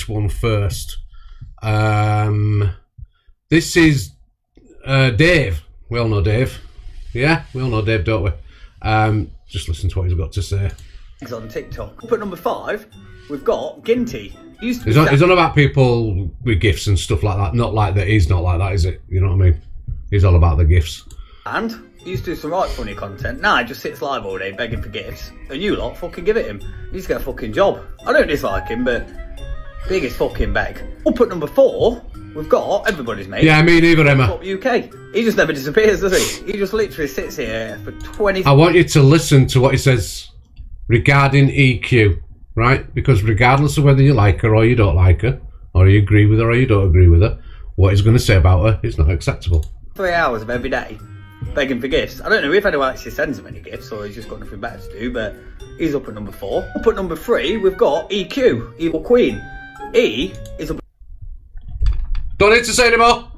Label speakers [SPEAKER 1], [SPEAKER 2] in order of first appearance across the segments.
[SPEAKER 1] this one first. This is Dave. We all know Dave. Yeah, we all know Dave, don't we? Just listen to what he's got to say.
[SPEAKER 2] He's on TikTok. Up at number 5, we've got Ginty.
[SPEAKER 1] He's on about people with gifts and stuff like that. Not like that. He's not like that, is it? You know what I mean? He's all about the gifts.
[SPEAKER 2] And he used to do some right funny content. Now he just sits live all day begging for gifts. And you lot fucking give it him. He's got a fucking job. I don't dislike him, but biggest fucking beg. Up at number 4, we've got everybody's mate.
[SPEAKER 1] Yeah, me neither, Emma.
[SPEAKER 2] Top UK. He just never disappears, does he? He just literally sits here for 20...
[SPEAKER 1] I want you to listen to what he says regarding EQ, right? Because regardless of whether you like her or you don't like her, or you agree with her or you don't agree with her, what he's going to say about her is not acceptable.
[SPEAKER 2] 3 hours of every day begging for gifts. I don't know if anyone actually sends him any gifts or he's just got nothing better to do, but he's up at number 4. Up at number 3, we've got EQ, Evil Queen. E is up...
[SPEAKER 1] Don't need to say anymore.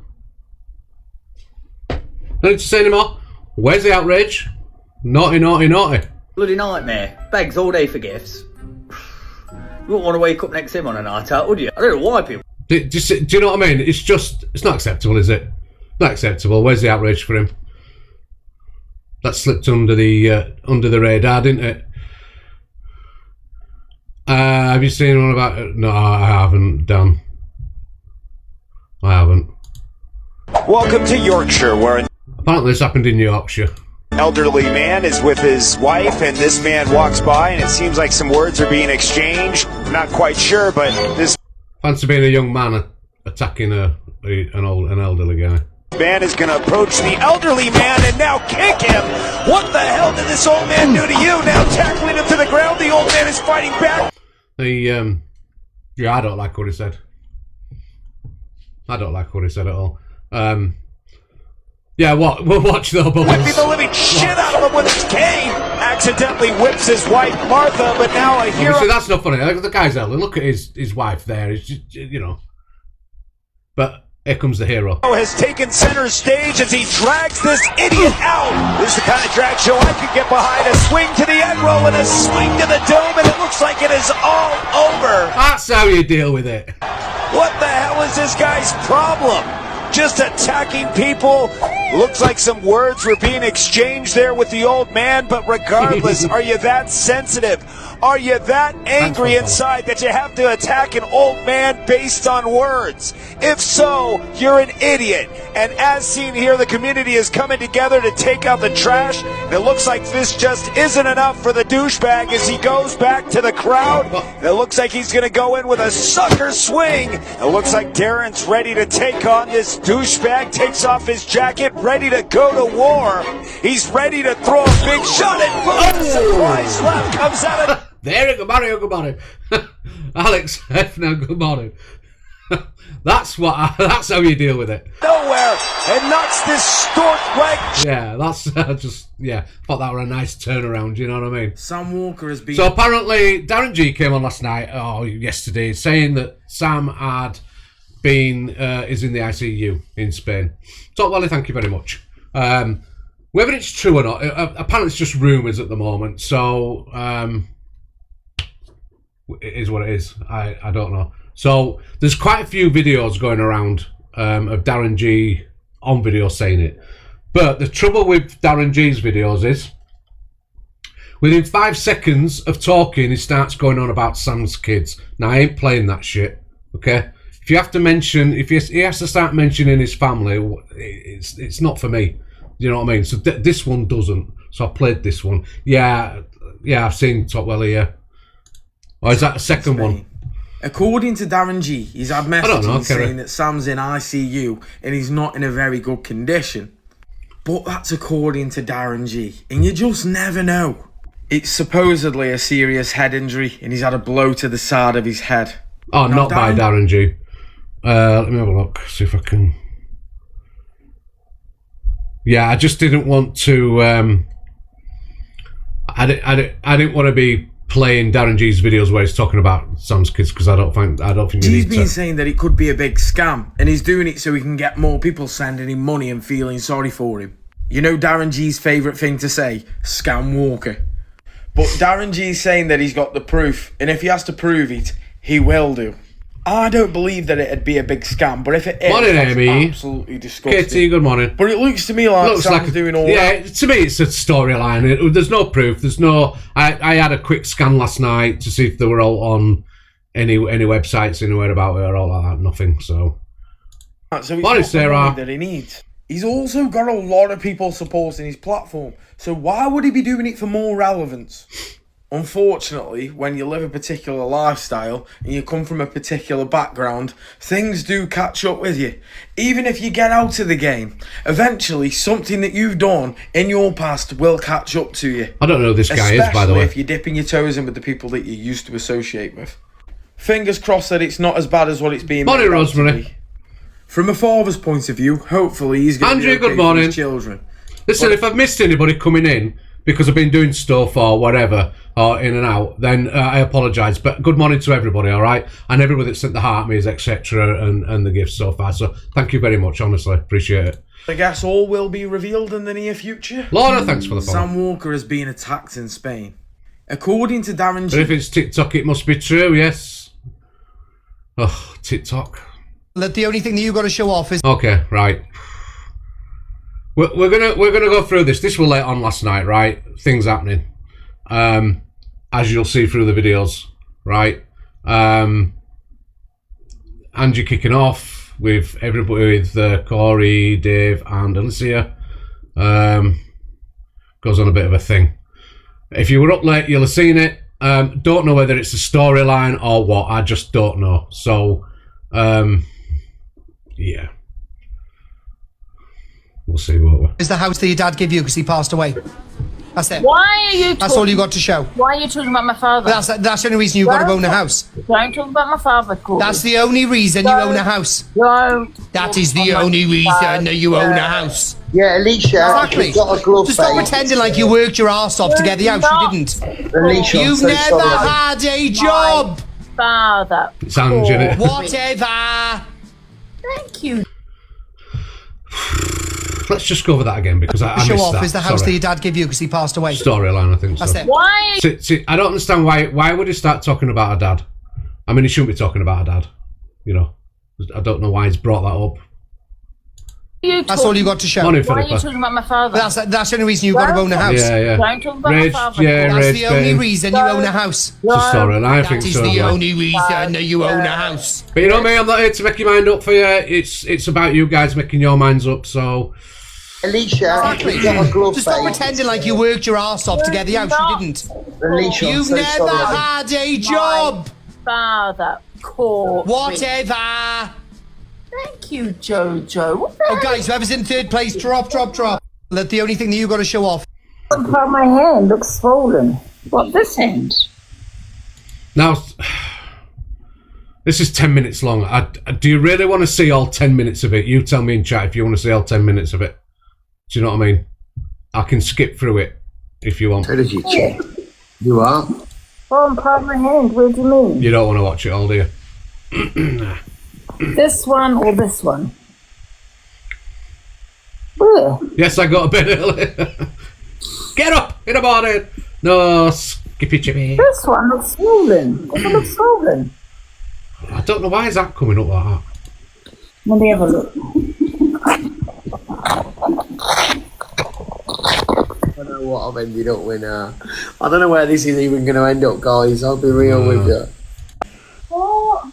[SPEAKER 1] Don't need to say anymore. Where's the outrage? Naughty, naughty, naughty.
[SPEAKER 2] Bloody nightmare. Begs all day for gifts. You wouldn't want to wake up next to him on a night out, would you? I don't know why people...
[SPEAKER 1] Do you know what I mean? It's not acceptable, is it? Not acceptable. Where's the outrage for him? That slipped under the radar, didn't it? Have you seen one about it? No, I haven't, Dan. I haven't.
[SPEAKER 3] Welcome to Yorkshire, where
[SPEAKER 1] Apparently this happened in Yorkshire.
[SPEAKER 3] an elderly man is with his wife, and this man walks by, and it seems like some words are being exchanged. I'm not quite sure, but this
[SPEAKER 1] Fancy being a young man attacking an elderly guy.
[SPEAKER 3] man is going to approach the elderly man and now kick him. What the hell did this old man do to you? Now tackling him to the ground, the old man is fighting back.
[SPEAKER 1] Yeah, I don't like what he said. I don't like what he said at all. Yeah, what? We'll watch though, but
[SPEAKER 3] Whipping the living shit out of him with his cane. Accidentally whips his wife Martha, but now a hero.
[SPEAKER 1] Obviously, that's not funny. The guy's elderly. Look at his wife there. He's just, you know. But here comes the hero.
[SPEAKER 3] Has taken center stage as he drags this idiot out. This is the kind of drag show I could get behind. A swing to the egg roll and a swing to the dome, and it looks like it is all over.
[SPEAKER 1] That's how you deal with it.
[SPEAKER 3] What the hell is this guy's problem? Just attacking people. Looks like some words were being exchanged there with the old man, but regardless, are you that sensitive? Are you that angry inside that you have to attack an old man based on words? If so, you're an idiot. And as seen here, the community is coming together to take out the trash. And it looks like this just isn't enough for the douchebag as he goes back to the crowd. It looks like he's going to go in with a sucker swing. It looks like Darren's ready to take on this douchebag, takes off his jacket, ready to go to war. He's ready to throw a big shot at both. Surprise slap comes out of...
[SPEAKER 1] There, good morning. Alex Hefner, good morning. That's how you deal with it.
[SPEAKER 3] Nowhere, and knocks this stork leg.
[SPEAKER 1] Yeah, that's thought that were a nice turnaround, you know what I mean?
[SPEAKER 4] Sam Walker has been...
[SPEAKER 1] So apparently, Darren G came on yesterday, saying that Sam is in the ICU in Spain. So, well, thank you very much. Whether it's true or not, apparently it's just rumours at the moment, so... it is what it is. I don't know. So there's quite a few videos going around of Darren G on video saying it. But the trouble with Darren G's videos is within 5 seconds of talking, he starts going on about Sam's kids. Now, I ain't playing that shit, okay? If you have to mention, he has to start mentioning his family, it's not for me. You know what I mean? So this one doesn't. So I played this one. Yeah, I've seen Top Welly, yeah. Or is that the second one?
[SPEAKER 4] According to Darren G, he's had messages saying that Sam's in ICU and he's not in a very good condition. But that's according to Darren G. And you just never know. It's supposedly a serious head injury and he's had a blow to the side of his head.
[SPEAKER 1] Oh, not by Darren G. Let me have a look, see if I can... Yeah, I just didn't want to... I didn't want to be playing Darren G's videos where he's talking about Sam's kids because I don't think you
[SPEAKER 4] G's been saying that it could be a big scam and he's doing it so he can get more people sending him money and feeling sorry for him. You know Darren G's favourite thing to say? Scam Walker. But Darren G's saying that he's got the proof and if he has to prove it, he will do. I don't believe that it'd be a big scam, but if it is,
[SPEAKER 1] Morning,
[SPEAKER 4] that's
[SPEAKER 1] Amy.
[SPEAKER 4] absolutely disgusting.
[SPEAKER 1] Katie, good morning.
[SPEAKER 4] But it looks to me like Sam's doing all
[SPEAKER 1] yeah,
[SPEAKER 4] that.
[SPEAKER 1] to me it's a storyline. There's no proof. There's no. I had a quick scan last night to see if they were all on any websites anywhere about it or all like that. Nothing. So.
[SPEAKER 4] So he's
[SPEAKER 1] Morning,
[SPEAKER 4] got the
[SPEAKER 1] Sarah.
[SPEAKER 4] money that he needs. He's also got a lot of people supporting his platform. So why would he be doing it for more relevance? Unfortunately, when you live a particular lifestyle and you come from a particular background, things do catch up with you. Even if you get out of the game, eventually something that you've done in your past will catch up to you.
[SPEAKER 1] I don't know who this guy is, by the way.
[SPEAKER 4] Especially if you're dipping your toes in with the people that you used to associate with. Fingers crossed that it's not as bad as what it's being
[SPEAKER 1] Morning,
[SPEAKER 4] made out to
[SPEAKER 1] Rosemary.
[SPEAKER 4] be. From a father's point of view, hopefully he's going to be
[SPEAKER 1] Andrew,
[SPEAKER 4] okay
[SPEAKER 1] good
[SPEAKER 4] for
[SPEAKER 1] morning.
[SPEAKER 4] his children.
[SPEAKER 1] Listen, if I've missed anybody coming in because I've been doing stuff or whatever, or in and out, then I apologise. But good morning to everybody, all right? And everybody that sent the heart me's, etc., and the gifts so far. So thank you very much, honestly. Appreciate it.
[SPEAKER 4] I guess all will be revealed in the near future.
[SPEAKER 1] Laura, thanks for the follow.
[SPEAKER 4] Sam Walker has been attacked in Spain. According to Darren
[SPEAKER 1] But if it's TikTok, it must be true, yes. Oh, TikTok.
[SPEAKER 5] The only thing that you've got to show off is...
[SPEAKER 1] Okay, right. We're gonna go through this. This was late on last night, right? Things happening, as you'll see through the videos, right? Angie kicking off with everybody, with Corey, Dave, and Alicia. Goes on a bit of a thing. If you were up late, you'll have seen it. Don't know whether it's a storyline or what. I just don't know. So, yeah. We'll see what we're...
[SPEAKER 5] Is the house that your dad gave you because he passed away. That's it.
[SPEAKER 6] Why are you
[SPEAKER 5] That's all you got to show.
[SPEAKER 6] Why are you talking about my father?
[SPEAKER 5] That's the only reason you've got to own a house.
[SPEAKER 6] Don't talk about my father, Corey.
[SPEAKER 5] That's the only reason you own a house.
[SPEAKER 6] Don't.
[SPEAKER 5] That is the only reason that you own a house.
[SPEAKER 7] Yeah, Alicia,
[SPEAKER 5] Exactly.
[SPEAKER 7] you've got a glove
[SPEAKER 5] Just stop
[SPEAKER 7] face.
[SPEAKER 5] pretending like you worked your arse off to get the house. You didn't.
[SPEAKER 7] Alicia, I'm
[SPEAKER 5] You've
[SPEAKER 7] so
[SPEAKER 5] never
[SPEAKER 7] sorry.
[SPEAKER 5] had a job.
[SPEAKER 6] Father.
[SPEAKER 1] It's Ange, innit?
[SPEAKER 5] Whatever.
[SPEAKER 6] Thank you.
[SPEAKER 1] Let's just go over that again because I
[SPEAKER 5] Show
[SPEAKER 1] missed
[SPEAKER 5] off
[SPEAKER 1] that.
[SPEAKER 5] is the house
[SPEAKER 1] Sorry.
[SPEAKER 5] that your dad gave you because he passed away.
[SPEAKER 1] Storyline, I think
[SPEAKER 5] That's
[SPEAKER 1] so.
[SPEAKER 5] it.
[SPEAKER 6] Why?
[SPEAKER 1] See, I don't understand why would he start talking about her dad? I mean, he shouldn't be talking about her dad. You know, I don't know why he's brought that up.
[SPEAKER 5] That's all you got to show.
[SPEAKER 1] Morning,
[SPEAKER 6] Why are you
[SPEAKER 1] Philippa.
[SPEAKER 6] talking about my father?
[SPEAKER 5] That's the only reason you've got to own a house.
[SPEAKER 1] Yeah, yeah.
[SPEAKER 6] Don't talk about
[SPEAKER 1] Rage,
[SPEAKER 6] my father.
[SPEAKER 1] yeah,
[SPEAKER 5] That's
[SPEAKER 1] rage
[SPEAKER 5] the only
[SPEAKER 1] bait.
[SPEAKER 5] reason you own a house.
[SPEAKER 1] It's a storyline, I think
[SPEAKER 5] That is
[SPEAKER 1] so.
[SPEAKER 5] the
[SPEAKER 1] yeah.
[SPEAKER 5] only reason that you own a house.
[SPEAKER 1] But you know me, I'm not here to make your mind up for you. It's about you guys making your minds up. So
[SPEAKER 7] Alicia,
[SPEAKER 5] Exactly.
[SPEAKER 7] you've got a glove
[SPEAKER 5] Just stop
[SPEAKER 7] face.
[SPEAKER 5] pretending like you worked your arse off to get the house. You didn't.
[SPEAKER 7] Alicia, I'm
[SPEAKER 5] You've
[SPEAKER 7] so
[SPEAKER 5] never
[SPEAKER 7] sorry.
[SPEAKER 5] had a job.
[SPEAKER 6] Father. Corey.
[SPEAKER 5] Whatever.
[SPEAKER 6] Thank you, Jojo. What the
[SPEAKER 5] Oh, guys, whoever's in third place, drop. The only thing that you've got to show off.
[SPEAKER 6] hell? Part of my hand looks swollen. What, this hand?
[SPEAKER 1] now, this is 10 minutes long. Do you really want to see all 10 minutes of it? You tell me in chat if you want to see all 10 minutes of it. Do you know what I mean? I can skip through it if you want.
[SPEAKER 7] Who did you check? You are?
[SPEAKER 6] Oh, I'm part of my hand. What do you mean?
[SPEAKER 1] You don't want to watch it all, do you?
[SPEAKER 6] This one or this one? Where?
[SPEAKER 1] Yes, I got a bit early. Get up in the morning. No, Skippy Chippy.
[SPEAKER 6] This one looks swollen. Does it look swollen?
[SPEAKER 1] I don't know why is that coming up like that.
[SPEAKER 6] Let me have a look.
[SPEAKER 7] I don't know what I've ended up with now. I don't know where this is even going to end up, guys. I'll be real with you.
[SPEAKER 6] What?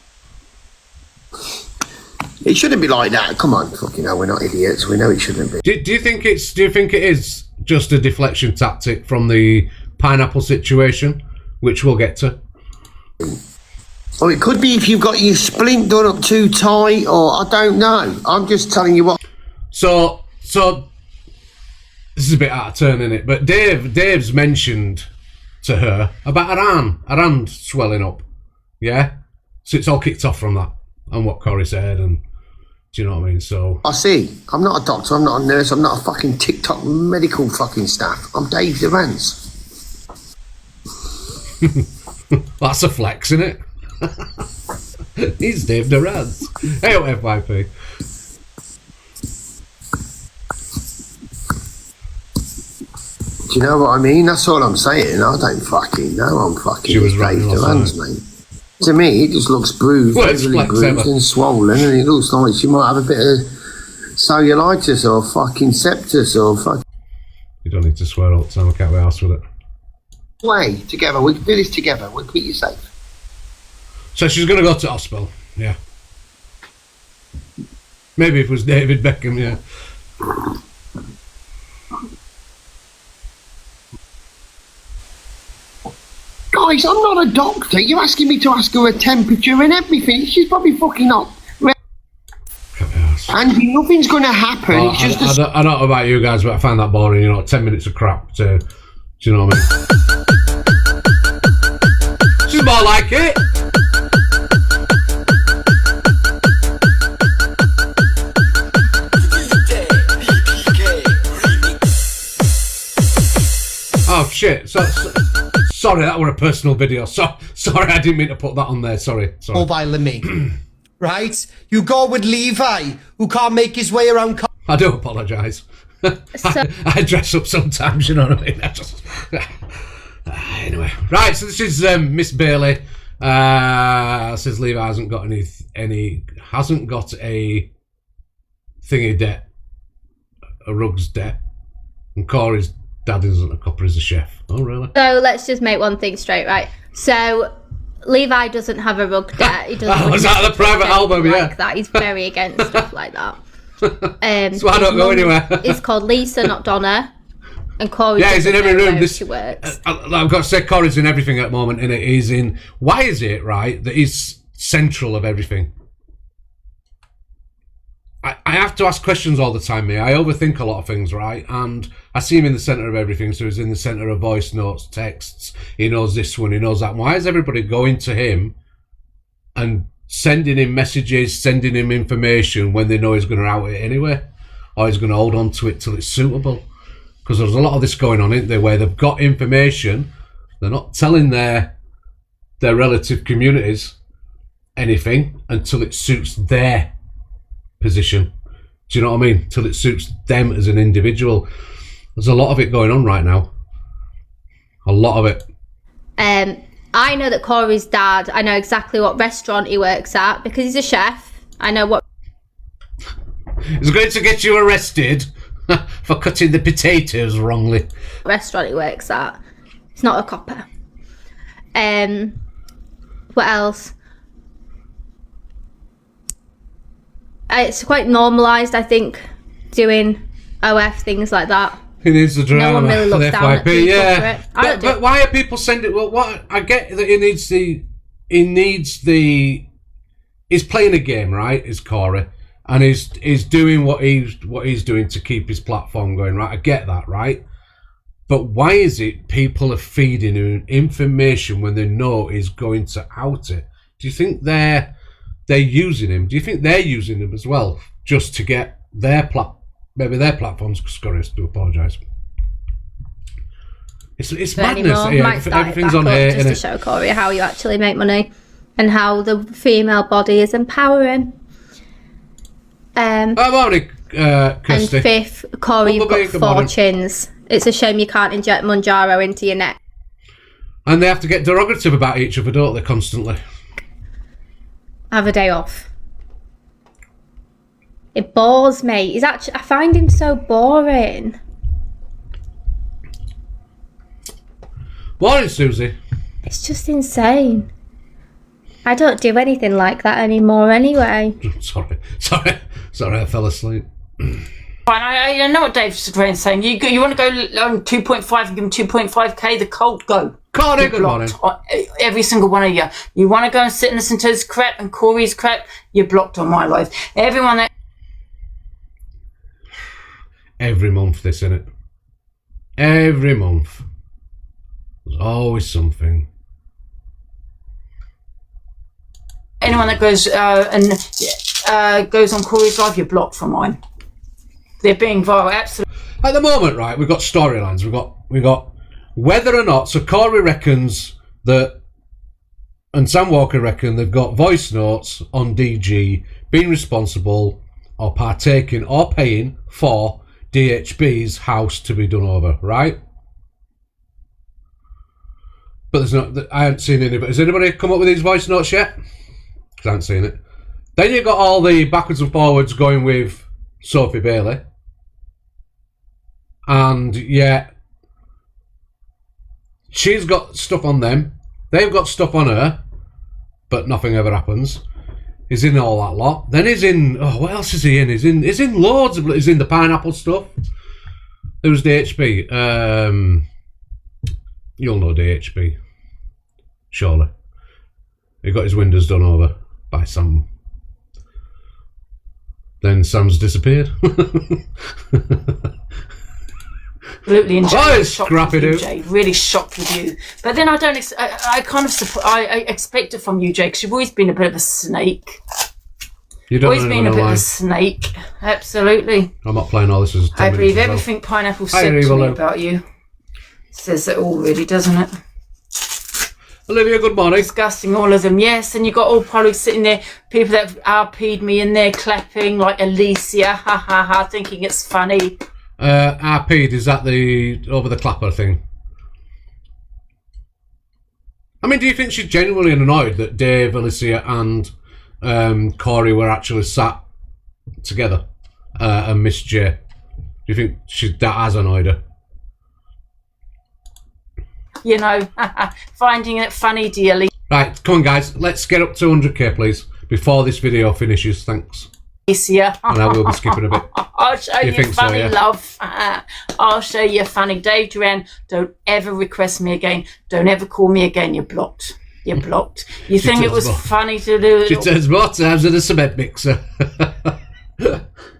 [SPEAKER 7] It shouldn't be like that. Come on, fucking hell, we're not idiots. We know it shouldn't be.
[SPEAKER 1] Do you think it is just a deflection tactic from the pineapple situation, which we'll get to?
[SPEAKER 7] Or it could be if you've got your splint done up too tight, or I don't know. I'm just telling you what.
[SPEAKER 1] So this is a bit out of turn, isn't it? But Dave's mentioned to her about her hand swelling up. Yeah? So it's all kicked off from that and what Corey said, and do you know what I mean? So
[SPEAKER 7] I see. I'm not a doctor. I'm not a nurse. I'm not a fucking TikTok medical fucking staff. I'm Dave Durant's.
[SPEAKER 1] that's a flex, isn't it? He's Dave Durant. Hey, FYP.
[SPEAKER 7] Do you know what I mean? That's all I'm saying. I don't fucking know. I'm fucking
[SPEAKER 1] She was
[SPEAKER 7] Dave
[SPEAKER 1] right last
[SPEAKER 7] Durant's,
[SPEAKER 1] night.
[SPEAKER 7] mate. To me, it just looks bruised,
[SPEAKER 1] Worst
[SPEAKER 7] heavily
[SPEAKER 1] flex
[SPEAKER 7] bruised
[SPEAKER 1] ever.
[SPEAKER 7] and swollen, and it looks like she might have a bit of cellulitis or fucking septus or fucking...
[SPEAKER 1] You don't need to swear all the time. I can't be arsed with it.
[SPEAKER 7] Way together. We can do this together. We'll keep you safe.
[SPEAKER 1] So she's going to go to hospital. Yeah. Maybe if it was David Beckham, yeah.
[SPEAKER 7] Guys, I'm not a doctor. You're asking me to ask her a temperature and everything. She's probably fucking not.
[SPEAKER 1] Can't be arsed.
[SPEAKER 7] Andy, nothing's going to happen.
[SPEAKER 1] Well,
[SPEAKER 7] it's just
[SPEAKER 1] I don't know about you guys, but I find that boring. 10 minutes of crap. Do you know what I mean? She's more like it. Oh shit! Sorry, that were a personal video. Sorry, I didn't mean to put that on there. Sorry.
[SPEAKER 5] Mobile than me. Right? You go with Levi, who can't make his way around.
[SPEAKER 1] I do apologise. I dress up sometimes, you know what I mean? Anyway, right. So this is Miss Bailey. Says Levi hasn't got hasn't got a thingy debt, a rugs debt, and Corey's dad isn't a copper, he's a chef. Oh really?
[SPEAKER 8] So let's just make one thing straight, right? So Levi doesn't have a rug debt. He doesn't.
[SPEAKER 1] Was that the private album?
[SPEAKER 8] Like
[SPEAKER 1] Yeah.
[SPEAKER 8] that. He's very against stuff like that.
[SPEAKER 1] So I don't go anywhere.
[SPEAKER 8] It's called Lisa, not Donna. And Corey.
[SPEAKER 1] Yeah, he's in every room.
[SPEAKER 8] She works.
[SPEAKER 1] I've got to say, Corey's in everything at the moment. In it, he's in. Why is it right that he's central of everything? I have to ask questions all the time, me. I overthink a lot of things, right? And I see him in the centre of everything, so he's in the centre of voice notes, texts. He knows this one, he knows that. Why is everybody going to him and sending him messages, sending him information when they know he's going to out it anyway? Or he's going to hold on to it till it's suitable? Because there's a lot of this going on, isn't there, where they've got information, they're not telling their relative communities anything until it suits their position. Do you know what I mean? Till it suits them as an individual. There's a lot of it going on right now. A lot of it.
[SPEAKER 8] I know that Corey's dad, I know exactly what restaurant he works at because he's a chef. I know what...
[SPEAKER 1] It's going to get you arrested for cutting the potatoes wrongly.
[SPEAKER 8] Restaurant he works at. He's not a copper. What else? It's quite normalised, I think, doing OF, things like that.
[SPEAKER 1] He needs the drama.
[SPEAKER 8] No one really looks
[SPEAKER 1] the
[SPEAKER 8] down at
[SPEAKER 1] FYP,
[SPEAKER 8] people
[SPEAKER 1] yeah.
[SPEAKER 8] for it.
[SPEAKER 1] But why are people sending? Well, what I get that he's playing a game, right? Is Corey, and he's doing what he's doing to keep his platform going, right? I get that, right? But why is it people are feeding him information when they know he's going to out it? Do you think they're using him? Do you think they're using him as well, just to get their platforms? Sorry, I do apologise. It's madness. Everything's on here
[SPEAKER 8] just to show Corey how you actually make money and how the female body is empowering.
[SPEAKER 1] Morning,
[SPEAKER 8] And
[SPEAKER 1] Kirsty.
[SPEAKER 8] fifth, Corey, you've
[SPEAKER 1] Bumblebee,
[SPEAKER 8] got
[SPEAKER 1] good
[SPEAKER 8] 4
[SPEAKER 1] morning.
[SPEAKER 8] chins. It's a shame you can't inject Monjaro into your neck.
[SPEAKER 1] And they have to get derogative about each other, don't they, constantly?
[SPEAKER 8] Have a day off. It bores me. I find him so boring.
[SPEAKER 1] Morning, Susie.
[SPEAKER 8] It's just insane. I don't do anything like that anymore anyway.
[SPEAKER 1] Sorry, I fell asleep.
[SPEAKER 9] Fine, I know what Dave's saying. You want to go on 2.5 and give him 2.5k, the Colt, go.
[SPEAKER 1] Corey, good morning.
[SPEAKER 9] Every single one of you. You want to go and sit and listen to his crap and Corey's crap, you're blocked on my life. Everyone that...
[SPEAKER 1] Every month, this, innit? Every month. There's always something.
[SPEAKER 9] Anyone that goes goes on Corey's live, you're blocked from mine. They're being viral, absolutely.
[SPEAKER 1] At the moment, right, we've got storylines. We've got whether or not. So Corey reckons that, and Sam Walker reckon they've got voice notes on DG being responsible or partaking or paying for DHB's house to be done over, right? But there's not. I haven't seen anybody. Has anybody come up with these voice notes yet? Because I haven't seen it. Then you got all the backwards and forwards going with Sophie Bailey, and yeah, she's got stuff on them. They've got stuff on her, but nothing ever happens. He's in all that lot. Then he's in. Oh, what else is he in? He's in loads of. He's in the pineapple stuff. Who's DHB? You'll know DHB. Surely. He got his windows done over by Sam. Then Sam's disappeared.
[SPEAKER 9] Absolutely, and
[SPEAKER 1] Oh,
[SPEAKER 9] Jade,
[SPEAKER 1] it's
[SPEAKER 9] shocked
[SPEAKER 1] scrappy,
[SPEAKER 9] with you,
[SPEAKER 1] dude.
[SPEAKER 9] Jade. Really shocked with you. But then I don't. I kind of support. I expect it from you, Jade, because you've always been a bit of a snake.
[SPEAKER 1] You don't
[SPEAKER 9] Always
[SPEAKER 1] know
[SPEAKER 9] been a bit of
[SPEAKER 1] why.
[SPEAKER 9] a snake. Absolutely.
[SPEAKER 1] I'm not playing all this as 10
[SPEAKER 9] I believe
[SPEAKER 1] minutes as well.
[SPEAKER 9] everything Pineapple
[SPEAKER 1] Hi,
[SPEAKER 9] said to
[SPEAKER 1] Evil
[SPEAKER 9] me
[SPEAKER 1] Lou.
[SPEAKER 9] about you. Says it all, really, doesn't it?
[SPEAKER 1] Olivia, good morning.
[SPEAKER 9] Disgusting, all of them. Yes, and you got all probably sitting there, people that have RP'd me in there clapping like Alicia, ha ha ha, thinking it's funny.
[SPEAKER 1] RP'd, is that the over the clapper thing? I mean, do you think she's genuinely annoyed that Dave, Alicia and Corey were actually sat together and Miss J? Do you think that has annoyed her?
[SPEAKER 9] You know, finding it funny, dearly.
[SPEAKER 1] Right, come on guys, let's get up to 100k please, before this video finishes, thanks.
[SPEAKER 9] Alicia.
[SPEAKER 1] And I will be skipping a bit.
[SPEAKER 9] I'll show
[SPEAKER 1] You
[SPEAKER 9] you
[SPEAKER 1] think so,
[SPEAKER 9] funny,
[SPEAKER 1] yeah?
[SPEAKER 9] love. I'll show you funny. Dave Duran, don't ever request me again. Don't ever call me again. You're blocked. You're blocked. You think it
[SPEAKER 1] turns
[SPEAKER 9] was
[SPEAKER 1] more-
[SPEAKER 9] funny to do
[SPEAKER 1] She
[SPEAKER 9] it?
[SPEAKER 1] turns more times than a cement mixer.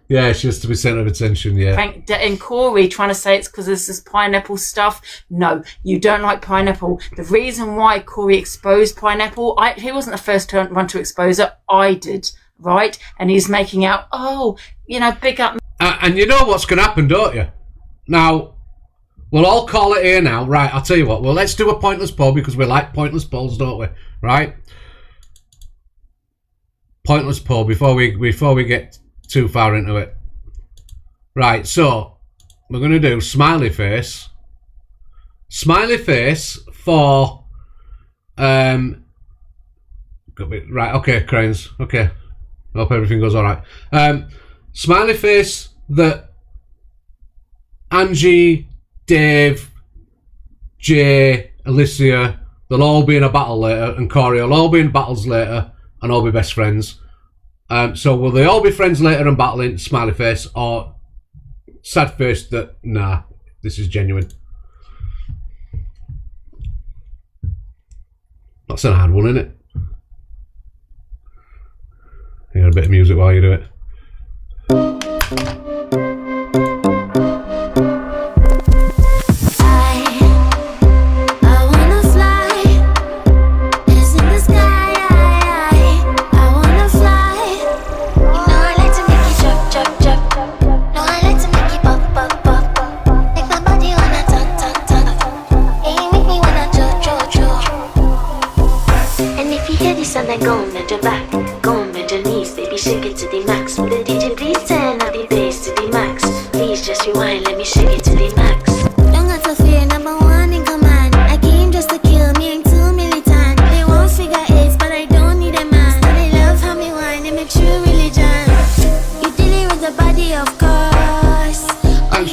[SPEAKER 1] Yeah, she has to be centre of attention, yeah.
[SPEAKER 9] And Corey trying to say it's because this is pineapple stuff. No, you don't like pineapple. The reason why Corey exposed pineapple, he wasn't the first one to expose it. I did, right? And he's making out, oh, you know, big up.
[SPEAKER 1] And you know what's going to happen, don't you? Now, we'll all call it here now. Right, I'll tell you what. Well, let's do a pointless poll because we like pointless polls, don't we? Right? Pointless poll before we get too far into it. Right, so we're going to do smiley face. Smiley face for right, okay, Cranes. Okay. Hope everything goes alright. Smiley face that Angie, Dave, Jay, Alicia, they'll all be in a battle later, and Corey will all be in battles later and all be best friends. So will they all be friends later and battling, smiley face, or sad face that, nah, this is genuine? That's an hard one, isn't it? Hear a bit of music while you do it.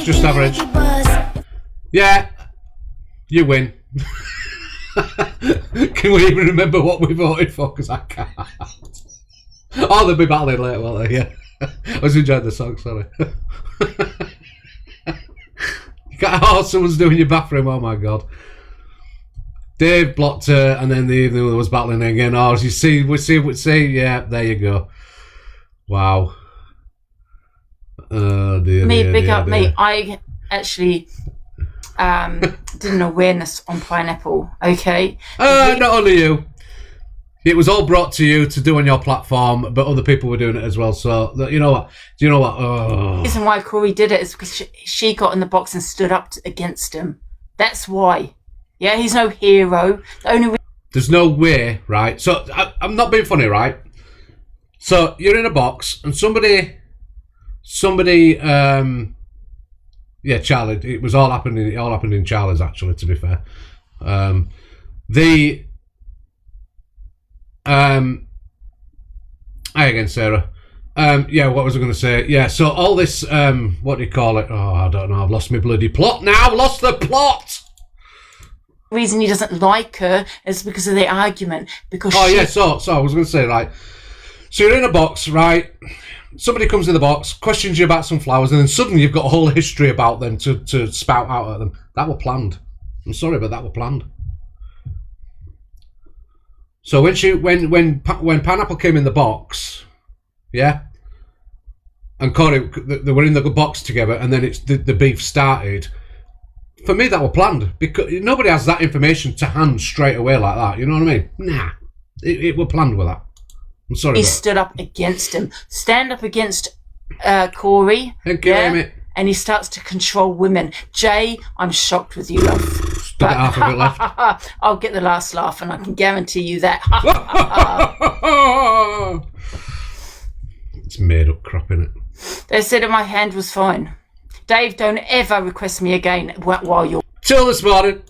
[SPEAKER 1] Just average. Yeah, you win. Can we even remember what we voted for? Because I can't. Oh, they'll be battling later, won't they? Yeah. I was enjoying the song, sorry. Oh, someone's doing your bathroom, oh my god. Dave blocked her, and then the evening was battling again. Oh, as you see, we see, yeah, there you go. Wow. Oh dear,
[SPEAKER 9] Me,
[SPEAKER 1] dear,
[SPEAKER 9] big
[SPEAKER 1] dear,
[SPEAKER 9] up
[SPEAKER 1] dear.
[SPEAKER 9] me. I actually did an awareness on pineapple, okay?
[SPEAKER 1] Not only you. It was all brought to you to do on your platform, but other people were doing it as well. So, you know what? Do you know what? Oh.
[SPEAKER 9] The reason why Corey did it is because she got in the box and stood up against him. That's why. Yeah, he's no hero. The only
[SPEAKER 1] There's no way, right? So, I'm not being funny, right? So, you're in a box, and somebody, yeah, Charlie. It all happened in Charlie's, actually. To be fair, The hi again, Sarah. Yeah, what was I going to say? Yeah, so all this, what do you call it? Oh, I don't know. I've lost my bloody plot now. I've lost the plot.
[SPEAKER 9] The reason he doesn't like her is because of the argument. Because
[SPEAKER 1] yeah, so I was going to say, right. So you're in a box, right? Somebody comes in the box, questions you about some flowers, and then suddenly you've got a whole history about them to spout out at them. That were planned. I'm sorry, but that were planned. So when Pineapple came in the box, yeah, and Corey, they were in the box together, and then the beef started. For me, that were planned, because nobody has that information to hand straight away like that. You know what I mean? Nah, it were planned with that. I'm sorry.
[SPEAKER 9] He stood up against him. Stand up against Corey.
[SPEAKER 1] Thank you, Amy.
[SPEAKER 9] And he starts to control women. Jay, I'm shocked with you, love.
[SPEAKER 1] Still got half of it left.
[SPEAKER 9] I'll get the last laugh, and I can guarantee you that.
[SPEAKER 1] It's made up crap, innit?
[SPEAKER 9] They said that my hand was fine. Dave, don't ever request me again while you're...
[SPEAKER 1] Till this morning.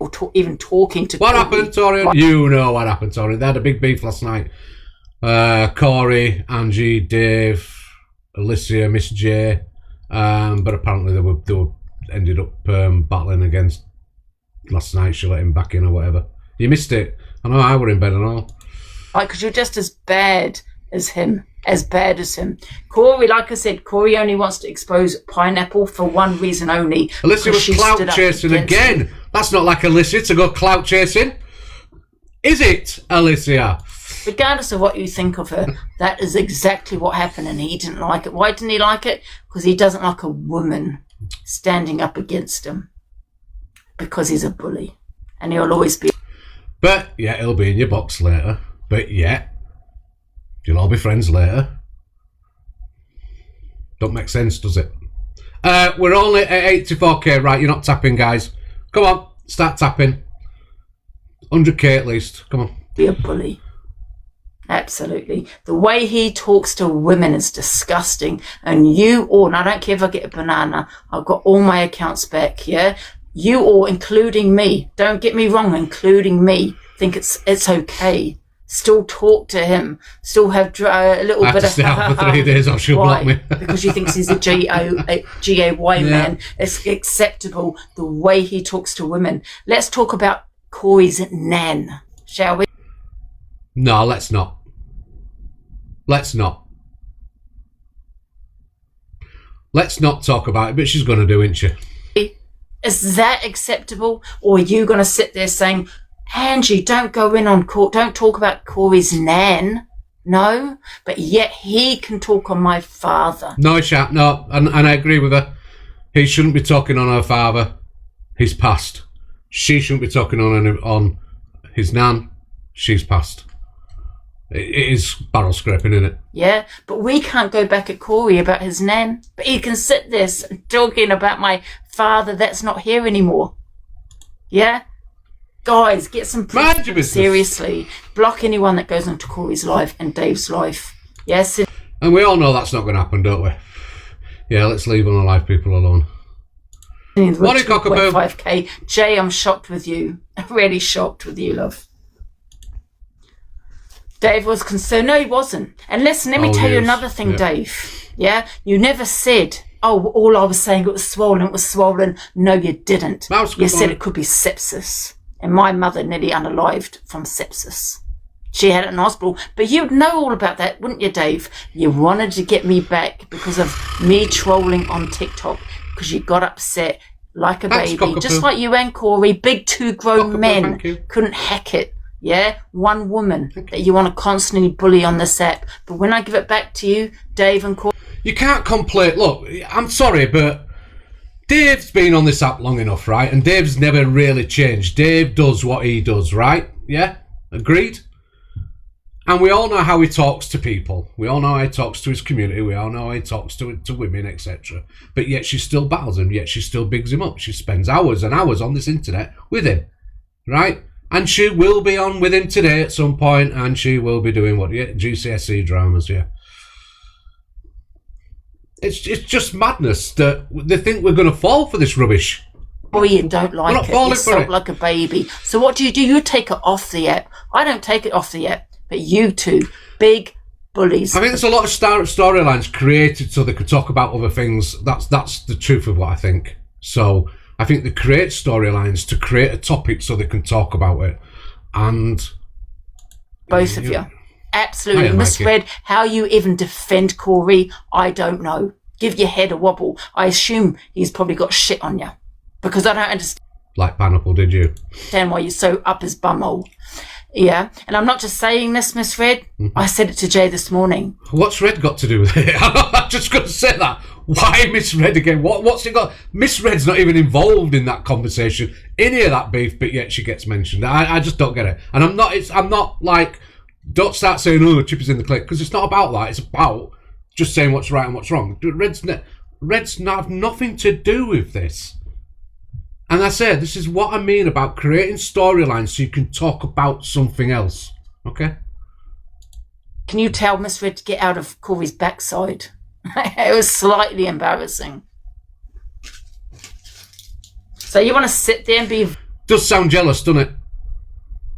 [SPEAKER 9] Or even talking to...
[SPEAKER 1] What happened, Torian? You know what happened, Torian. They had a big beef last night. Corey, Angie, Dave, Alicia, Miss J. But apparently they were ended up battling against last night. She let him back in or whatever. You missed it. I know I were in bed and all.
[SPEAKER 9] Like, because you're just as bad as him. As bad as him. Corey, like I said, Corey only wants to expose Pineapple for one reason only.
[SPEAKER 1] Alicia was clout chasing again. That's not like Alicia to go clout chasing. Is it, Alicia?
[SPEAKER 9] Regardless of what you think of her, that is exactly what happened, and he didn't like it. Why didn't he like it? Because he doesn't like a woman standing up against him. Because he's a bully. And he'll always be...
[SPEAKER 1] But, yeah, he'll be in your box later. But, yeah, you'll all be friends later. Don't make sense, does it? We're only at 84k, right? You're not tapping, guys. Come on, start tapping. 100k at least. Come on.
[SPEAKER 9] Be a bully. Absolutely. The way he talks to women is disgusting. And you all, and I don't care if I get a banana, I've got all my accounts back, yeah? You all, including me, don't get me wrong, including me, think it's okay. Still talk to him. Still have a little bit of...
[SPEAKER 1] I have to stay out for 3 days or she'll block me.
[SPEAKER 9] Because she thinks he's a G-A-Y man. It's acceptable the way he talks to women. Let's talk about Corey's nan, shall we?
[SPEAKER 1] No, let's not. Let's not. Let's not talk about it, but she's going to do, isn't she?
[SPEAKER 9] Is that acceptable? Or are you going to sit there saying, Angie, don't go in on court, don't talk about Corey's nan? No? But yet he can talk on my father.
[SPEAKER 1] No, he shan't. No, and I agree with her. He shouldn't be talking on her father. He's passed. She shouldn't be talking on his nan. She's passed. It is barrel scraping, isn't it?
[SPEAKER 9] Yeah, but we can't go back at Corey about his nan. But he can sit there talking about my father that's not here anymore. Yeah? Guys, get some proof. Seriously. Block anyone that goes onto Corey's life and Dave's life. Yes?
[SPEAKER 1] And we all know that's not going to happen, don't we? Yeah, let's leave unalive people alone.
[SPEAKER 9] What a cockapoo. 5k. Jay, I'm shocked with you. I'm really shocked with you, love. Dave was concerned. No, he wasn't. And listen, let me tell you another thing, Dave. Yeah? You never said, oh, all I was saying, it was swollen. No, you didn't. You said it could be sepsis. And my mother nearly unalived from sepsis. She had it in hospital. But you'd know all about that, wouldn't you, Dave? You wanted to get me back because of me trolling on TikTok. Because you got upset like a baby. Just like you and Corey, big two grown men couldn't hack it. Yeah, one woman that you want to constantly bully on this app. But when I give it back to you, Dave and Corey...
[SPEAKER 1] You can't complain. Look, I'm sorry, but Dave's been on this app long enough, right? And Dave's never really changed. Dave does what he does, right? Yeah? Agreed? And we all know how he talks to people. We all know how he talks to his community. We all know how he talks to women, etc. But yet she still battles him. Yet she still bigs him up. She spends hours and hours on this internet with him, right? And she will be on with him today at some point, and she will be doing what? Yeah, GCSE dramas, yeah. It's just madness that they think we're going to fall for this rubbish.
[SPEAKER 9] Corey and don't like it.
[SPEAKER 1] falling
[SPEAKER 9] You
[SPEAKER 1] for
[SPEAKER 9] sob
[SPEAKER 1] it.
[SPEAKER 9] like a baby. So what do? You take it off the app. I don't take it off the app, but you two, big bullies.
[SPEAKER 1] I think there's a lot of storylines created so they could talk about other things. That's the truth of what I think. So I think they create storylines to create a topic so they can talk about it. And
[SPEAKER 9] both of you. Absolutely
[SPEAKER 1] Mikey.
[SPEAKER 9] misread. How you even defend Corey, I don't know. Give your head a wobble. I assume he's probably got shit on you. Because I don't understand
[SPEAKER 1] like Pineapple, did you?
[SPEAKER 9] why you're so up his bumhole. Yeah. And I'm not just saying this, Miss Red. I said it to Jay this morning.
[SPEAKER 1] What's Red got to do with it? I'm just going to say that. Why Miss Red again? What's it got? Miss Red's not even involved in that conversation, any of that beef, but yet she gets mentioned. I just don't get it. And I'm not like, don't start saying, oh, Chippy's in the clique, because it's not about that. It's about just saying what's right and what's wrong. Red's not nothing to do with this. And I said, this is what I mean about creating storylines so you can talk about something else. Okay?
[SPEAKER 9] Can you tell Miss Red to get out of Corey's backside? It was slightly embarrassing. So you want to sit there and be...
[SPEAKER 1] Does sound jealous, doesn't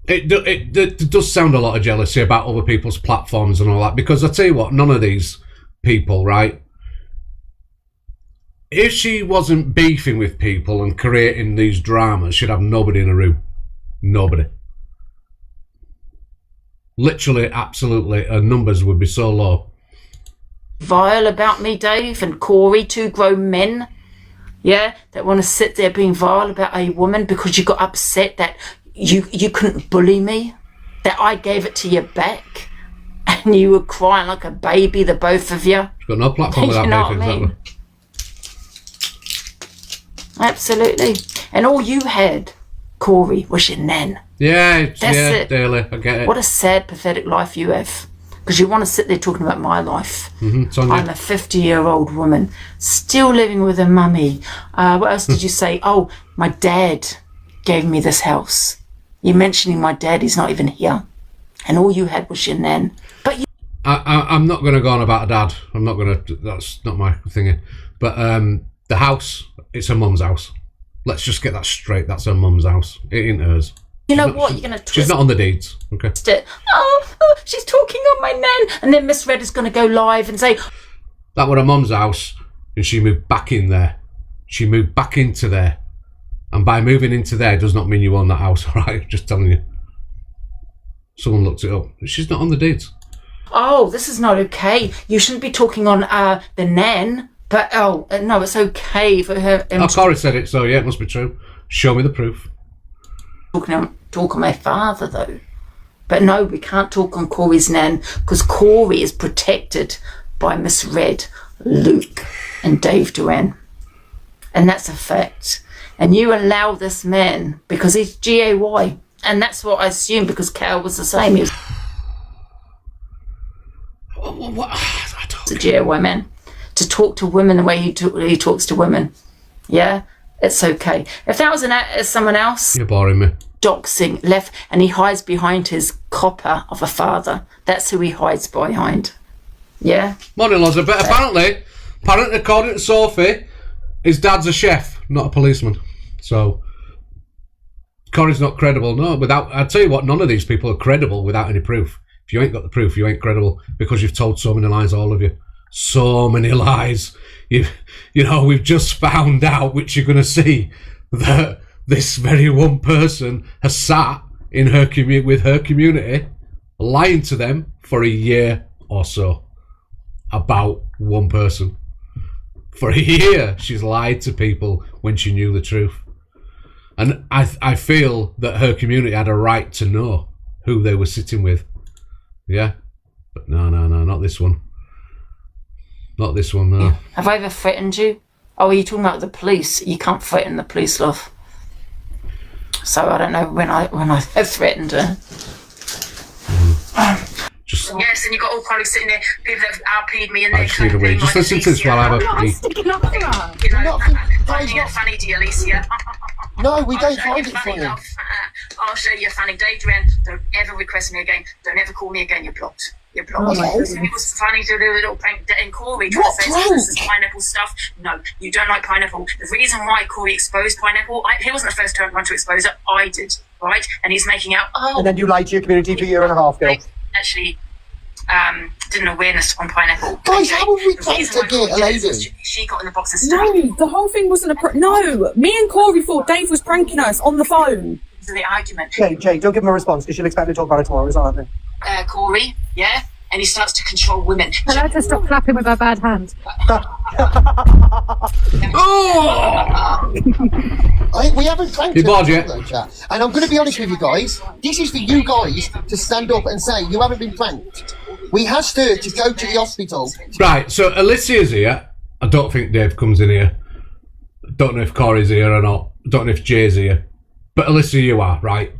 [SPEAKER 1] it? It does sound a lot of jealousy about other people's platforms and all that, because I tell you what, none of these people, right? If she wasn't beefing with people and creating these dramas, she'd have nobody in a room. Nobody. Literally, absolutely, her numbers would be so low.
[SPEAKER 9] vile about me, Dave, and Corey, two grown men, yeah, that want to sit there being vile about a woman because you got upset that you couldn't bully me, that I gave it to you back, and you were crying like a baby, the both of you.
[SPEAKER 1] She's got no platform without
[SPEAKER 9] You know what I mean? Absolutely. And all you had, Corey, was your nan.
[SPEAKER 1] Yeah,
[SPEAKER 9] That's
[SPEAKER 1] yeah,
[SPEAKER 9] it.
[SPEAKER 1] daily, I get it.
[SPEAKER 9] What a sad, pathetic life you have. Because you want to sit there talking about my life.
[SPEAKER 1] It's on you.
[SPEAKER 9] I'm a 50-year-old woman, still living with a mummy. What else did you say? Oh, my dad gave me this house. You're mentioning my dad, he's not even here. And all you had was your nan. But you...
[SPEAKER 1] I'm not going to go on about a dad. I'm not going to, that's not my thingy. But the house, it's her mum's house. Let's just get that straight. That's her mum's house. It ain't hers.
[SPEAKER 9] You know what? You're going to twist
[SPEAKER 1] She's not on the deeds. Okay.
[SPEAKER 9] it. Oh, she's talking on my nan. And then Miss Red is going to go live and say...
[SPEAKER 1] That was her mum's house, and she moved back in there. She moved back into there. And by moving into there does not mean you own that house, all right? Just telling you. Someone looked it up. She's not on the deeds.
[SPEAKER 9] Oh, this is not okay. You shouldn't be talking on the nan. But, no, it's okay for her...
[SPEAKER 1] Corey said it, so yeah, it must be true. Show me the proof.
[SPEAKER 9] Talk on my father, though. But no, we can't talk on Corey's nan, because Corey is protected by Miss Red, Luke, and Dave Duran. And that's a fact. And you allow this man, because he's GAY. And that's what I assume, because Cal was the same. He was a GAY man. To talk to women the way he talks to women. Yeah? It's okay. If that was someone else...
[SPEAKER 1] You're boring me.
[SPEAKER 9] Doxing, left, and he hides behind his copper of a father. That's who he hides behind. Yeah?
[SPEAKER 1] Morning, Loza. But apparently, according to Sophie, his dad's a chef, not a policeman. So... Corey's not credible. No, I'll tell you what, none of these people are credible without any proof. If you ain't got the proof, you ain't credible, because you've told so many lies, all of you. So many lies. You know, we've just found out, which you're going to see, that this very one person has sat in her with her community, lying to them for a year or so about one person. For a year, she's lied to people when she knew the truth. And I feel that her community had a right to know who they were sitting with. Yeah? But no, not this one. Not this one, no.
[SPEAKER 9] Have I ever threatened you? Oh, are you talking about the police? You can't threaten the police, love. So I don't know when I have threatened her. Yes, and you've got all colleagues sitting there, people that have RP'd me, and they're
[SPEAKER 1] just need a wee. Just listen to this while I have a pee.
[SPEAKER 9] Sticking up for her. Finding it funny, dear Alicia.
[SPEAKER 7] No, we don't find it funny.
[SPEAKER 9] I'll show you funny. Dave Duran, don't ever request me again. Don't ever call me again. You're blocked. You're blocked. It was funny to do a little prank and Corey trying to say this is pineapple stuff. No, you don't like pineapple. The reason why Corey exposed pineapple, he wasn't the first one to expose it. I did, right? And he's making out. Oh,
[SPEAKER 5] And then you lied to your community for a year and a half, girl.
[SPEAKER 9] actually did an awareness on pineapple.
[SPEAKER 7] Guys, how have we pranked a lady?
[SPEAKER 9] She got in the box and stuff.
[SPEAKER 10] No, the whole thing wasn't a no. Me and Corey thought Dave was pranking us on the phone.
[SPEAKER 9] The argument.
[SPEAKER 5] Jay, don't give him a response because she'll expect to talk about it tomorrow. It's not happening.
[SPEAKER 9] Corey, yeah? And he starts to control women.
[SPEAKER 6] Tell her to stop clapping with her bad hand.
[SPEAKER 7] We haven't pranked her, though, chat. And I'm going to be honest with you guys. This is for you guys to stand up and say you haven't been pranked. We asked her to go to the hospital.
[SPEAKER 1] Right, so Alicia's here. I don't think Dave comes in here. Don't know if Corey's here or not. Don't know if Jay's here. But Alicia, you are, right?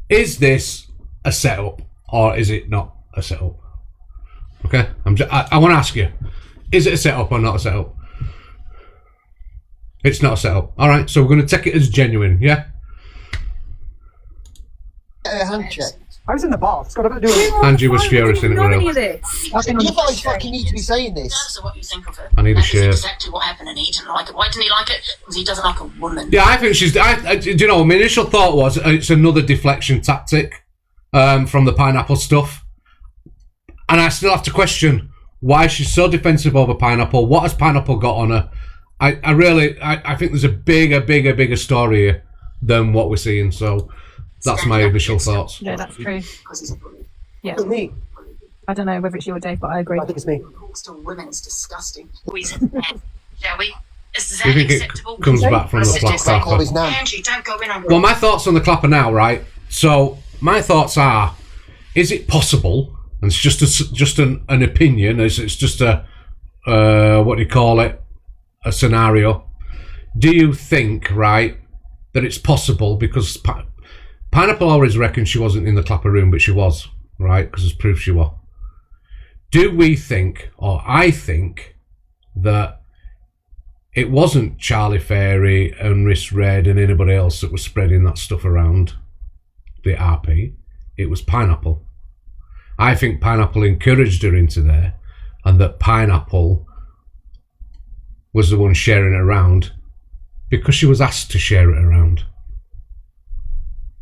[SPEAKER 1] Is this a setup or is it not a setup? Okay, I want to ask you, is it a setup or not a setup? It's not a setup. All right, so we're going to take it as genuine, yeah?
[SPEAKER 7] Hand check.
[SPEAKER 5] I was in the bath. It's got a bit to do with it.
[SPEAKER 1] Angie was furious in it.
[SPEAKER 7] You guys fucking need to be saying this.
[SPEAKER 9] What you think of it.
[SPEAKER 1] I need a share.
[SPEAKER 9] That's exactly what happened, and he didn't like it. Why didn't he like it? Because he doesn't like a woman.
[SPEAKER 1] Yeah, I think she's. You know, my initial thought was it's another deflection tactic from the pineapple stuff, and I still have to question why she's so defensive over pineapple. What has pineapple got on her? I really think there's a bigger story here than what we're seeing. So that's my initial thoughts.
[SPEAKER 6] Yeah, that's true. Yeah.
[SPEAKER 5] It's me.
[SPEAKER 6] I don't know whether it's you or Dave, but I agree.
[SPEAKER 5] I think it's me.
[SPEAKER 9] Still, women's disgusting. Shall we? Is
[SPEAKER 1] Do you think it
[SPEAKER 9] acceptable?
[SPEAKER 1] comes back from the clapper?
[SPEAKER 9] Angie, don't go in on.
[SPEAKER 1] Well, my thoughts on the clapper now, right? So my thoughts are: is it possible? And it's just an opinion. It's just a what do you call it? A scenario. Do you think, right, that it's possible because Pineapple always reckoned she wasn't in the clapper room, but she was, right? Because there's proof she was. Do we think, or I think, that it wasn't Charlie Fairy and Riss Red and anybody else that was spreading that stuff around the RP? It was Pineapple. I think Pineapple encouraged her into there, and that Pineapple was the one sharing it around because she was asked to share it around.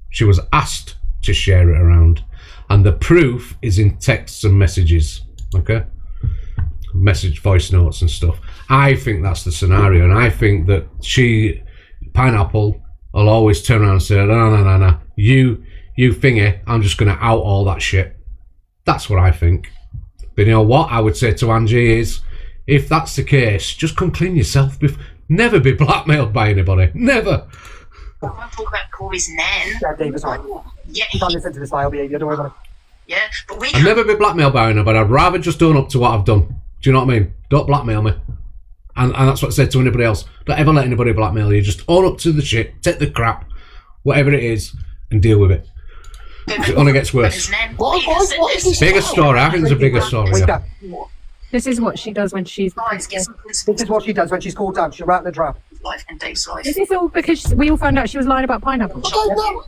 [SPEAKER 1] She was asked to share it around, and the proof is in texts and messages, okay? Voice notes and stuff. I think that's the scenario, and I think that Pineapple will always turn around and say, no, you thingy, I'm just going to out all that shit. That's what I think. But you know what I would say to Angie is, if that's the case, just come clean yourself. Never be blackmailed by anybody. Never.
[SPEAKER 9] I won't talk about Corey's nan.
[SPEAKER 5] Yeah, Dave is right.
[SPEAKER 9] Yeah,
[SPEAKER 5] You can't listen to this vile behaviour, don't worry about it.
[SPEAKER 9] yeah, but we.
[SPEAKER 1] I'd never be blackmailed by anybody. I'd rather just own up to what I've done. Do you know what I mean? Don't blackmail me. And that's what I said to anybody else. Don't ever let anybody blackmail you. Just own up to the shit, take the crap, whatever it is, and deal with it. It only gets worse.
[SPEAKER 7] What is this?
[SPEAKER 1] Bigger story. I think there's a bigger story.
[SPEAKER 5] Wait,
[SPEAKER 1] Yeah.
[SPEAKER 5] Dan.
[SPEAKER 6] This is what she does when she's.
[SPEAKER 5] This is what she does when she's called down. She'll rat in the trap.
[SPEAKER 9] Life and Dave's life.
[SPEAKER 6] Is this all because we all found out she was lying about pineapple?
[SPEAKER 7] I don't know.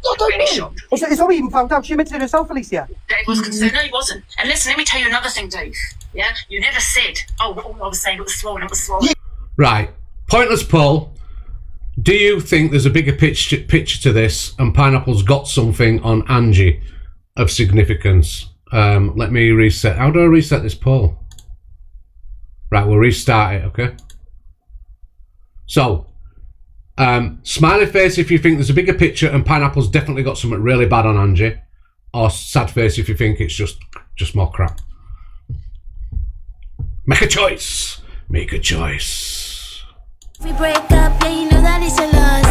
[SPEAKER 5] It's not even found out. She admitted it herself, Alicia.
[SPEAKER 9] Dave was concerned. No, he wasn't. And listen, let me tell you another thing, Dave. Yeah, you never said. Oh, what I was saying, it was swollen. It was swollen.
[SPEAKER 1] Right. Pointless poll. Do you think there's a bigger picture to this, and Pineapple's got something on Angie of significance? Let me reset. How do I reset this poll? Right, we'll restart it, okay? So, smiley face if you think there's a bigger picture and Pineapple's definitely got something really bad on Angie, or sad face if you think it's just more crap. Make a choice. Make a choice.
[SPEAKER 11] We break up, yeah, you know that it's a loss.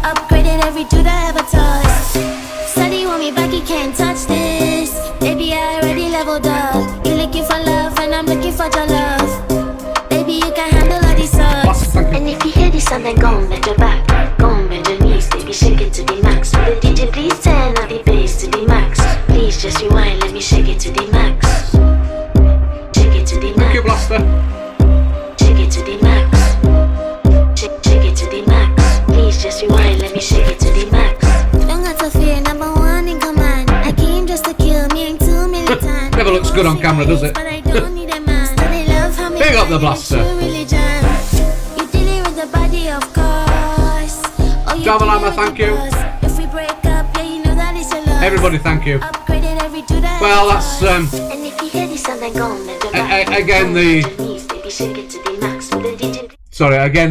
[SPEAKER 11] Upgraded every dude I ever touched. Study want me back, you can't touch this. Baby, I already leveled up. You're looking for love, and I'm looking for your love. Baby, you can handle all these songs. And if you hear this song, then go on, bend your back. Go on, bend your knees, baby, shake it to the max. Will the DJ please turn up the bass to the max? Please just rewind, let me shake it to the max. Shake it to the max.
[SPEAKER 1] Thank you, Blaster.
[SPEAKER 11] Shake it to the max. Shake it to the max. Please just rewind, let me shake it to the max. Don't have to fear, number one in command. I came just to kill me, ain't too militant.
[SPEAKER 1] Never looks good. good on camera, does it? Big up the blaster. Java Lama, thank you. Everybody, thank you. Well, that's again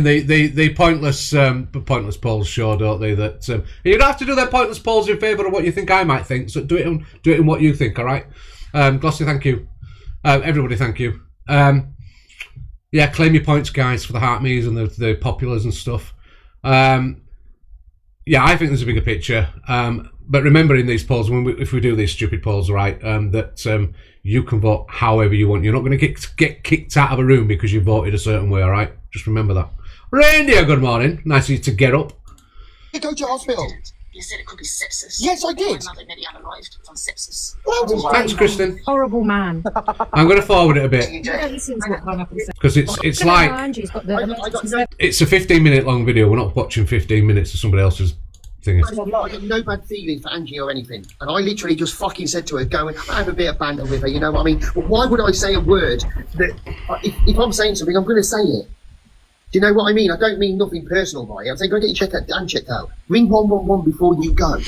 [SPEAKER 1] the pointless polls show, don't they? That you don't have to do their pointless polls in favour of what you think I might think. So do it in what you think. All right. Glossy, thank you. Everybody, thank you. Yeah, claim your points, guys, for the heart me's and the populars and stuff. Yeah, I think there's a bigger picture. But remember, in these polls, if we do these stupid polls, right, that you can vote however you want. You're not going to get kicked out of a room because you voted a certain way, all right? Just remember that. Reindeer, good morning. Nice of you to get up.
[SPEAKER 7] You go to hospital.
[SPEAKER 12] You said it could be sepsis.
[SPEAKER 7] Yes, I did.
[SPEAKER 12] My mother nearly unalived from sepsis.
[SPEAKER 1] Thanks, Kristen.
[SPEAKER 10] Horrible man.
[SPEAKER 1] I'm going to forward it a bit. Because it's like... It's a 15-minute long video. We're not watching 15 minutes of somebody else's thing.
[SPEAKER 7] I get no bad feeling for Angie or anything. And I literally just fucking said to her, going, I have a bit of banter with her, you know what I mean? Well, why would I say a word that... If I'm saying something, I'm going to say it. Do you know what I mean? I don't mean nothing personal by it. I'm saying go get your checked out. Ring 111 before you go.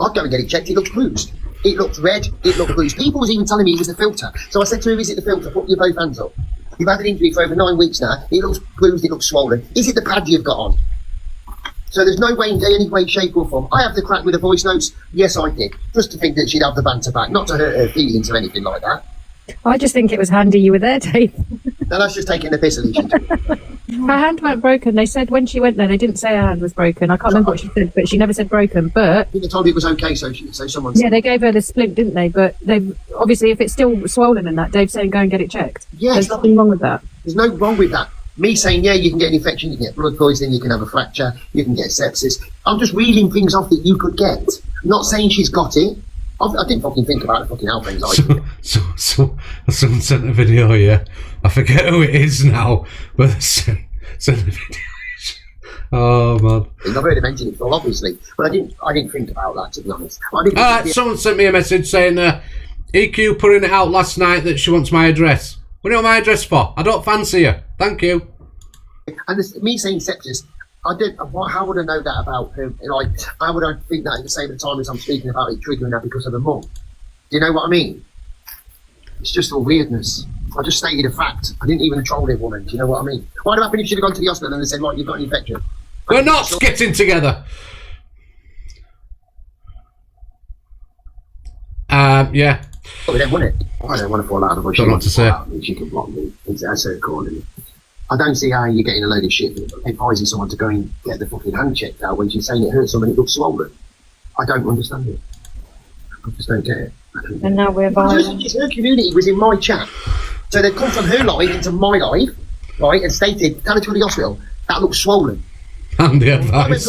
[SPEAKER 7] I'd go and get it checked. It looks bruised. It looks red. It looks bruised. People was even telling me it was the filter. So I said to her, is it the filter? Put your both hands up. You've had an injury for over 9 weeks now. It looks bruised. It looks swollen. Is it the pad you've got on? So there's no way in any way, shape or form. I have the crack with the voice notes. Yes, I did. Just to think that she'd have the banter back. Not to hurt her feelings or anything like that.
[SPEAKER 10] I just think it was handy you were there, Dave.
[SPEAKER 7] No, that's just taking the piss, Alicia.
[SPEAKER 10] Her hand weren't broken. They said when she went there, they didn't say her hand was broken. I can't remember what she said, but she never said broken. But
[SPEAKER 7] I think they told me it was okay, so someone said.
[SPEAKER 10] Yeah, they gave her the splint, didn't they? But they've obviously, if it's still swollen and that, Dave's saying go and get it checked.
[SPEAKER 7] Yeah,
[SPEAKER 10] there's nothing wrong with that.
[SPEAKER 7] There's no wrong with that. Me saying, yeah, you can get an infection, you can get blood poisoning, you can have a fracture, you can get sepsis. I'm just reeling things off that you could get. I'm not saying she's got it. I didn't fucking think about the fucking health anxiety.
[SPEAKER 1] So someone sent a video here. I forget who it is now, but sent a video. Oh man!
[SPEAKER 7] I've heard him mention it before, obviously, but I didn't think about that, to be honest.
[SPEAKER 1] Someone sent me a message saying EQ putting it out last night that she wants my address. What do you want my address for? I don't fancy you. Thank you.
[SPEAKER 7] And me saying sepsis, how would I know that about her? Like, how would I think that at the same time as I'm speaking about it triggering her because of her mum? Do you know what I mean? It's just all weirdness. I just stated a fact. I didn't even troll that woman. Do you know what I mean? What would happen if she'd have gone to the hospital and they said, right, you've got an infection?
[SPEAKER 1] We're not getting together. Yeah.
[SPEAKER 7] Oh, we don't want it. I don't want to fall out of the bush.
[SPEAKER 1] Don't know what to say.
[SPEAKER 7] She can block me. That's her calling. I don't see how you're getting a load of shit advising someone to go and get the fucking hand checked out when she's saying it hurts someone, it looks swollen. I don't understand it. I just don't get it.
[SPEAKER 10] And now we're violent.
[SPEAKER 7] Her community was in my chat. So they've come from her live into my live, right, and stated, tell her to go to the hospital, that looks swollen.
[SPEAKER 1] Handy advice.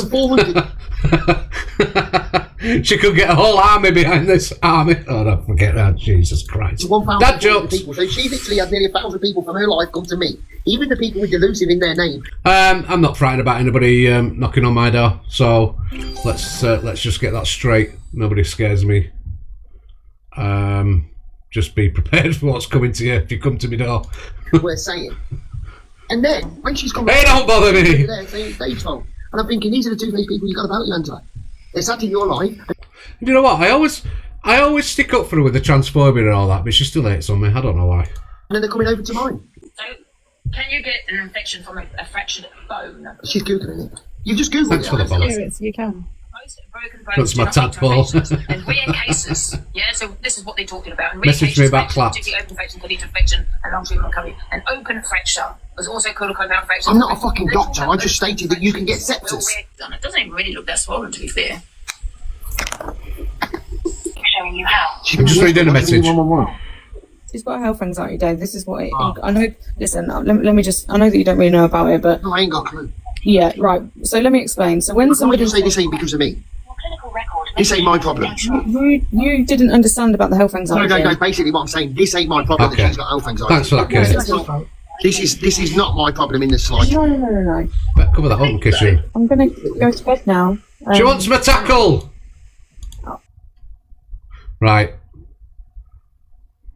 [SPEAKER 1] She could get a whole army behind this army. Oh, don't forget that. Jesus Christ. That jokes.
[SPEAKER 7] People. So she literally had nearly 1,000 people from her life come to me. Even the people with delusive in their name.
[SPEAKER 1] I'm not frightened about anybody knocking on my door. So let's just get that straight. Nobody scares me. Just be prepared for what's coming to you if you come to my door.
[SPEAKER 7] We're saying. And then when she's come,
[SPEAKER 1] hey, don't bother me.
[SPEAKER 7] There saying Dave's fault. And I'm thinking these are the two-faced people you got about you, Angela. They sat in your life.
[SPEAKER 1] You know what? I always stick up for her with the transphobia and all that, but she still hates on me. I don't know why.
[SPEAKER 7] And then they're coming over to mine.
[SPEAKER 12] So, can you get an infection from a fractured bone?
[SPEAKER 7] She's googling it. You just googled
[SPEAKER 1] Thanks
[SPEAKER 7] it.
[SPEAKER 1] For the balance.
[SPEAKER 10] You can.
[SPEAKER 12] Most broken bones.
[SPEAKER 1] That's my tadpole.
[SPEAKER 12] In rare cases, yeah. So this is what they're talking about. In rare
[SPEAKER 1] Message
[SPEAKER 12] cases,
[SPEAKER 1] me about claps.
[SPEAKER 12] Particularly open infection can lead to infection and long treatment recovery. An open fracture was also called a compound fracture.
[SPEAKER 7] I'm not a fucking doctor. I just stated that you can get sepsis.
[SPEAKER 12] It doesn't even really look that swollen, to be fair. Showing you how.
[SPEAKER 1] I'm just reading a message.
[SPEAKER 10] She's got health anxiety, Dave. This is what it, I know. Listen, let me just. I know that you don't really know about it, but
[SPEAKER 7] no, I ain't got a clue.
[SPEAKER 10] Yeah, right. So let me explain. So when somebody
[SPEAKER 7] say this ain't because of me. This ain't my problem.
[SPEAKER 10] You didn't understand about the health anxiety.
[SPEAKER 7] No. Basically, what I'm saying, this ain't my problem.
[SPEAKER 1] Okay.
[SPEAKER 7] That she's got health anxiety.
[SPEAKER 1] Thanks for that, Kate.
[SPEAKER 7] This is not my problem in the slightest.
[SPEAKER 10] No.
[SPEAKER 1] Cover that up and kiss you.
[SPEAKER 10] I'm gonna go to bed now.
[SPEAKER 1] She wants my tackle. Right.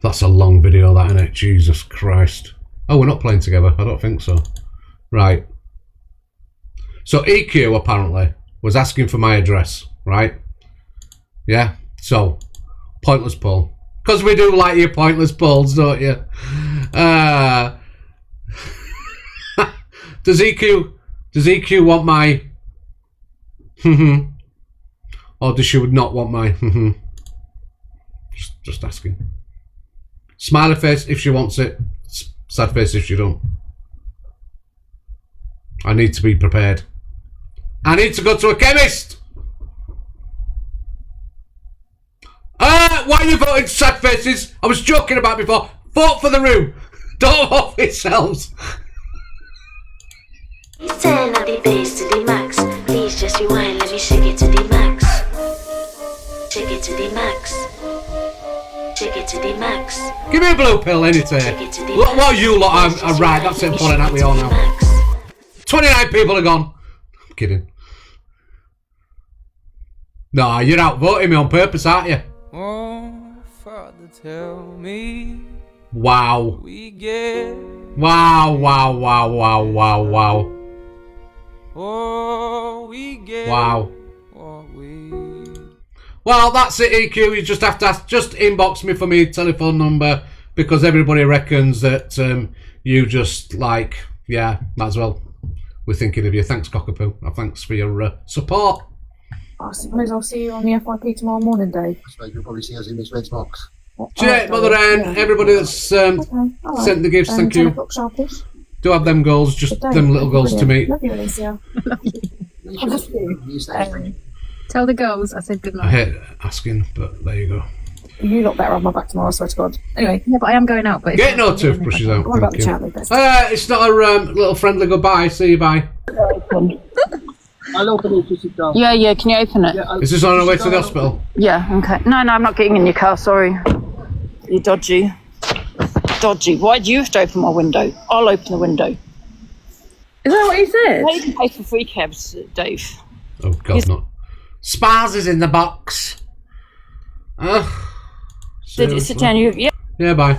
[SPEAKER 1] That's a long video, that, isn't it? Jesus Christ. Oh, we're not playing together. I don't think so. Right. So EQ apparently was asking for my address, right? Yeah. So pointless poll, because we do like your pointless polls, don't you? Does EQ want my or does she would not want my just asking. Smiley face if she wants it, sad face if she don't. I need to be prepared. I need to go to a chemist. Why are you voting sad faces? I was joking about before. Vote for the room. Don't vote for yourselves.
[SPEAKER 11] 10 of the bass to the max. Please just rewind, let me shake it to the max. Shake it to the max. Shake it to the max.
[SPEAKER 1] Give me a blue pill anytime. What are you lot are right, that's it, falling out we all now. 29 people are gone. I'm kidding. No, you're out voting me on purpose, aren't you?
[SPEAKER 13] Oh, Father, tell me.
[SPEAKER 1] Wow.
[SPEAKER 13] We get.
[SPEAKER 1] Wow, wow, wow, wow, wow, wow.
[SPEAKER 13] Oh, we get.
[SPEAKER 1] Wow.
[SPEAKER 13] What we.
[SPEAKER 1] Well, that's it, EQ. You just have to just inbox me for my telephone number, because everybody reckons that you just like, yeah, might as well. We're thinking of you. Thanks, Cockapoo. Thanks for your support.
[SPEAKER 10] I suppose I'll see you on the FYP tomorrow morning, Dave.
[SPEAKER 7] I suppose you'll probably see us in Miss Red's box.
[SPEAKER 1] Cheers, Mother Ann. Everybody that's sent the gifts, thank you. Do have them goals, just them little goals to me.
[SPEAKER 10] Love you, Alicia. Love you.
[SPEAKER 14] Tell the girls I said good night.
[SPEAKER 1] I hate asking, but there you go.
[SPEAKER 10] You look better on my back tomorrow, I swear to God. Anyway.
[SPEAKER 14] Yeah, but I am going out. But
[SPEAKER 1] get no toothbrushes out.
[SPEAKER 10] What about the chat, Lucas?
[SPEAKER 1] It's not a little friendly goodbye. See you, bye.
[SPEAKER 7] I'll open it to sit down.
[SPEAKER 9] Yeah, can you open it?
[SPEAKER 7] Yeah,
[SPEAKER 1] is this on our way to the hospital?
[SPEAKER 9] Yeah, okay. No, I'm not getting in your car, sorry. You're dodgy. Dodgy. Why do you have to open my window? I'll open the window.
[SPEAKER 14] Is that what you said?
[SPEAKER 9] No, you can pay for free cabs, Dave.
[SPEAKER 1] Oh, God, not. Spars is in the box.
[SPEAKER 9] Sit down, yeah.
[SPEAKER 1] Yeah, bye.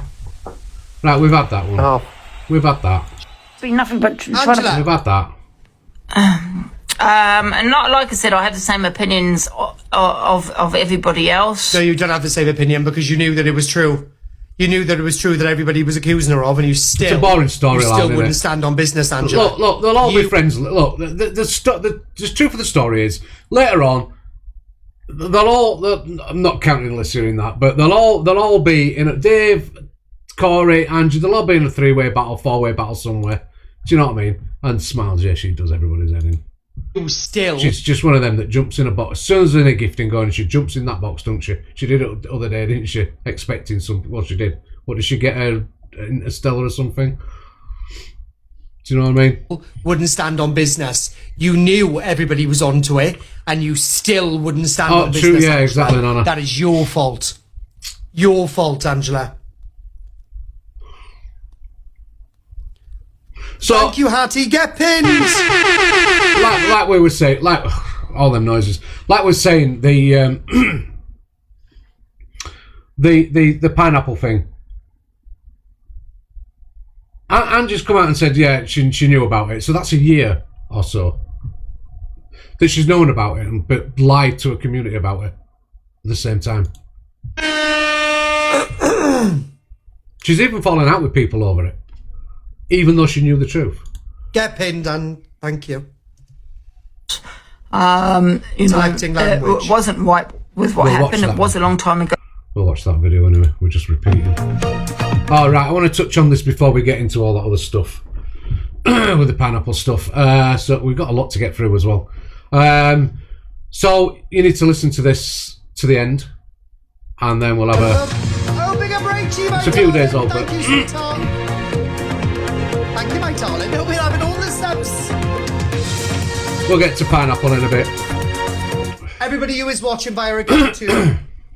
[SPEAKER 1] Right, we've had that one.
[SPEAKER 9] Oh.
[SPEAKER 1] We've had that.
[SPEAKER 9] It's been nothing but...
[SPEAKER 1] We've had that.
[SPEAKER 9] And not like I said, I have the same opinions of everybody else.
[SPEAKER 5] No, you don't have the same opinion because you knew that it was true. You knew that it was true that everybody was accusing her of, and you still...
[SPEAKER 1] It's a boring storyline,
[SPEAKER 5] You still wouldn't
[SPEAKER 1] isn't it?
[SPEAKER 5] stand on business, Angela.
[SPEAKER 1] Look, they'll all be friends. Look, the truth of the story is, later on, I'm not counting Alicia in that, but they'll all be in a... Dave, Corey, Angie, they'll all be in a three-way battle, four-way battle somewhere. Do you know what I mean? And Smiles, yeah, she does everybody's head in.
[SPEAKER 5] Still,
[SPEAKER 1] she's just one of them that jumps in a box. As soon as there's any gifting going, she jumps in that box, don't she? She did it the other day, didn't she? Expecting something. Well, she did. What did she get her? Interstellar or something? Do you know what I mean?
[SPEAKER 5] Wouldn't stand on business. You knew everybody was onto it, and you still wouldn't stand on business.
[SPEAKER 1] True, yeah,
[SPEAKER 5] Angela.
[SPEAKER 1] exactly, Nana.
[SPEAKER 5] That is your fault. Your fault, Angela.
[SPEAKER 1] So,
[SPEAKER 5] thank you, Hattie. Get pinned.
[SPEAKER 1] like we were saying, like all them noises. Like we're saying, the pineapple thing. Anne just come out and said, yeah, she knew about it. So that's a year or so that she's known about it, but lied to a community about it at the same time. She's even fallen out with people over it, even though she knew the truth.
[SPEAKER 5] Get pinned, and thank you.
[SPEAKER 9] Acting language. It wasn't right with what happened. It was a long time ago.
[SPEAKER 1] We'll watch that video anyway. We're just repeating. All right, I want to touch on this before we get into all that other stuff with the pineapple stuff. So we've got a lot to get through as well. So you need to listen to this to the end, and then we'll have it's a few days old, but
[SPEAKER 5] thank you, my darling. We'll be having all the steps.
[SPEAKER 1] We'll get to pineapple in a bit.
[SPEAKER 5] Everybody who is watching via a Cam 2,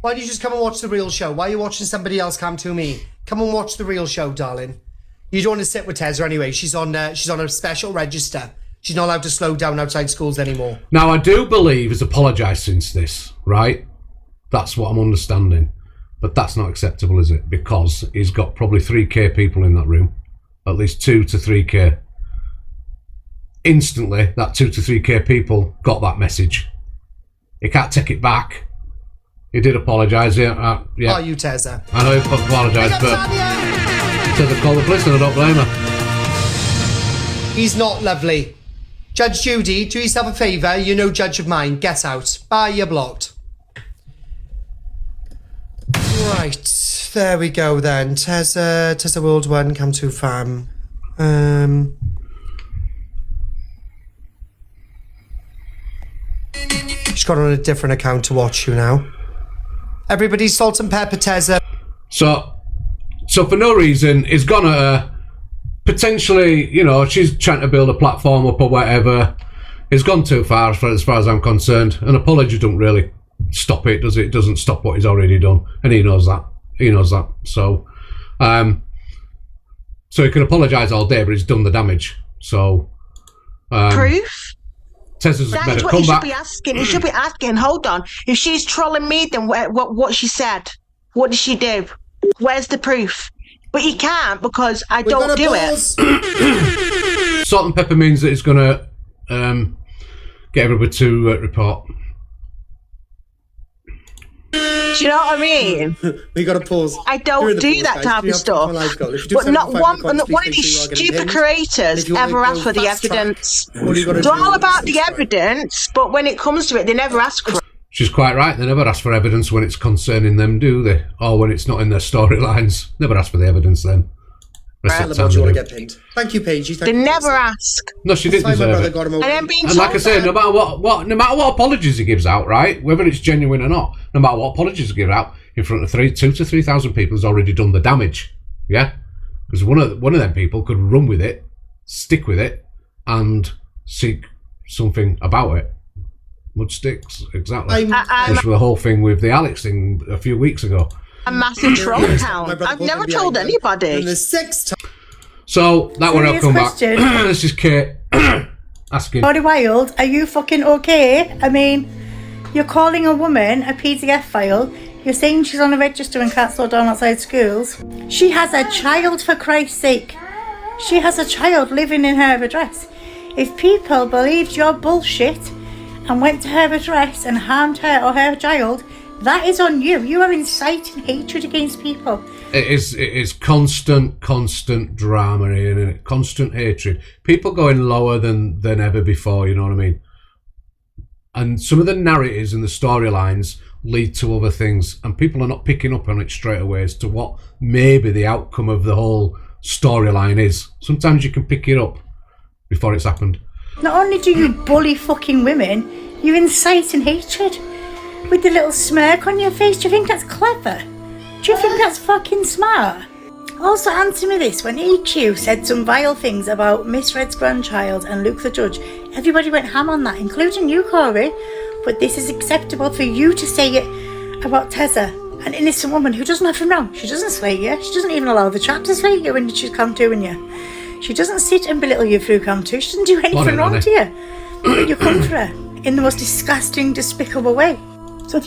[SPEAKER 5] why don't you just come and watch the real show? Why are you watching somebody else Cam 2 me? Come and watch the real show, darling. You don't want to sit with Tezza anyway. She's on a special register. She's not allowed to slow down outside schools anymore.
[SPEAKER 1] Now, I do believe has apologised since this, right? That's what I'm understanding. But that's not acceptable, is it? Because he's got probably 3k people in that room. At least 2 to 3k. Instantly, that 2 to 3k people got that message. He can't take it back. He did apologise, yeah.
[SPEAKER 5] Are you, Tezza?
[SPEAKER 1] I know he apologised, but Tezza called the police and I don't blame her.
[SPEAKER 5] He's not lovely. Judge Judy, do yourself a favour. You're no judge of mine. Get out. Bye, you're blocked. Right, there we go then. Tezza World 1, come to fam. She's got on a different account to watch you now. Everybody salt and pepper Tezza.
[SPEAKER 1] So for no reason, he's gone at her. Potentially, you know, she's trying to build a platform up or whatever. It's gone too far as far as I'm concerned. An apology don't really stop it, does it? It doesn't stop what he's already done. And he knows that. He knows that. So he can apologise all day, but he's done the damage. So
[SPEAKER 15] proof?
[SPEAKER 1] Tezza's
[SPEAKER 15] That
[SPEAKER 1] better
[SPEAKER 15] is what
[SPEAKER 1] come
[SPEAKER 15] he should
[SPEAKER 1] back.
[SPEAKER 15] be asking. He should be asking, hold on, if she's trolling me, then what she said? What did she do? Where's the proof? But he can't because I don't do it.
[SPEAKER 1] Salt and pepper means that he's going to get everybody to report.
[SPEAKER 15] Do you know what I mean?
[SPEAKER 5] We got to pause.
[SPEAKER 15] I don't do that type of stuff. But not one of these stupid creators ever ask for the evidence. It's all about the evidence, but when it comes to it, they never ask for it.
[SPEAKER 1] She's quite right. They never ask for evidence when it's concerning them, do they? Or when it's not in their storylines. Never ask for the evidence then.
[SPEAKER 5] Tell them what you want to get pinned. Thank you, Paige.
[SPEAKER 15] They never ask.
[SPEAKER 1] No, she didn't deserve it.
[SPEAKER 15] And then being
[SPEAKER 1] And like I say, no matter what apologies he gives out, right? Whether it's genuine or not, no matter what apologies he gives out in front of 2 to 3,000 people has already done the damage. Yeah, because one of them people could run with it, stick with it, and seek something about it. Mud sticks, exactly. Just the whole thing with the Alex thing a few weeks ago.
[SPEAKER 15] A massive troll account. I've never told anybody.
[SPEAKER 1] So that will come back. This is Kate asking.
[SPEAKER 16] Body Wild, are you fucking okay? I mean, you're calling a woman a PDF file. You're saying she's on a register and can't slow down outside schools. She has a child, for Christ's sake. She has a child living in her address. If people believed your bullshit and went to her address and harmed her or her child, that is on you. You are inciting hatred against people.
[SPEAKER 1] It is constant drama here, isn't it? Constant hatred. People going lower than ever before, you know what I mean? And some of the narratives and the storylines lead to other things, and people are not picking up on it straight away as to what maybe the outcome of the whole storyline is. Sometimes you can pick it up before it's happened.
[SPEAKER 16] Not only do you bully fucking women, you're inciting hatred. With the little smirk on your face, do you think that's clever? Do you think that's fucking smart? Also, answer me this. When EQ said some vile things about Miss Red's grandchild and Luke the Judge, everybody went ham on that, including you, Corey. But this is acceptable for you to say it about Tezza, an innocent woman who does nothing wrong. She doesn't slay you. She doesn't even allow the chat to slay you when she's come to you. She doesn't sit and belittle you through come to. She doesn't do anything wrong to you. But you come for her in the most disgusting, despicable way. So if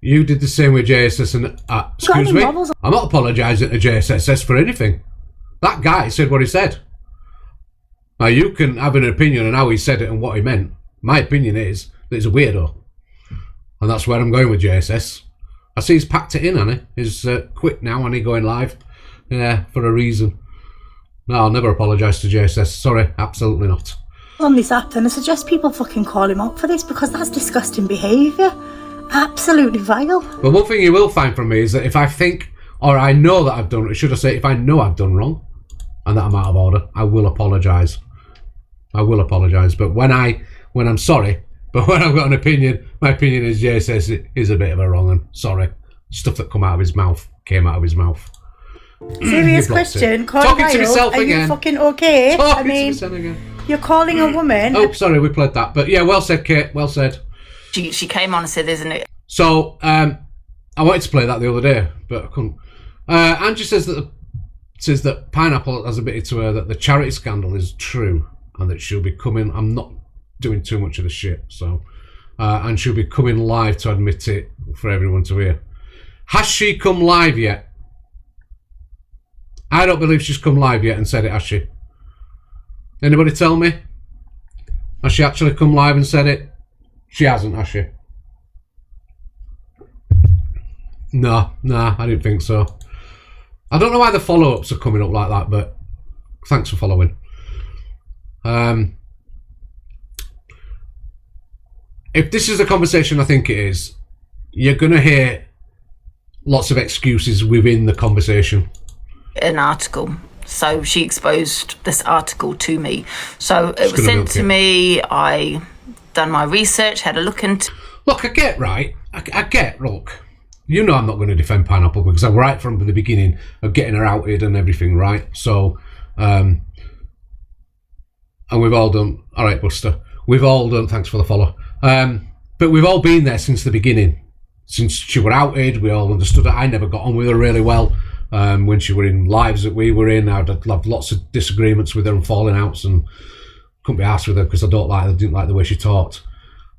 [SPEAKER 1] you did the same with JSS and excuse me, I'm not apologising to JSS for anything. That guy said what he said. Now you can have an opinion on how he said it and what he meant. My opinion is that he's a weirdo, and that's where I'm going with JSS. I see he's packed it in, Annie. He's quit now, and he's going live. Yeah, for a reason. No, I'll never apologise to JSS. Sorry, absolutely not.
[SPEAKER 16] on this app, and I suggest people fucking call him up for this, because that's disgusting behaviour. Absolutely vile.
[SPEAKER 1] But one thing you will find from me is that if I think, or I know that I've done, should I say, if I know I've done wrong and that I'm out of order, I will apologise. I will apologise. But when I'm sorry, but when I've got an opinion, my opinion is says it is a bit of a wrong one. Sorry. Stuff that came out of his mouth.
[SPEAKER 16] Serious question.
[SPEAKER 1] Talking to myself
[SPEAKER 16] are
[SPEAKER 1] again.
[SPEAKER 16] You fucking okay?
[SPEAKER 1] Talking
[SPEAKER 16] I mean,
[SPEAKER 1] to myself again.
[SPEAKER 16] You're calling a woman.
[SPEAKER 1] Oh, sorry, we played that. But yeah, well said, Kate. Well said.
[SPEAKER 9] She came on and said, isn't it?
[SPEAKER 1] So, I wanted to play that the other day, but I couldn't. Angie says that Pineapple has admitted to her that the charity scandal is true and that she'll be coming. I'm not doing too much of the shit, so. And she'll be coming live to admit it for everyone to hear. Has she come live yet? I don't believe she's come live yet and said it, has she? Anybody tell me? Has she actually come live and said it? She hasn't, has she? No, I didn't think so. I don't know why the follow-ups are coming up like that, but thanks for following. If this is the conversation I think it is, you're going to hear lots of excuses within the conversation.
[SPEAKER 9] An article. So she exposed this article to me. So it was sent to me. I done my research, had a look into.
[SPEAKER 1] Look, I get, right. I get, look. You know I'm not going to defend Pineapple because I'm right from the beginning of getting her outed and everything, right? So, and we've all done. All right, Buster. We've all done. Thanks for the follow. But we've all been there since the beginning. Since she were outed, we all understood it. I never got on with her really well. When she were in lives that we were in, I'd have lots of disagreements with her and falling outs, and couldn't be arsed with her because I didn't like the way she talked.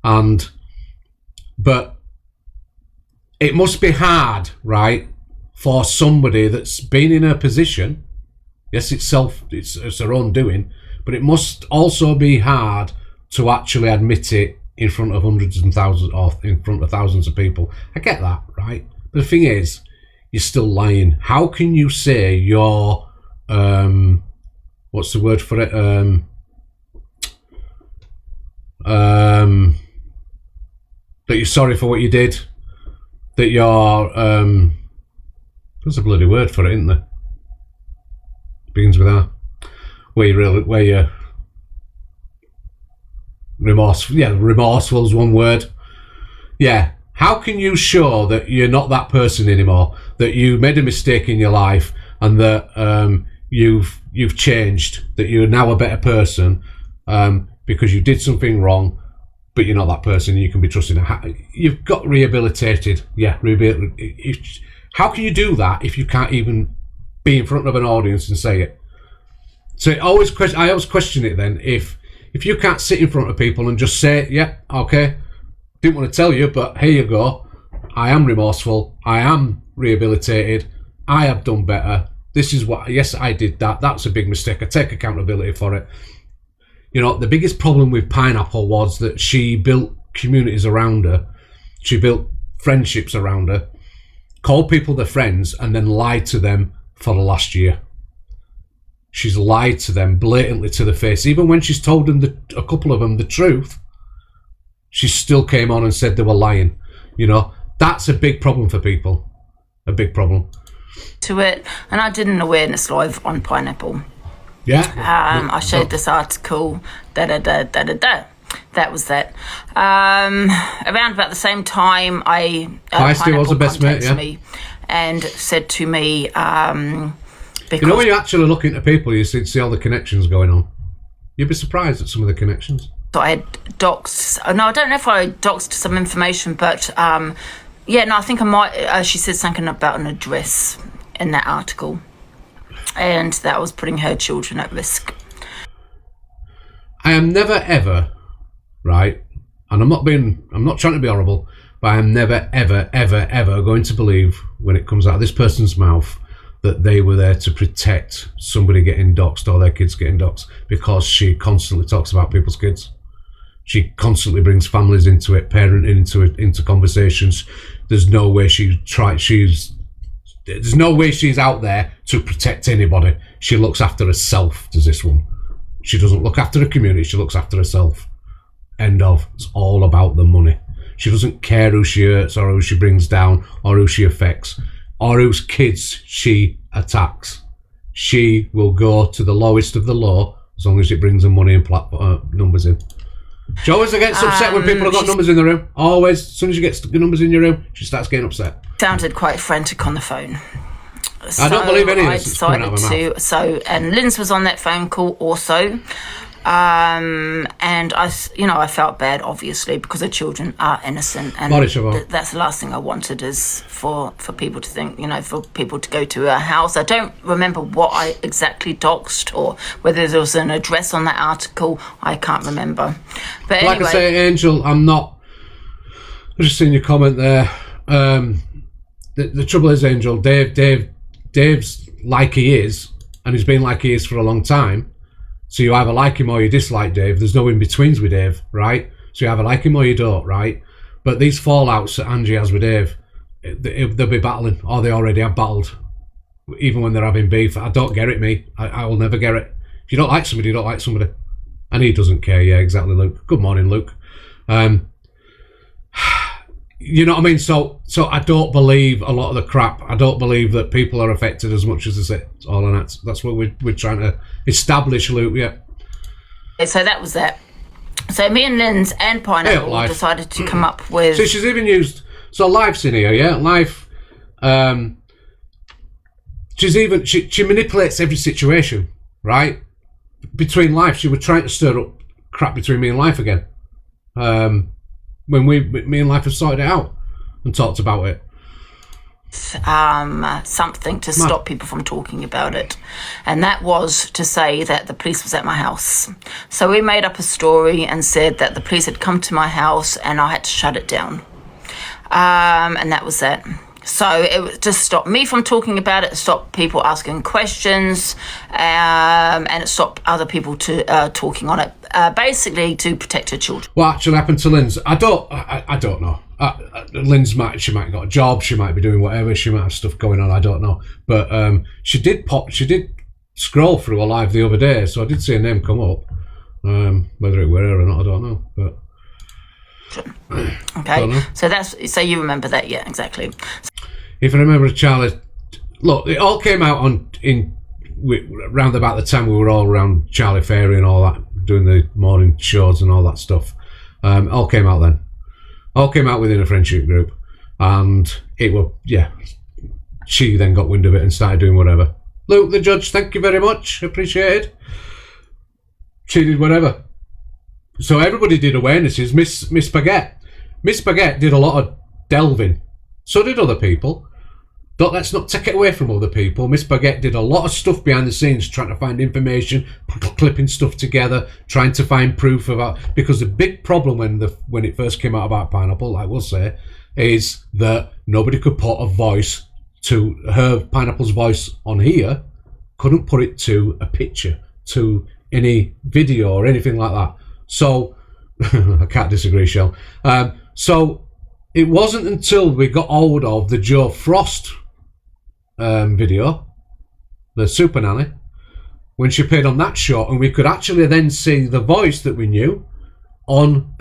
[SPEAKER 1] But it must be hard, right, for somebody that's been in her position. Yes, it's her own doing, but it must also be hard to actually admit it in front of hundreds and thousands, or in front of thousands of people. I get that, right? But the thing is, you're still lying. How can you say you're, what's the word for it? That you're sorry for what you did. That you're, there's a bloody word for it, isn't there? Begins with R. Where you're remorseful. Yeah, remorseful is one word. Yeah. How can you show that you're not that person anymore? That you made a mistake in your life and that you've changed, that you're now a better person because you did something wrong, but you're not that person. You can be trusted. You've got rehabilitated. Yeah, how can you do that if you can't even be in front of an audience and say it? So I always question it then. If you can't sit in front of people and just say, yeah, okay, didn't want to tell you, but here you go. I am remorseful. I am rehabilitated. I have done better. This is what, yes, I did that. That's a big mistake. I take accountability for it. You know, the biggest problem with Pineapple was that she built communities around her. She built friendships around her, called people their friends, and then lied to them for the last year. She's lied to them blatantly to the face. Even when she's told them, a couple of them, the truth, she still came on and said they were lying. You know, that's a big problem for people. A big problem.
[SPEAKER 9] To it, and I did an awareness live on Pineapple.
[SPEAKER 1] Yeah.
[SPEAKER 9] I showed this article. That was that. Around about the same time, Pineapple
[SPEAKER 1] was the best mate, yeah.
[SPEAKER 9] me and said to me, because
[SPEAKER 1] you know, when you actually look into people, you see all the connections going on. You'd be surprised at some of the connections.
[SPEAKER 9] So I had doxed. No, I don't know if I doxed some information, but yeah, no, I think I might. She said something about an address in that article, and that was putting her children at risk.
[SPEAKER 1] I am never ever, right, and I'm not trying to be horrible, but I am never ever going to believe when it comes out of this person's mouth that they were there to protect somebody getting doxed or their kids getting doxed, because she constantly talks about people's kids. She constantly brings families into it, parenting into conversations. There's no way there's no way she's out there to protect anybody. She looks after herself, does this one. She doesn't look after the community, she looks after herself. End of. It's all about the money. She doesn't care who she hurts or who she brings down or who she affects or whose kids she attacks. She will go to the lowest of the low as long as it brings her money and numbers in. She always gets upset when people have got numbers in the room. Always. As soon as she gets the numbers in your room, she starts getting upset.
[SPEAKER 9] Sounded quite frantic on the phone. So
[SPEAKER 1] I don't believe any of this.
[SPEAKER 9] I decided to. And Linz was on that phone call also. And I felt bad, obviously, because the children are innocent, and that's the last thing I wanted is for people to think, for people to go to a house. I don't remember what I exactly doxed or whether there was an address on that article. I can't remember. But
[SPEAKER 1] like
[SPEAKER 9] anyway,
[SPEAKER 1] I say, Angel, I've just seen your comment there. the trouble is, Angel, Dave's like he is, and he's been like he is for a long time. So you either like him or you dislike Dave. There's no in-betweens with Dave, right? So you either like him or you don't, right? But these fallouts that Angie has with Dave, they'll be battling, or they already have battled, even when they're having beef. I don't get it, me. I will never get it. If you don't like somebody, you don't like somebody. And he doesn't care. Yeah, exactly, Luke. Good morning, Luke. You know what I mean? So I don't believe a lot of the crap. I don't believe that people are affected as much as they say. It's all on that. That's what we're trying to establish, Luke. Yeah.
[SPEAKER 9] So that was that. So me and Linz and Pineapple decided to come up with.
[SPEAKER 1] So she's even used. So Life's in here, yeah. Life. She's even she manipulates every situation, right? Between Life, she was trying to stir up crap between me and Life again. When me and Life have sorted it out and talked about it.
[SPEAKER 9] Something to stop people from talking about it, and that was to say that the police was at my house. So we made up a story and said that the police had come to my house and I had to shut it down, and that was that. So it was just stopped me from talking about it, stopped people asking questions, and it stopped other people to talking on it, basically to protect her children.
[SPEAKER 1] What actually happened to Linz? I don't know. Linz might have got a job, she might be doing whatever, she might have stuff going on, I don't know. But she did scroll through a live the other day, so I did see a name come up. Whether it were her or not, I don't know. But
[SPEAKER 9] okay, so you remember that, yeah, exactly.
[SPEAKER 1] If I remember, Charlie, look, it all came out round about the time we were all around Charlie Fairy and all that, doing the morning shows and all that stuff. All came out then. All came out within a friendship group, and she then got wind of it and started doing whatever. Luke, the judge, thank you very much, appreciated. She did whatever. So everybody did awarenesses. Miss Baguette did a lot of delving. So did other people. Let's not take it away from other people. Miss Baguette did a lot of stuff behind the scenes, trying to find information, clipping stuff together, trying to find proof about. Because the big problem when it first came out about Pineapple, I will say, is that nobody could put a voice to her Pineapple's voice on here. Couldn't put it to a picture, to any video or anything like that. So I can't disagree, Shell. So it wasn't until we got hold of the Joe Frost video, the Super Nanny, when she appeared on that show, and we could actually then see the voice that we knew on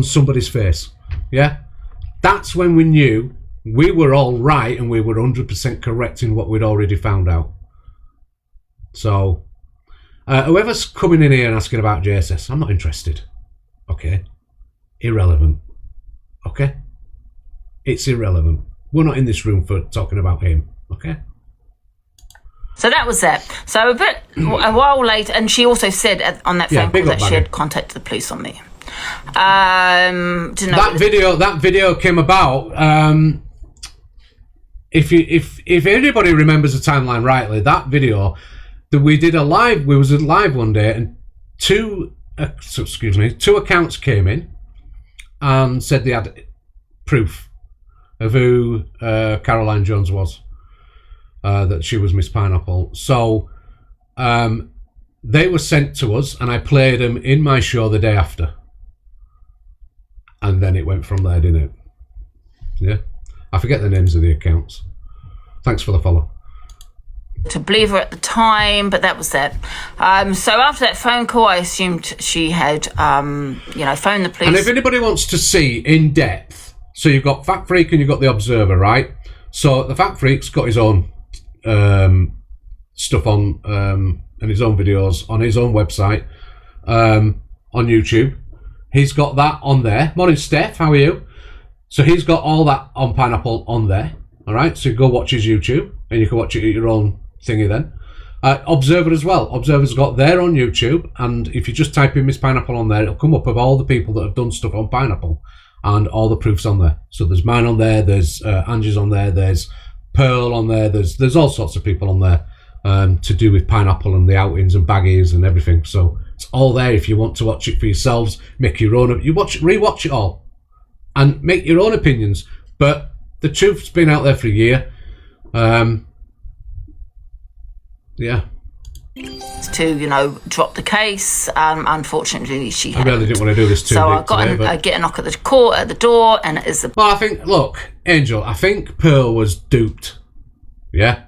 [SPEAKER 1] somebody's face. Yeah, that's when we knew we were all right and we were 100% correct in what we'd already found out. So whoever's coming in here and asking about JSS, I'm not interested. Okay, irrelevant. Okay, it's irrelevant. We're not in this room for talking about him. Okay.
[SPEAKER 9] So that was that. So a while later, and she also said on that phone call that she had contacted the police on me.
[SPEAKER 1] That video came about. If anybody remembers the timeline rightly, that video that we did we was live one day, and two accounts came in and said they had proof of who Caroline Jones was, that she was Miss Pineapple. So they were sent to us, and I played them in my show the day after, and then it went from there, didn't it? Yeah, I forget the names of the accounts. Thanks for the follow.
[SPEAKER 9] To believe her at the time, but that was that. So after that phone call, I assumed she had, phoned the police.
[SPEAKER 1] And if anybody wants to see in depth, so you've got Fact Freak and you've got The Observer, right? So the Fact Freak's got his own stuff on, and his own videos on his own website, on YouTube. He's got that on there. Morning, Steph. How are you? So he's got all that on Pineapple on there. All right. So you go watch his YouTube, and you can watch it at your own thingy then. Observer as well. Observer's got there on YouTube, and if you just type in Miss Pineapple on there, it'll come up of all the people that have done stuff on Pineapple, and all the proofs on there. So there's mine on there. There's Angie's on there. There's Pearl on there. There's all sorts of people on there to do with Pineapple and the outings and baggies and everything. So it's all there if you want to watch it for yourselves. Make your own. Rewatch it all, and make your own opinions. But the truth's been out there for a year. Yeah.
[SPEAKER 9] To, you know, drop the case. Unfortunately, she
[SPEAKER 1] I really didn't want to do this too
[SPEAKER 9] So I
[SPEAKER 1] deep
[SPEAKER 9] got
[SPEAKER 1] today,
[SPEAKER 9] I get a knock at the door, and it is the...
[SPEAKER 1] Well, I think, look, Angel, I think Pearl was duped. Yeah?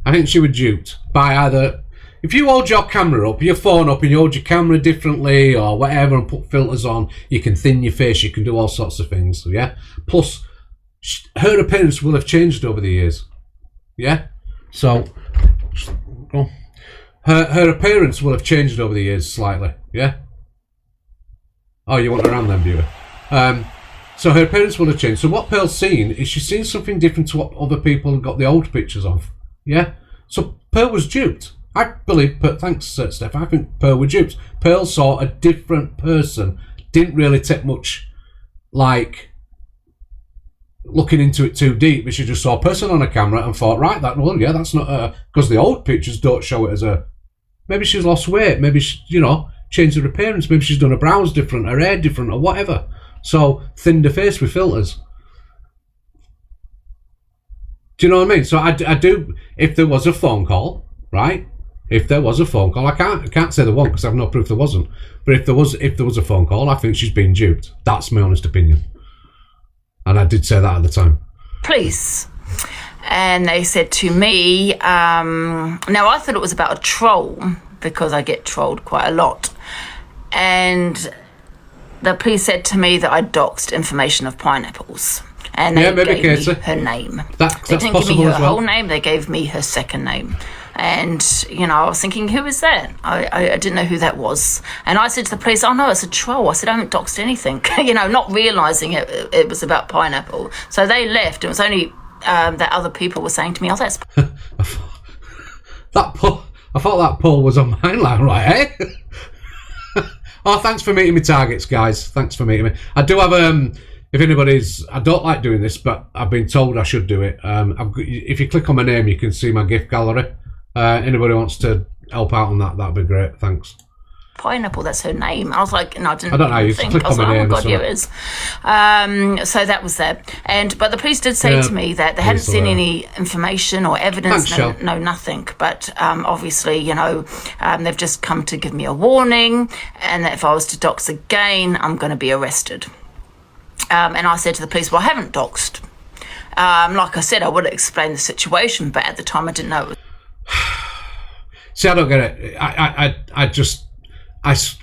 [SPEAKER 1] I think she was duped by either... If you hold your camera up, your phone up, and you hold your camera differently or whatever and put filters on, you can thin your face, you can do all sorts of things, yeah? Plus, her appearance will have changed over the years. Yeah? So... Oh. Her appearance will have changed over the years slightly, yeah? Oh, you want her around then, viewer? So her appearance will have changed. So what Pearl's seen is she's seen something different to what other people got the old pictures of, yeah? So Pearl was duped. I believe, thanks Steph, I think Pearl was duped. Pearl saw a different person, didn't really take much, like, looking into it too deep, but she just saw a person on a camera and thought, right, yeah, that's not her, because the old pictures don't show it as her. Maybe she's lost weight, maybe she, you know, changed her appearance, maybe she's done her brows different, her hair different, or whatever. So, thinned her face with filters. Do you know what I mean? So I do, if there was a phone call, right? If there was a phone call, I can't say there wasn't because I have no proof there wasn't. But if there was a phone call, I think she's been duped. That's my honest opinion. And I did say that at the time.
[SPEAKER 9] Police. And they said to me, now I thought it was about a troll because I get trolled quite a lot. And the police said to me that I doxed information of Pineapples. And they gave me her name. They didn't give me her whole name, they gave me her second name. And, you know, I was thinking, who is that? I didn't know who that was. And I said to the police, oh no, it's a troll. I said, I haven't doxed anything. You know, not realising it was about Pineapple. So they left. It was only that other people were saying to me, oh, that's...
[SPEAKER 1] I thought that poll was on my line, right, eh? Oh, thanks for meeting me targets, guys. Thanks for meeting me. I do have, if anybody's... I don't like doing this, but I've been told I should do it. If you click on my name, you can see my gift gallery. Anybody wants to help out on that, that'd be great. Thanks.
[SPEAKER 9] Pineapple, that's her name. I was like, no, I don't
[SPEAKER 1] know. You
[SPEAKER 9] think.
[SPEAKER 1] click
[SPEAKER 9] I was
[SPEAKER 1] on
[SPEAKER 9] like,
[SPEAKER 1] my
[SPEAKER 9] oh
[SPEAKER 1] name
[SPEAKER 9] my god, here it is. So that was that. But the police did say to me that they hadn't seen any information or evidence, no, nothing. But obviously, you know, they've just come to give me a warning, and that if I was to dox again, I'm going to be arrested. And I said to the police, well, I haven't doxed. Like I said, I would have explained the situation, but at the time I didn't know it was...
[SPEAKER 1] See, I don't get it. I just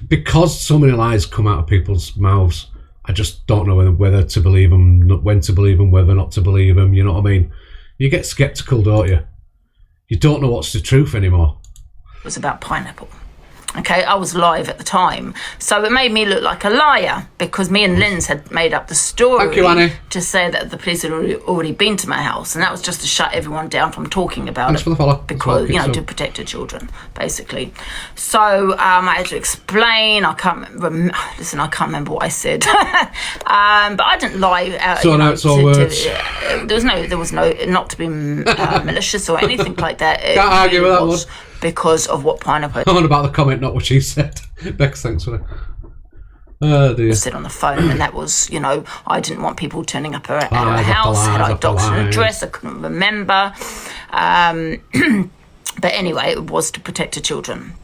[SPEAKER 1] because so many lies come out of people's mouths, I just don't know whether to believe them, when to believe them, whether not to believe them. You know what I mean? You get sceptical, don't you? You don't know what's the truth anymore.
[SPEAKER 9] It was about Pineapple. Okay, I was live at the time. So it made me look like a liar because me and Linz had made up the story.
[SPEAKER 1] Thank you, Annie.
[SPEAKER 9] To say that the police had already been to my house. And that was just to shut everyone down from talking about
[SPEAKER 1] Thanks
[SPEAKER 9] it.
[SPEAKER 1] For the follow.
[SPEAKER 9] Because, you know, to protect the children, basically. So I had to explain. I can't remember what I said. But I didn't lie.
[SPEAKER 1] So now it's all words.
[SPEAKER 9] There was no, not to be malicious or anything like that.
[SPEAKER 1] Can't argue with that one.
[SPEAKER 9] Because of what Pineapple...
[SPEAKER 1] On about the comment, not what she said. Bex, thanks for that. Oh, dear.
[SPEAKER 9] Said on the phone, and that was, you know, I didn't want people turning up at her house. Had I doxed an address? I couldn't remember. But anyway, it was to protect the children.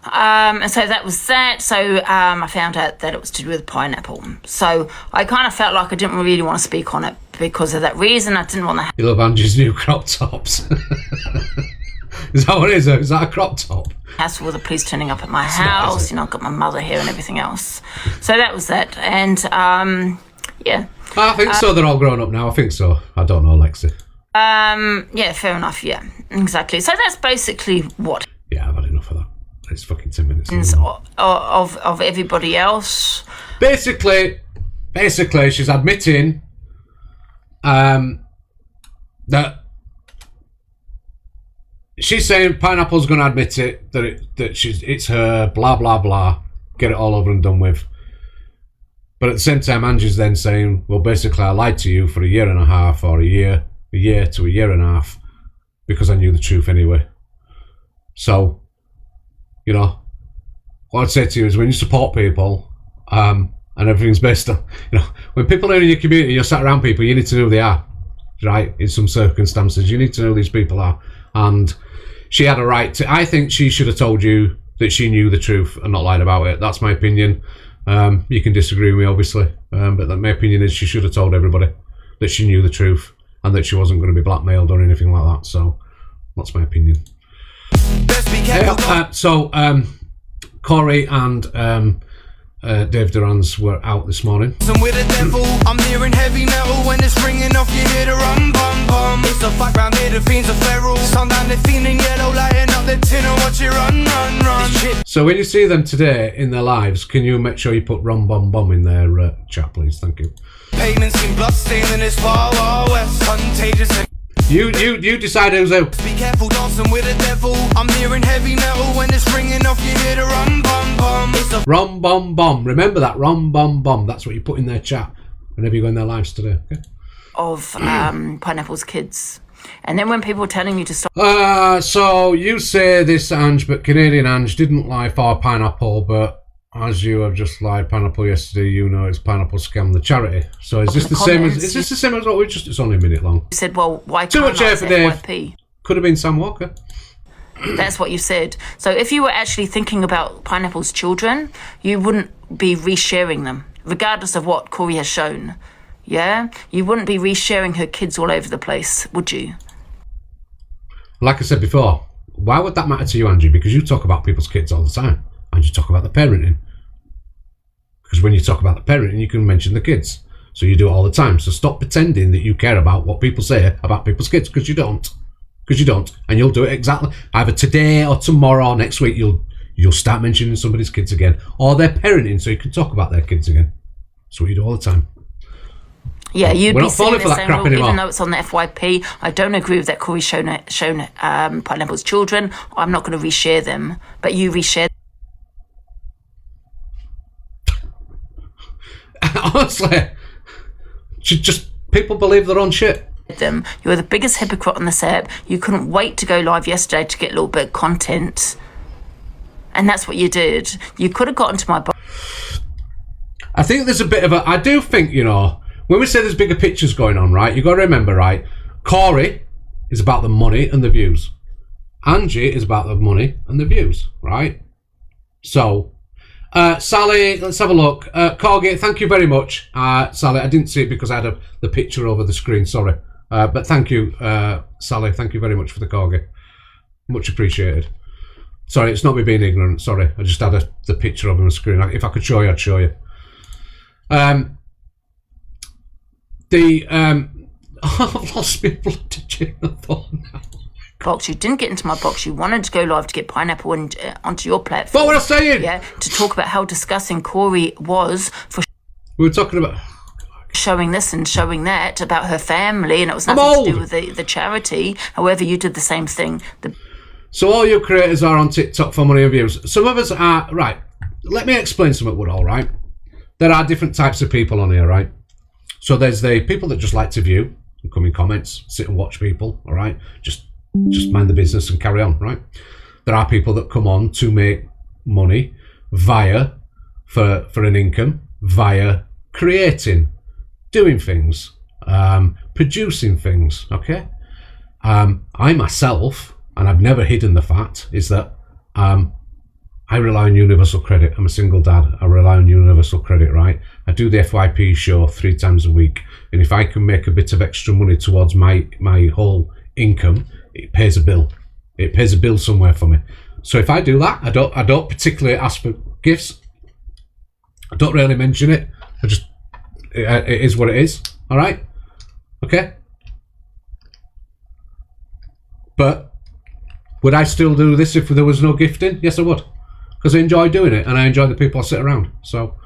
[SPEAKER 9] And so that was that. So I found out that it was to do with Pineapple. So I kind of felt like I didn't really want to speak on it because of that reason. I didn't want to...
[SPEAKER 1] You love Angie's new crop tops. Is that what it is? Is that a crop top?
[SPEAKER 9] Hassle with the police turning up at my house. You know, I've got my mother here and everything else. So that was that. And, yeah.
[SPEAKER 1] I think so. They're all grown up now. I think so. I don't know, Lexi.
[SPEAKER 9] Yeah, fair enough. Yeah, exactly. So that's basically what...
[SPEAKER 1] Yeah, I've had enough of that. It's fucking 10 minutes.
[SPEAKER 9] Of everybody else.
[SPEAKER 1] Basically, she's admitting that... She's saying Pineapple's going to admit it, that it's her, blah, blah, blah, get it all over and done with. But at the same time, Angie's then saying, well, basically, I lied to you for a year and a half, or a year to a year and a half, because I knew the truth anyway. So, you know, what I'd say to you is when you support people, and everything's based on, you know, when people are in your community, you're sat around people, you need to know who they are. right? In some circumstances, you need to know who these people are. And she had a right to. I think she should have told you that she knew the truth and not lied about it. That's my opinion. You can disagree with me, obviously, but my opinion is she should have told everybody that she knew the truth and that she wasn't going to be blackmailed or anything like that. So that's my opinion. Corey and Dave Duran's were out this morning.
[SPEAKER 17] With the devil, I'm hearing heavy metal when it's ringing off. You hear the rum bum bum. It's a fight round here. The fiends are feral. Sundown, they're feeling yellow, lighting up the tin and watch it run, run, run.
[SPEAKER 1] So when you see them today in their lives, can you make sure you put rum bum bum in their chat, please? Thank you.
[SPEAKER 17] Pavements in blood staining this far, far west, contagious.
[SPEAKER 1] You decide who's who.
[SPEAKER 17] Be careful dancing with the devil. I'm hearing heavy metal when it's ringing off. You hear the rum bum bum. It's a
[SPEAKER 1] rum bum bum. Remember that, rum bum bum. That's what you put in their chat whenever you go in their lives today. Okay.
[SPEAKER 9] Of Pineapple's kids. And then when people are telling you to stop.
[SPEAKER 1] So you say this, Ange, but Canadian Ange didn't lie for Pineapple, but as you have just lied Pineapple yesterday, you know it's Pineapple Scam the charity. So is this the same as what we just? It's only a minute long.
[SPEAKER 9] You said, well, why
[SPEAKER 1] too
[SPEAKER 9] can't
[SPEAKER 1] much
[SPEAKER 9] I
[SPEAKER 1] air for
[SPEAKER 9] say
[SPEAKER 1] Dave.
[SPEAKER 9] FYP?
[SPEAKER 1] Could have been Sam Walker.
[SPEAKER 9] That's what you said. So if you were actually thinking about Pineapple's children, you wouldn't be resharing them, regardless of what Corey has shown. Yeah? You wouldn't be resharing her kids all over the place, would you?
[SPEAKER 1] Like I said before, why would that matter to you, Angie? Because you talk about people's kids all the time. And you talk about the parenting. Because when you talk about the parenting, you can mention the kids. So you do it all the time. So stop pretending that you care about what people say about people's kids, because you don't. Because you don't. And you'll do it exactly. Either today or tomorrow or next week, you'll start mentioning somebody's kids again. Or their parenting, so you can talk about their kids again. That's what you do all the time.
[SPEAKER 9] Yeah, you'd
[SPEAKER 1] We're
[SPEAKER 9] be
[SPEAKER 1] not falling
[SPEAKER 9] saying
[SPEAKER 1] for
[SPEAKER 9] the
[SPEAKER 1] that
[SPEAKER 9] same
[SPEAKER 1] crap
[SPEAKER 9] rule,
[SPEAKER 1] anymore.
[SPEAKER 9] even though it's on the FYP. I don't agree with that Corey's shown Pineapple's children. I'm not going to reshare them, but you reshare.
[SPEAKER 1] Honestly, just people believe their own shit.
[SPEAKER 9] Them. You're the biggest hypocrite on this app. You couldn't wait to go live yesterday to get a little bit of content, and that's what you did. You could have gotten to my.
[SPEAKER 1] I think there's a bit of a. I do think, you know, when we say there's bigger pictures going on, right? You got to remember, right? Corey is about the money and the views. Angie is about the money and the views, right? So, Sally, let's have a look. Corgi, thank you very much. Sally, I didn't see it because I had the picture over the screen. Sorry, but thank you, Sally. Thank you very much for the Corgi. Much appreciated. Sorry, it's not me being ignorant. Sorry, I just had the picture over the screen. If I could show you, I'd show you. I've lost my bloody chain of thought now.
[SPEAKER 9] Box. You didn't get into my box. You wanted to go live to get Pineapple onto your platform.
[SPEAKER 1] What was I saying?
[SPEAKER 9] Yeah, to talk about how disgusting Corey was for.
[SPEAKER 1] We were talking about
[SPEAKER 9] showing this and showing that about her family, and it was nothing to do with the charity. However, you did the same thing.
[SPEAKER 1] So all your creators are on TikTok for money and views. Some of us are right. Let me explain something, Woodall. Right, there are different types of people on here. Right, so there's the people that just like to view and come in comments, sit and watch people. All right, just mind the business and carry on, right? There are people that come on to make money via for an income, via creating, doing things, producing things, okay? I myself, and I've never hidden the fact, is that I rely on universal credit. I'm a single dad. I rely on universal credit, right? I do the FYP show 3 times a week, and if I can make a bit of extra money towards my whole income, it pays a bill. It pays a bill somewhere for me. So if I do that, I don't particularly ask for gifts. I don't really mention it. It is what it is. All right, okay. But would I still do this if there was no gifting? Yes, I would, because I enjoy doing it and I enjoy the people I sit around. So,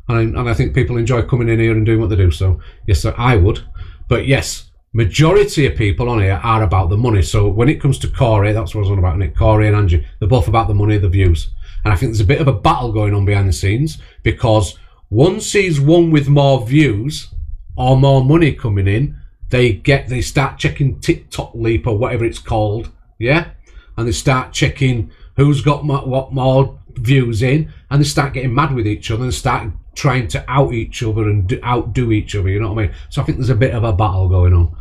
[SPEAKER 1] and I think people enjoy coming in here and doing what they do. So yes, sir, I would. But yes, majority of people on here are about the money. So when it comes to Corey, that's what I was on about, Nick. Corey and Angie, they're both about the money, the views. And I think there's a bit of a battle going on behind the scenes, because one sees one with more views or more money coming in, they start checking TikTok Leap or whatever it's called, yeah? And they start checking who's got what more views in, and they start getting mad with each other and start trying to out each other and outdo each other, you know what I mean? So I think there's a bit of a battle going on.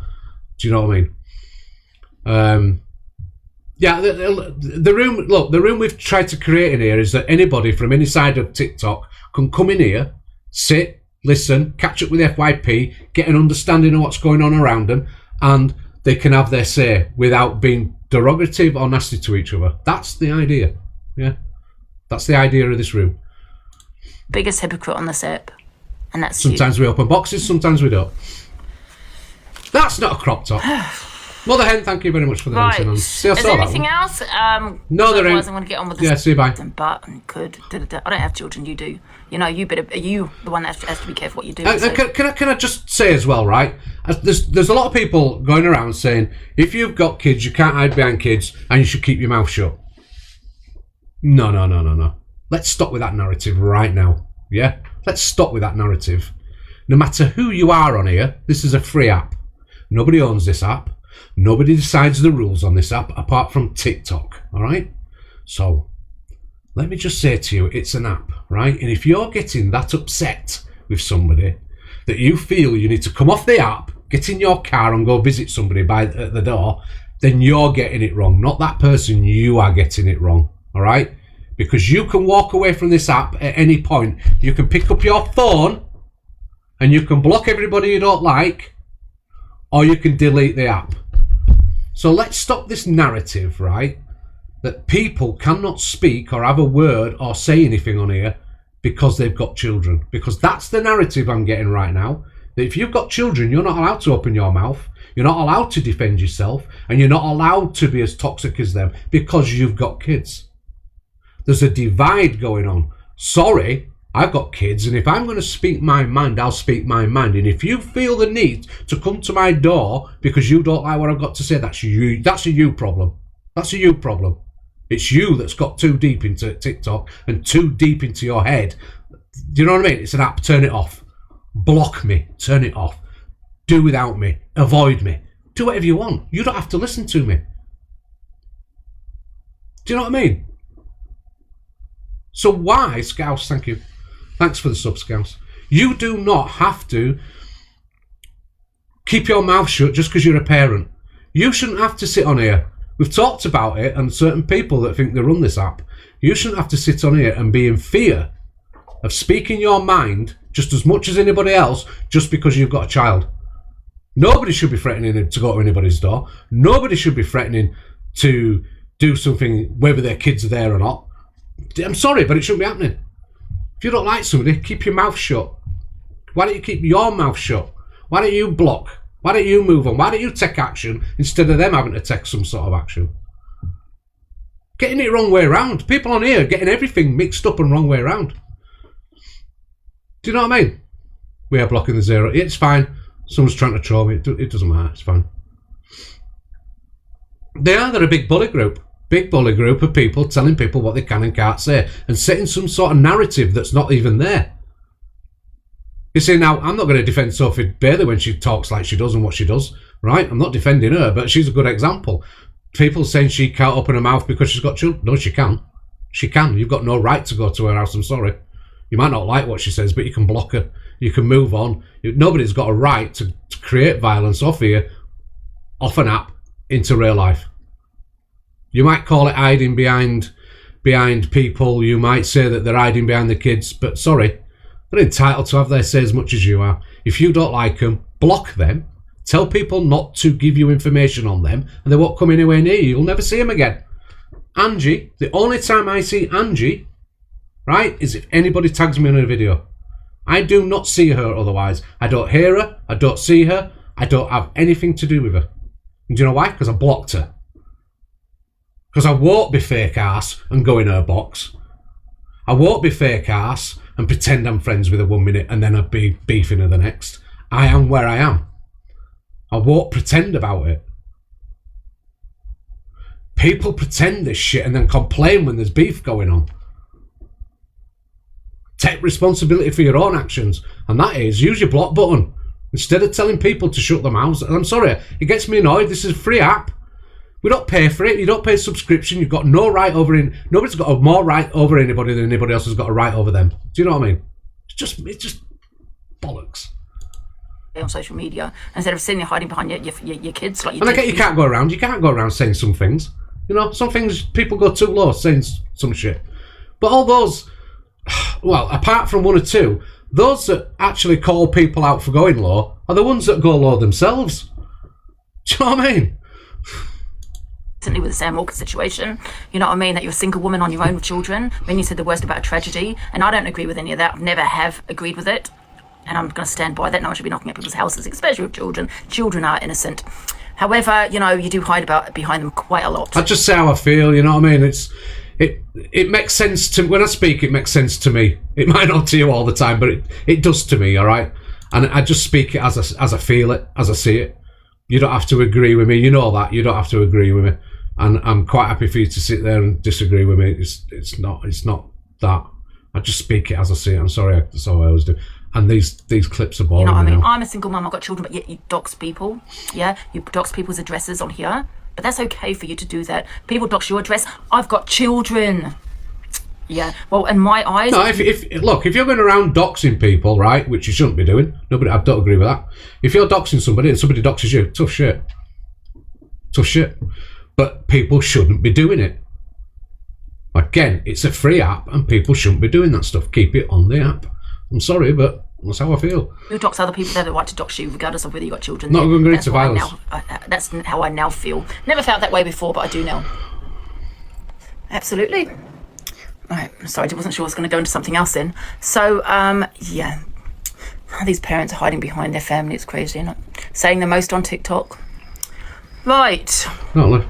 [SPEAKER 1] Do you know what I mean? Yeah, the room. Look, the room we've tried to create in here is that anybody from any side of TikTok can come in here, sit, listen, catch up with FYP, get an understanding of what's going on around them, and they can have their say without being derogative or nasty to each other. That's the idea. Yeah, that's the idea of this room.
[SPEAKER 9] Biggest hypocrite on the SIP, and that's
[SPEAKER 1] sometimes we open boxes, sometimes we don't. That's not a crop top. Mother Hen, thank you very much for the
[SPEAKER 9] right.
[SPEAKER 1] See, I
[SPEAKER 9] Is
[SPEAKER 1] saw
[SPEAKER 9] there
[SPEAKER 1] that
[SPEAKER 9] anything
[SPEAKER 1] one.
[SPEAKER 9] else?
[SPEAKER 1] No, there ain't.
[SPEAKER 9] Otherwise, I'm going to get on with this.
[SPEAKER 1] Yeah, see you, bye.
[SPEAKER 9] But could. I don't have children. You do. You know, you the one that has to be careful what you do.
[SPEAKER 1] Can I just say as well, right? There's a lot of people going around saying if you've got kids, you can't hide behind kids, and you should keep your mouth shut. No. Let's stop with that narrative right now. Yeah, let's stop with that narrative. No matter who you are on here, this is a free app. Nobody owns this app. Nobody decides the rules on this app apart from TikTok, all right? So, let me just say to you, it's an app, right? And if you're getting that upset with somebody that you feel you need to come off the app, get in your car and go visit somebody at the door, then you're getting it wrong. Not that person, you are getting it wrong, all right? Because you can walk away from this app at any point. You can pick up your phone and you can block everybody you don't like, or you can delete the app. So let's stop this narrative, right, that people cannot speak or have a word or say anything on here because they've got children. Because that's the narrative I'm getting right now. That if you've got children, you're not allowed to open your mouth, you're not allowed to defend yourself, and you're not allowed to be as toxic as them because you've got kids. There's a divide going on. Sorry, I've got kids, and if I'm going to speak my mind, I'll speak my mind. And if you feel the need to come to my door because you don't like what I've got to say, that's you. That's a you problem. That's a you problem. It's you that's got too deep into TikTok and too deep into your head. Do you know what I mean? It's an app. Turn it off. Block me. Turn it off. Do without me. Avoid me. Do whatever you want. You don't have to listen to me. Do you know what I mean? So why, Scouse, thank you. Thanks for the sub, Scouse. You do not have to keep your mouth shut just because you're a parent. You shouldn't have to sit on here. We've talked about it, and certain people that think they run this app. You shouldn't have to sit on here and be in fear of speaking your mind just as much as anybody else just because you've got a child. Nobody should be threatening to go to anybody's door. Nobody should be threatening to do something whether their kids are there or not. I'm sorry, but it shouldn't be happening. If you don't like somebody, keep your mouth shut. Why don't you keep your mouth shut? Why don't you block? Why don't you move on? Why don't you take action instead of them having to take some sort of action? Getting it wrong way around. People on here getting everything mixed up and wrong way around. Do you know what I mean? We are blocking the zero. It's fine. Someone's trying to troll me. It doesn't matter. It's fine. They're a big bully group. Big bully group of people telling people what they can and can't say and setting some sort of narrative that's not even there. You see, now, I'm not going to defend Sophie Bailey when she talks like she does and what she does, right? I'm not defending her, but she's a good example. People saying she can't open her mouth because she's got children. No, she can. She can. You've got no right to go to her house, I'm sorry. You might not like what she says, but you can block her. You can move on. Nobody's got a right to create violence off here, off an app, into real life. You might call it hiding behind people. You might say that they're hiding behind the kids, but sorry, they're entitled to have their say as much as you are. If you don't like them, block them. Tell people not to give you information on them, and they won't come anywhere near you. You'll never see them again. Angie, the only time I see Angie, right, is if anybody tags me in a video. I do not see her otherwise. I don't hear her. I don't see her. I don't have anything to do with her. And do you know why? Because I blocked her. Because I won't be fake ass and go in her box. I won't be fake ass and pretend I'm friends with her 1 minute and then I'd be beefing her the next. I am where I am. I won't pretend about it. People pretend this shit and then complain when there's beef going on. Take responsibility for your own actions, and that is use your block button instead of telling people to shut their mouths. And I'm sorry, it gets me annoyed. This is a free app. We don't pay for it. You don't pay a subscription. You've got no right over in. Nobody's got a more right over anybody than anybody else has got a right over them. Do you know what I mean? It's just bollocks.
[SPEAKER 9] on social media instead of sitting there hiding behind your kids. Like,
[SPEAKER 1] and I get you can't go around saying some things. You know, some things people go too low saying some shit. But all those, well, apart from one or two, those that actually call people out for going low are the ones that go low themselves. Do you know what I mean?
[SPEAKER 9] Recently with the Sam Walker situation, you know what I mean, that you're a single woman on your own with children. Then you said the worst about a tragedy, and I don't agree with any of that. I've never have agreed with it, and I'm going to stand by that. No one should be knocking at people's houses, especially with children. Children are innocent. However, you know, you do hide behind them quite a lot.
[SPEAKER 1] I just say how I feel, you know what I mean? It makes sense to, when I speak, it makes sense to me. It might not to you all the time, but it does to me, all right? And I just speak it as I feel it, as I see it. You don't have to agree with me. You know that. You don't have to agree with me. And I'm quite happy for you to sit there and disagree with me. It's not that. I just speak it as I see it. I'm sorry, that's how I always do. And these clips are boring.
[SPEAKER 9] You know what I mean?
[SPEAKER 1] Now.
[SPEAKER 9] I'm a single mum, I've got children, but yet you dox people. Yeah, you dox people's addresses on here. But that's okay for you to do that. People dox your address. I've got children. Yeah, well, in my eyes...
[SPEAKER 1] No, if you're going around doxing people, right, which you shouldn't be doing, I don't agree with that. If you're doxing somebody and somebody doxes you, tough shit. Tough shit. But people shouldn't be doing it. Again, it's a free app and people shouldn't be doing that stuff. Keep it on the app. I'm sorry, but that's how I feel.
[SPEAKER 9] You dox other people, they have the right to dox you, regardless of whether you've got children.
[SPEAKER 1] Not going to go into violence.
[SPEAKER 9] That's how I now feel. Never felt that way before, but I do now. Absolutely. Right, sorry, I wasn't sure I was going to go into something else then. So, yeah. These parents are hiding behind their family. It's crazy, isn't it? Saying the most on TikTok. Right.
[SPEAKER 1] No.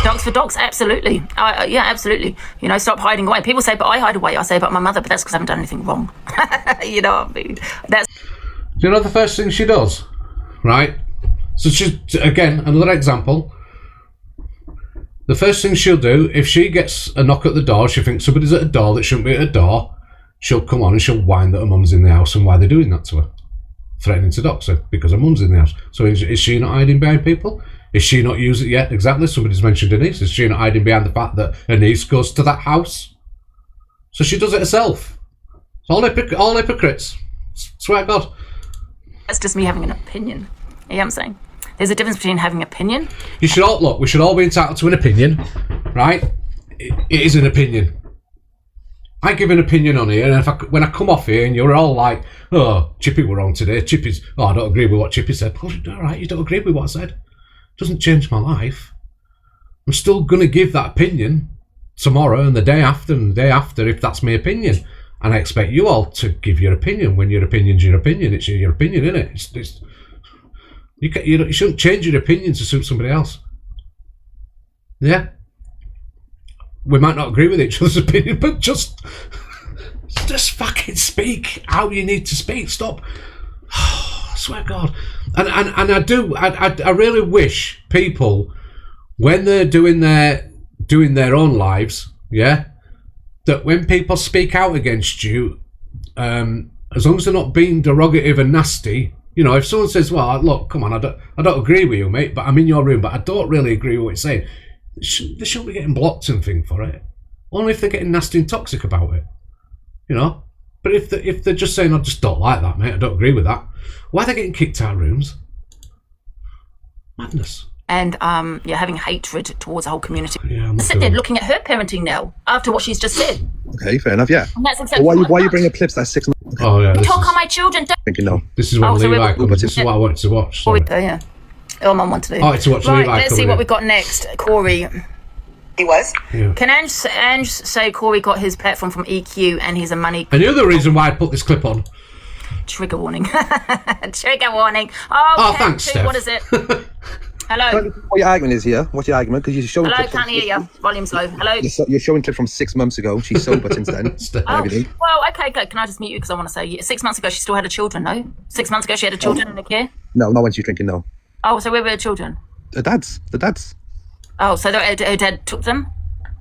[SPEAKER 9] Dogs for dogs, absolutely. Yeah, absolutely. You know, stop hiding away. People say, but I hide away. I say about my mother, but that's because I haven't done anything wrong. You know what I mean? That's...
[SPEAKER 1] Do you know the first thing she does? Right? So she's, again, another example. The first thing she'll do, if she gets a knock at the door, she thinks somebody's at a door that shouldn't be at a door, she'll come on and she'll whine that her mum's in the house and why they're doing that to her. Threatening to dox her because her mum's in the house. So is she not hiding behind people? Is she not using it? Yeah, exactly. Somebody's mentioned her niece. Is she not hiding behind the fact that her niece goes to that house? So she does it herself. It's all hypocrites. Swear to God.
[SPEAKER 9] That's just me having an opinion. You know what I'm saying? There's a difference between having an opinion.
[SPEAKER 1] You should all look. We should all be entitled to an opinion, right? It is an opinion. I give an opinion on here, and when I come off here and you're all like, oh, Chippy were wrong today. Chippy's, oh, I don't agree with what Chippy said. Oh, all right, you don't agree with what I said. It doesn't change my life. I'm still going to give that opinion tomorrow and the day after and the day after if that's my opinion. And I expect you all to give your opinion when your opinion's your opinion. It's your opinion, isn't it? You shouldn't change your opinion to suit somebody else. Yeah. We might not agree with each other's opinion, but just fucking speak how you need to speak. Stop. I swear to God. And I really wish people, when they're doing their own lives, yeah, that when people speak out against you, as long as they're not being derogative and nasty, you know, if someone says, well, look, come on, I don't agree with you, mate, but I'm in your room, but I don't really agree with what you're saying. They shouldn't be getting blocked and thing for it. Only if they're getting nasty and toxic about it. You know? But if they're just saying, I just don't like that, mate, I don't agree with that, why are they getting kicked out of rooms? Madness.
[SPEAKER 9] And yeah, having hatred towards the whole community.
[SPEAKER 1] Yeah, I'm
[SPEAKER 9] sit there looking at her parenting now after what she's just said.
[SPEAKER 18] Okay, fair enough, yeah.
[SPEAKER 9] And that's exactly
[SPEAKER 18] why are you bringing up clips that's 6 months?
[SPEAKER 1] Oh yeah.
[SPEAKER 9] Talk on my children.
[SPEAKER 18] Thinking no.
[SPEAKER 1] This is when Levi comes. This is what I wanted to watch. Sorry.
[SPEAKER 9] Yeah. Oh, Mum wanted to do.
[SPEAKER 1] I wanted to watch
[SPEAKER 9] right,
[SPEAKER 1] Levi.
[SPEAKER 9] Let's see what we got next. Corey.
[SPEAKER 19] He was.
[SPEAKER 1] Yeah.
[SPEAKER 9] Can Ange say Corey got his platform from EQ and he's a money...
[SPEAKER 1] I knew the reason why I put this clip on.
[SPEAKER 9] Trigger warning. Trigger warning. Oh,
[SPEAKER 1] thanks, Steph.
[SPEAKER 9] What is it? Hello.
[SPEAKER 18] What your argument is here? What's your argument? Because you're showing.
[SPEAKER 9] Hello, can't hear you. Volume's low. Hello.
[SPEAKER 18] You're showing clip from 6 months ago. She's sober since then.
[SPEAKER 9] Well, okay, good. Can I just mute you because I want to say 6 months ago she still had her children, no? 6 months ago she had her children in the care?
[SPEAKER 18] No, not when she's drinking, no.
[SPEAKER 9] Oh, so where were her children?
[SPEAKER 18] The dads.
[SPEAKER 9] Oh, so her dad took them?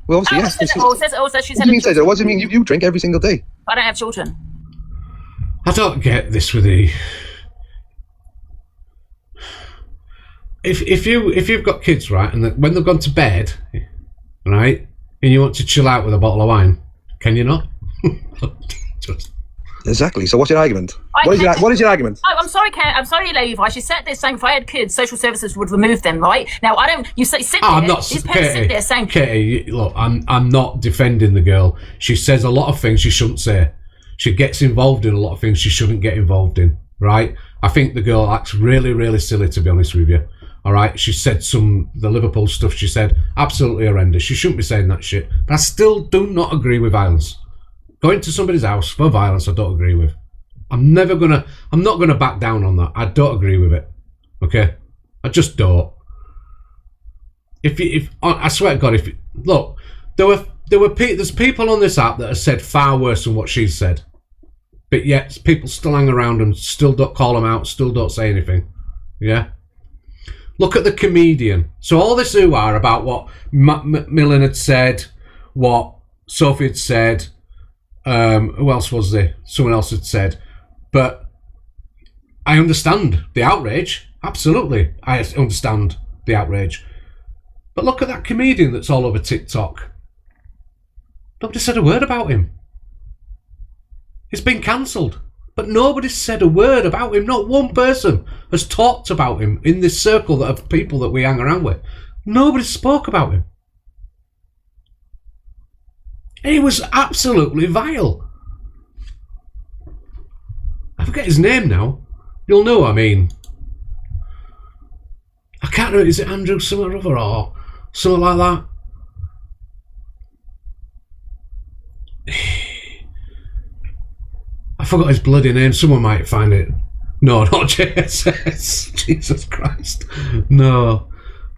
[SPEAKER 18] Well, obviously, yes.
[SPEAKER 9] She's
[SPEAKER 18] what do you mean, what do you mean? You drink every single day.
[SPEAKER 9] I don't have children.
[SPEAKER 1] I don't get this with the... If you've got kids, right, and when they've gone to bed, right, and you want to chill out with a bottle of wine, can you not?
[SPEAKER 18] Exactly. So what's your argument? What is your argument?
[SPEAKER 12] Oh, I'm sorry, Ken. I'm sorry, Levi. She said this saying if I had kids, social services would remove them, right? Now, I don't... You say sit there.
[SPEAKER 1] I'm not...
[SPEAKER 12] These parents sit there saying...
[SPEAKER 1] Katie, look, I'm not defending the girl. She says a lot of things she shouldn't say. She gets involved in a lot of things she shouldn't get involved in, right? I think the girl acts really, really silly, to be honest with you. All right? She said the Liverpool stuff she said, absolutely horrendous. She shouldn't be saying that shit. But I still do not agree with violence. Going to somebody's house for violence, I don't agree with. I'm not gonna back down on that. I don't agree with it. Okay? I just don't. I swear to God, look, there's people on this app that have said far worse than what she's said. But yet people still hang around and still don't call them out, still don't say anything. Yeah? Look at the comedian. So all this hoo-ha about what Millen had said, what Sophie had said, who else was there? Someone else had said. But I understand the outrage. Absolutely. I understand the outrage. But look at that comedian that's all over TikTok. Nobody said a word about him. He's been cancelled. But nobody's said a word about him. Not one person has talked about him in this circle of people that we hang around with. Nobody spoke about him. He was absolutely vile. I forget his name now. You'll know what I mean. I can't remember. Is it Andrew something or other or something like that? I forgot his bloody name. Someone might find it. No, not JSS. Jesus Christ. No.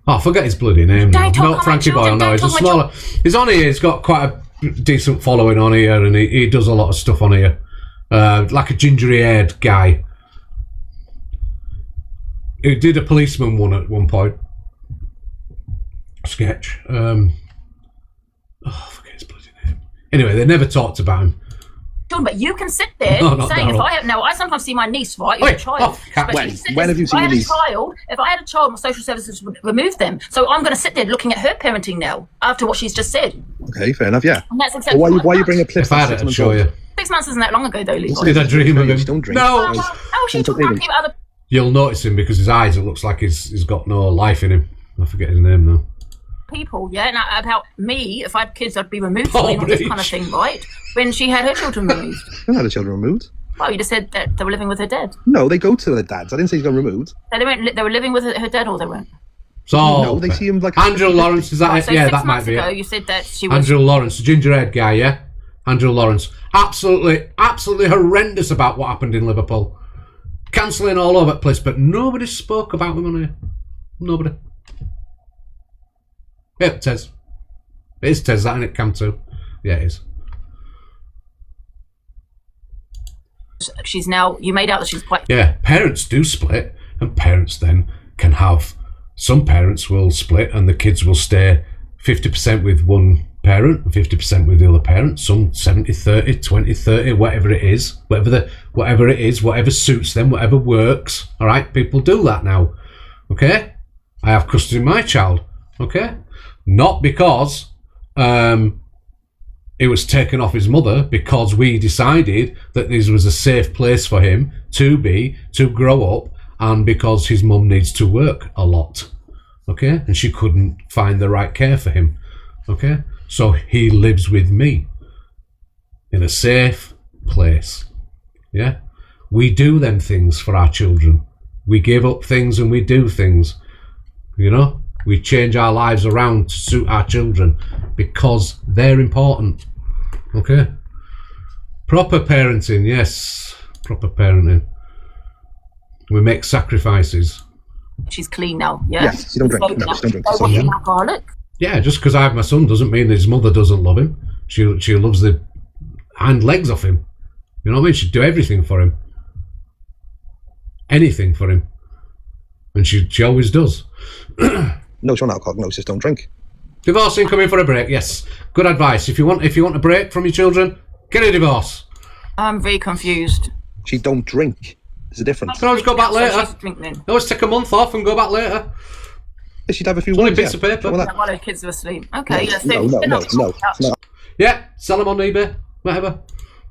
[SPEAKER 1] Oh, I forget his bloody name now. Not Frankie Boyle. No, he's a smaller. He's on here. He's got quite a decent following on here, and he does a lot of stuff on here. Like a gingery-haired guy. He did a policeman one at one point. Sketch. I forget his bloody name. Anyway, they never talked about him.
[SPEAKER 12] But you can sit there saying, if I have... Now, I sometimes see my niece, right? Who's a child.
[SPEAKER 18] When have you seen your niece?
[SPEAKER 12] If I had a child, my social services would remove them. So I'm going to sit there looking at her parenting now, after what she's just said.
[SPEAKER 18] Okay, fair enough, yeah.
[SPEAKER 12] And that's exactly
[SPEAKER 18] why you bring a clip?
[SPEAKER 1] If I had it, I'd show you.
[SPEAKER 12] 6 months isn't that long ago, though, Levi.
[SPEAKER 1] Did I dream of him?
[SPEAKER 18] Don't drink.
[SPEAKER 1] No!
[SPEAKER 12] How is she talking about other
[SPEAKER 1] You'll notice him because his eyes, it looks like he's got no life in him. I forget his name now.
[SPEAKER 12] people? Yeah, and about me, if I had kids, I'd be removed from all this kind of thing, right? When she had her children removed.
[SPEAKER 18] She hasn't had her children removed.
[SPEAKER 12] Well, you just said that they were living with her dad.
[SPEAKER 18] No, they go to their dads. I didn't say she got removed.
[SPEAKER 12] They were living with her dad, or they weren't.
[SPEAKER 1] So
[SPEAKER 18] no, they see him like
[SPEAKER 1] Andrew Lawrence, is that it?
[SPEAKER 12] So
[SPEAKER 1] yeah,
[SPEAKER 12] 6
[SPEAKER 1] that might
[SPEAKER 12] months
[SPEAKER 1] be
[SPEAKER 12] ago,
[SPEAKER 1] it.
[SPEAKER 12] you said that she was
[SPEAKER 1] Andrew Lawrence, the ginger-haired guy, yeah? Andrew Lawrence. Absolutely horrendous about what happened in Liverpool. Cancelling all over the place, but nobody spoke about them on here. Nobody. Yeah, Tez. It is Tez, that, and it can too. Yeah, it is.
[SPEAKER 12] She's now, you made out that she's quite...
[SPEAKER 1] Yeah, parents do split, and parents then can have... Some parents will split, and the kids will stay 50% with one parent, and 50% with the other parent. Some 70-30, 20-30, whatever it is. Whatever it is, whatever suits them, whatever works. All right, people do that now. Okay? I have custody of my child. Okay? Not because... it was taken off his mother, because we decided that this was a safe place for him to grow up, and because his mum needs to work a lot, okay, and she couldn't find the right care for him, okay, so he lives with me in a safe place. Yeah, we do them things for our children. We give up things and we do things, you know. We change our lives around to suit our children because they're important. Okay. Proper parenting, yes. Proper parenting. We make sacrifices.
[SPEAKER 12] She's clean now, yeah?
[SPEAKER 18] Yes, she don't drink. No, she don't drink.
[SPEAKER 12] So
[SPEAKER 1] Yeah.
[SPEAKER 12] alcoholic?
[SPEAKER 1] Yeah, just because I have my son doesn't mean his mother doesn't love him. She loves the hind legs off him. You know what I mean? She'd do everything for him. Anything for him. And she always does.
[SPEAKER 18] No, she's not alcoholic. No, she just don't drink.
[SPEAKER 1] Divorcing, come in for a break. Yes, good advice. If you want a break from your children, get a divorce.
[SPEAKER 12] I'm very confused.
[SPEAKER 18] She don't drink. There's a difference.
[SPEAKER 1] You can always go back later.
[SPEAKER 12] She's drinking.
[SPEAKER 1] Always take a month off and go back later.
[SPEAKER 18] Yeah, she'd have a few
[SPEAKER 1] Only
[SPEAKER 18] wines,
[SPEAKER 1] a piece of paper.
[SPEAKER 12] While her kids are asleep. Okay, yeah,
[SPEAKER 18] No.
[SPEAKER 1] Yeah, sell them on eBay, whatever.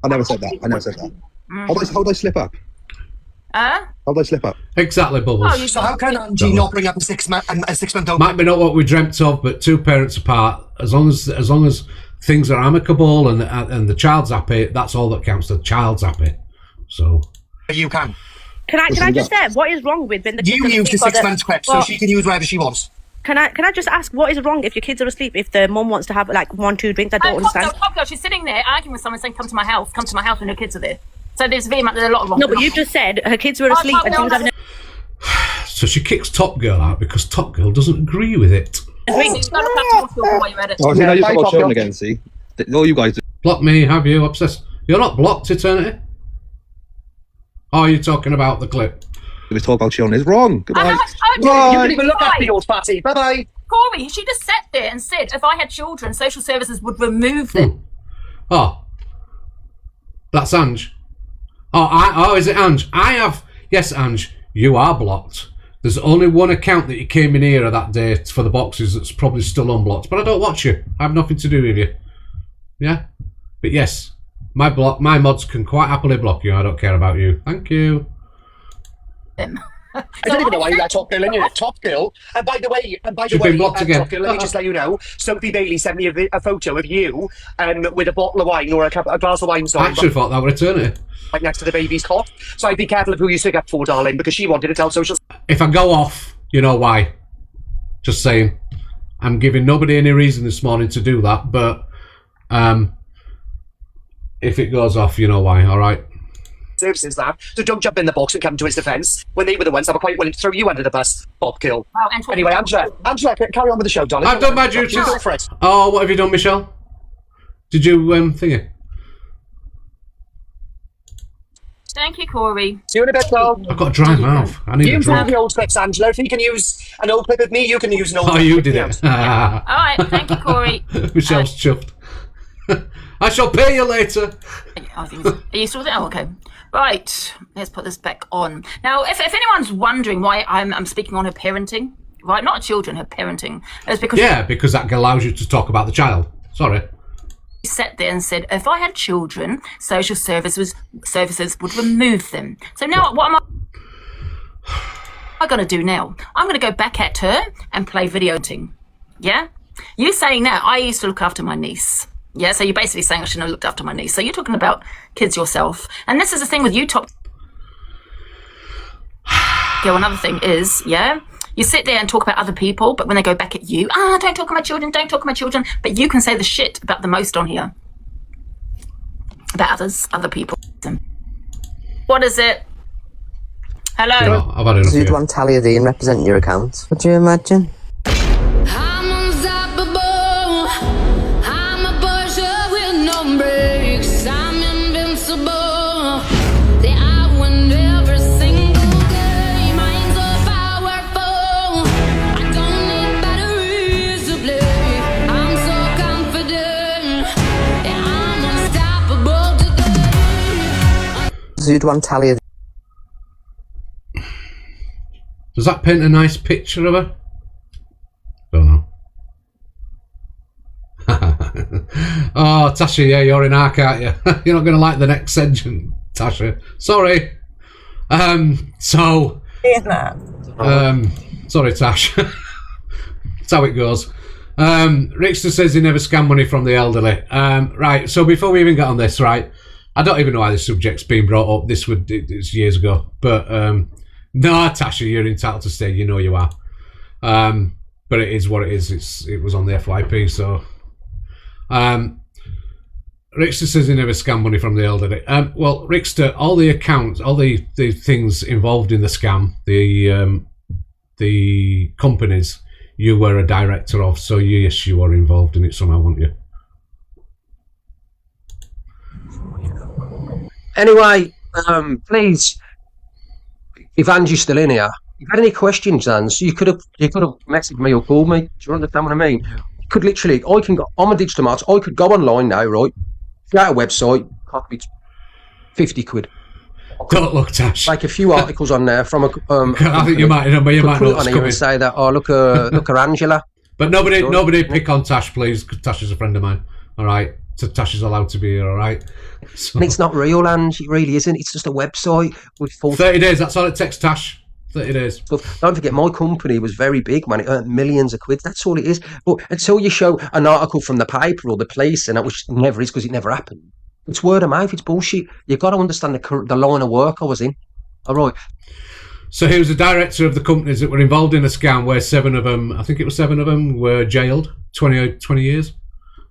[SPEAKER 18] I never said that. How do I slip up? How do I slip up?
[SPEAKER 1] Exactly, Bubbles.
[SPEAKER 5] So how can Angie not bring up a 6 month old?
[SPEAKER 1] Might be not what we dreamt of, but 2 parents apart. As long as things are amicable and the child's happy, that's all that counts. The child's happy. So
[SPEAKER 5] You can.
[SPEAKER 19] Can I just say what is wrong with when the
[SPEAKER 5] You
[SPEAKER 19] kids are
[SPEAKER 5] use the
[SPEAKER 19] asleep or
[SPEAKER 5] 6 months clip, so she can use whatever she wants.
[SPEAKER 19] Can I just ask what is wrong if your kids are asleep if the mum wants to have like 1-2 drinks? I don't understand.
[SPEAKER 12] Top girl, she's sitting there arguing with someone saying, come to my house when your kids are there. So there's a lot of wrong.
[SPEAKER 19] No, but you just said her kids were asleep and she was having
[SPEAKER 1] So she kicks Top Girl out because Top Girl doesn't agree with it.
[SPEAKER 18] Oh, see, now you've got children again, see? All you guys do.
[SPEAKER 1] Block me, have you? Obsessed. You're not blocked, Eternity. Oh, you're talking about the clip.
[SPEAKER 18] We talk about children. It's wrong. Goodbye.
[SPEAKER 5] You can even look after your fatty. Bye-bye.
[SPEAKER 12] Corey, she just sat there and said, if I had children, social services would remove them.
[SPEAKER 1] Oh. That's Ange. Oh, is it Ange? Yes, Ange, you are blocked. There's only one account that you came in here that day for the boxes that's probably still unblocked, but I don't watch you. I have nothing to do with you. Yeah? But yes, my mods can quite happily block you. I don't care about you. Thank you.
[SPEAKER 5] I don't even know why you let Top Girl in here. Top Girl. And by the way,
[SPEAKER 1] She's been blocked again.
[SPEAKER 5] Top Girl, let me just let you know, Sophie Bailey sent me a photo of you with a bottle of wine or a glass of wine.
[SPEAKER 1] I actually thought that would Eternity.
[SPEAKER 5] Right next to the baby's cot. So I'd be careful of who you stick up for, darling, because she wanted to tell social...
[SPEAKER 1] If I go off, you know why. Just saying. I'm giving nobody any reason this morning to do that, but if it goes off, you know why, alright?
[SPEAKER 5] Services that, so don't jump in the box and come to his defence when they were the ones that were quite willing to throw you under the bus, Top Girl. Anyway, Angela, carry on with the show, darling.
[SPEAKER 1] I've done my duties.
[SPEAKER 5] Go for it.
[SPEAKER 1] Oh, what have you done, Michelle? Did you thingy?
[SPEAKER 12] Thank you, Corey.
[SPEAKER 5] See you in a bit, though.
[SPEAKER 1] I've got a dry mouth. I need a drink.
[SPEAKER 5] The old clips, Angela. If you can use an old clip of me, you can use an old clip.
[SPEAKER 1] Oh, you did it.
[SPEAKER 12] All right, thank you, Corey.
[SPEAKER 1] Michelle's chuffed. I shall pay you later.
[SPEAKER 12] Are you still there? Oh, okay. Right, let's put this back on. Now, if anyone's wondering why I'm speaking on her parenting, right, not children, her parenting, it's because...
[SPEAKER 1] Yeah, because that allows you to talk about the child. Sorry.
[SPEAKER 12] She sat there and said, if I had children, social services would remove them. So now, what am I going to do now? I'm going to go back at her and play videoing. Yeah? You're saying now, I used to look after my niece. Yeah, so you're basically saying I shouldn't have looked after my niece. So you're talking about kids yourself. And this is the thing with you, Top. Okay, another thing is, yeah, you sit there and talk about other people, but when they go back at you, don't talk about children, don't talk about children. But you can say the shit about the most on here. About other people. What is it? Hello?
[SPEAKER 1] No, I've had enough.
[SPEAKER 20] You'd want Talia D and represent your account. Would you imagine? You'd want Talia.
[SPEAKER 1] Does that paint a nice picture of her? Don't know. Oh, Tasha, yeah, you're in arc, aren't you? You're not going to like the next segment, Tasha. Sorry. Sorry, Tash. That's how it goes. Rickster says he never scam money from the elderly. Right, so before we even get on this, right, I don't even know why this subject's been brought up. It's years ago. But, no, Tasha, you're entitled to stay. You know you are. But it is what it is. It was on the FYP, so... Rickster says he never scammed money from the elderly. Well, Rickster, all the accounts, all the things involved in the scam, the companies you were a director of, so yes, you are involved in it somehow, weren't you?
[SPEAKER 21] Anyway, please, if Angie's still in here, if you had any questions, Ans, you could have messaged me or called me. Do you understand what I mean? You could literally, I'm a digital artist, I could go online now, right? Create a website, copy 50 quid.
[SPEAKER 1] Don't look, Tash.
[SPEAKER 21] Like a few articles on there from a.
[SPEAKER 1] I think you might know, but you might
[SPEAKER 21] put
[SPEAKER 1] not.
[SPEAKER 21] It on and say that. Oh, look at Angela.
[SPEAKER 1] But nobody pick on Tash, please. Because Tash is a friend of mine. All right. Tash is allowed to be here, all right? So,
[SPEAKER 21] And it's not real, Ange. It really isn't. It's just a website with full
[SPEAKER 1] 30 days, that's all it takes, Tash. 30 days.
[SPEAKER 21] stuff. Don't forget, my company was very big, man. It earned millions of quid. That's all it is. But until you show an article from the paper or the police, and that which never is because it never happened, it's word of mouth. It's bullshit. You've got to understand the line of work I was in. All right.
[SPEAKER 1] So he was the director of the companies that were involved in a scam where 7 of them, I think it was 7 of them, were jailed 20 years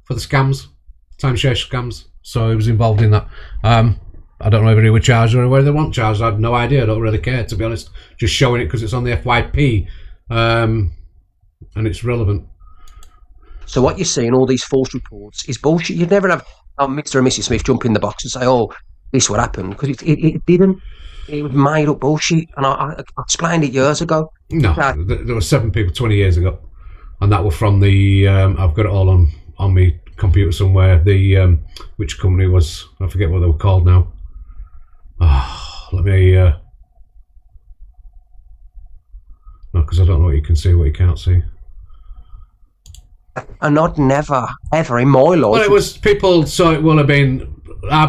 [SPEAKER 1] for the scams, timeshare scams. So he was involved in that. I don't know whether he was charged or whether they weren't charged. I have no idea. I don't really care, to be honest. Just showing it because it's on the FYP and it's relevant.
[SPEAKER 21] So what you see in all these false reports is bullshit. You'd never have Mr. and Mrs. Smith jump in the box and say, "Oh, this what happened," because it didn't. It was made up bullshit, and I explained it years ago.
[SPEAKER 1] No, there were 7 people 20 years ago, and that were from the. I've got it all on my computer somewhere. The which company was? I forget what they were called now. Let me. No, because I don't know what you can see, what you can't see.
[SPEAKER 21] And I'd never, ever in my life.
[SPEAKER 1] Well, it was people. So it will have been.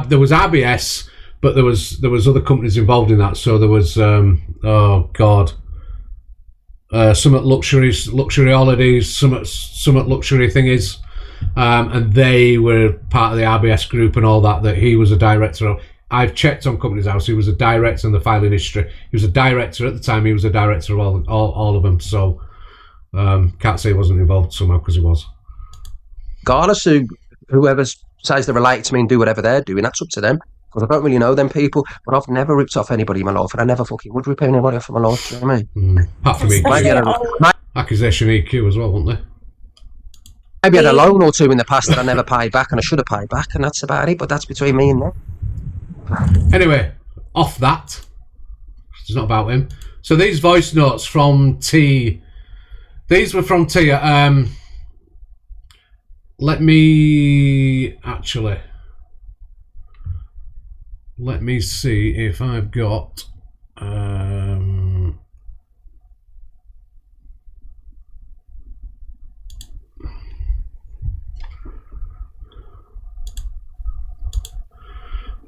[SPEAKER 1] There was RBS, but there was other companies involved in that. So there was. Oh God. Some at luxury holidays, some at luxury thingies, and they were part of the RBS group and all that. That he was a director of. I've checked on Company's House. He was a director in the filing history. He was a director at the time. He was a director of all of them. So can't say he wasn't involved somehow because he was.
[SPEAKER 21] Regardless of whoever says they're related to me and do whatever they're doing, that's up to them. Because I don't really know them people, but I've never ripped off anybody in my life, and I never fucking would rip anybody off in my life. Do you know what I mean?
[SPEAKER 1] Apart from accusation EQ as well, wasn't there?
[SPEAKER 21] Maybe I had a loan or 2 in the past that I never paid back, and I should have paid back, and that's about it. But that's between me and them.
[SPEAKER 1] Anyway, off that, it's not about him. So these voice notes from T, these were from T. Let me see if I've got.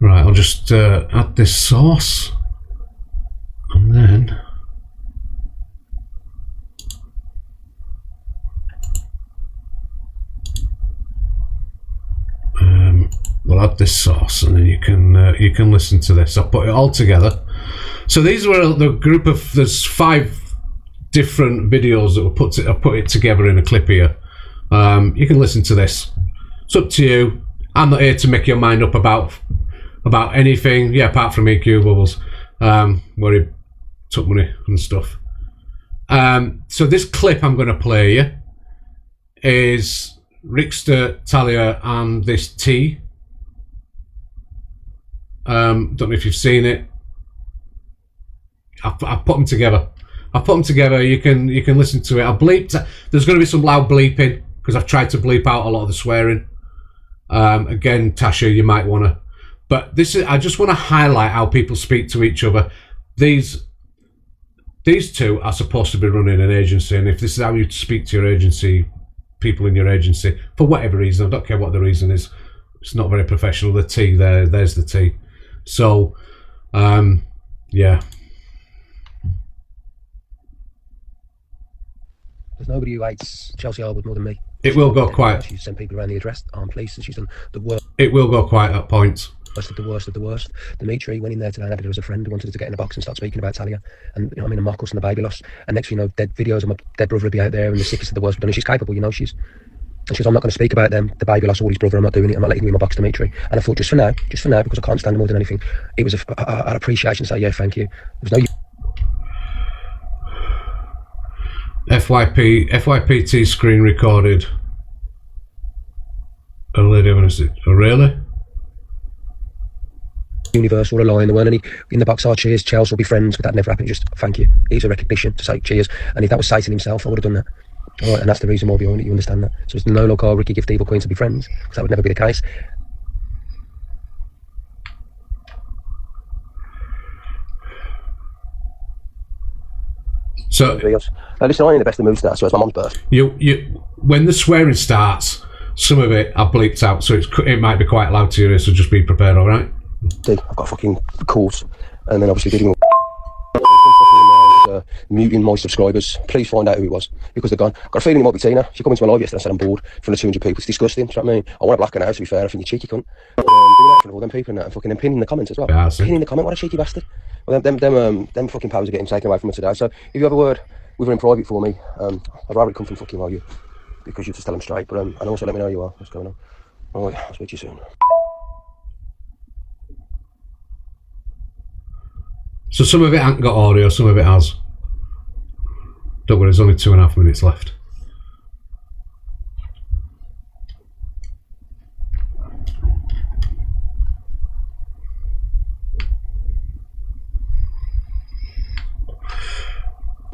[SPEAKER 1] Right, I'll just add this source, and then we'll add this source, and then you can listen to this. I'll put it all together. So these were the group of. There's 5 different videos that were put it together in a clip here. You can listen to this. It's up to you. I'm not here to make your mind up about anything, apart from EQ Bubbles, where he took money and stuff. So this clip I'm going to play you is Rickster, Talia, and this T. Don't know if you've seen it. I've put them together. You can listen to it. I bleeped. There's going to be some loud bleeping because I've tried to bleep out a lot of the swearing. Again, Tasha, you might want to. But I just want to highlight how people speak to each other. These 2 are supposed to be running an agency, and if this is how you speak to your agency, people in your agency, for whatever reason, I don't care what the reason is, it's not very professional. The T there's the T. So, yeah.
[SPEAKER 21] There's nobody who hates Chelsea Harwood more than me.
[SPEAKER 1] It will go quiet.
[SPEAKER 21] She's sent people around the address, armed police, and she's done the worst.
[SPEAKER 1] It will go quiet at points.
[SPEAKER 21] The worst. Dimitri went in there today and had it as a friend who wanted to get in a box and start speaking about Talia and and mock us and the baby loss. And next thing you know, dead videos of my dead brother would be out there and the sickest of the worst. But she's capable, she's. And she goes, I'm not going to speak about them, the baby loss or his brother, I'm not doing it, I'm not letting you in my box, Dimitri. And I thought, just for now, because I can't stand more than anything, it was an appreciation to say, yeah, thank you. There was no.
[SPEAKER 1] FYPT screen recorded. A lady having a sit. Oh, really?
[SPEAKER 21] Universal or a line, there weren't any in the box. Cheers, Chelsea will be friends, but that never happened. Just thank you. It was a recognition to say cheers. And if that was Satan himself, I would have done that. All right, and that's the reason why we own it, you understand that. So it's no look, Ricky gift evil queen to be friends, because that would never be the case.
[SPEAKER 1] So
[SPEAKER 21] listen, I ain't in the best of mood start, so it's my mum's birth.
[SPEAKER 1] You when the swearing starts, Some of it I bleeped out, so it might be quite loud to you, so just be prepared, all right?
[SPEAKER 21] I've got fucking calls, and then obviously dealing with muting my subscribers. Please find out who it was, because they're gone. Got a feeling it might be Tina. She come into my live yesterday and said I'm bored from the 200 people. It's disgusting. Do you know what I mean? I want to black her now, to be fair. I think you cheeky cunt. Doing that for all them people and that, and fucking pinning the comments as well.
[SPEAKER 1] Yeah,
[SPEAKER 21] pinning the comment, what a cheeky bastard. Well, them fucking powers are getting taken away from me today. So if you have a word with her in private for me, I'd rather it come from fucking you, because you just tell them straight. But and also let me know who you are. What's going on? All right, I'll speak to you soon.
[SPEAKER 1] So some of it hasn't got audio, some of it has. Don't worry, there's only 2.5 minutes left.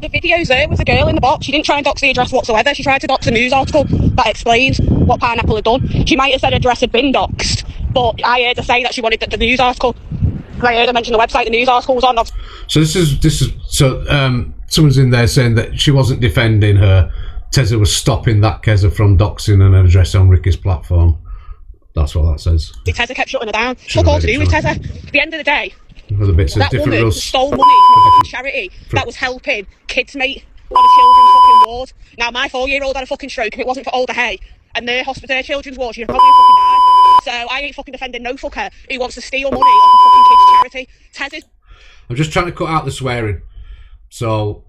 [SPEAKER 19] The video's there with the girl in the box. She didn't try and dox the address whatsoever. She tried to dox a news article that explains what Pineapple had done. She might have said address had been doxed, but I heard her say that she wanted the news article. I heard her mention the website the news article was on.
[SPEAKER 1] So this is someone's in there saying that she wasn't defending her. Tezza was stopping that Keza from doxing an address on Ricky's platform. That's what that says.
[SPEAKER 19] Tezza kept shutting her down. Fuck all to do with Tezza. At the end of the day,
[SPEAKER 1] Other bits
[SPEAKER 19] that
[SPEAKER 1] different
[SPEAKER 19] woman
[SPEAKER 1] rules.
[SPEAKER 19] stole money from a fucking charity that was helping kids, mate, on a children's fucking ward. Now, my 4-year-old had a fucking stroke. If it wasn't for Older Hay and their children's ward, she'd probably have fucking died. So I ain't fucking defending no fucker who wants to steal money off a fucking kids' charity. Tezza's...
[SPEAKER 1] I'm just trying to cut out the swearing. So...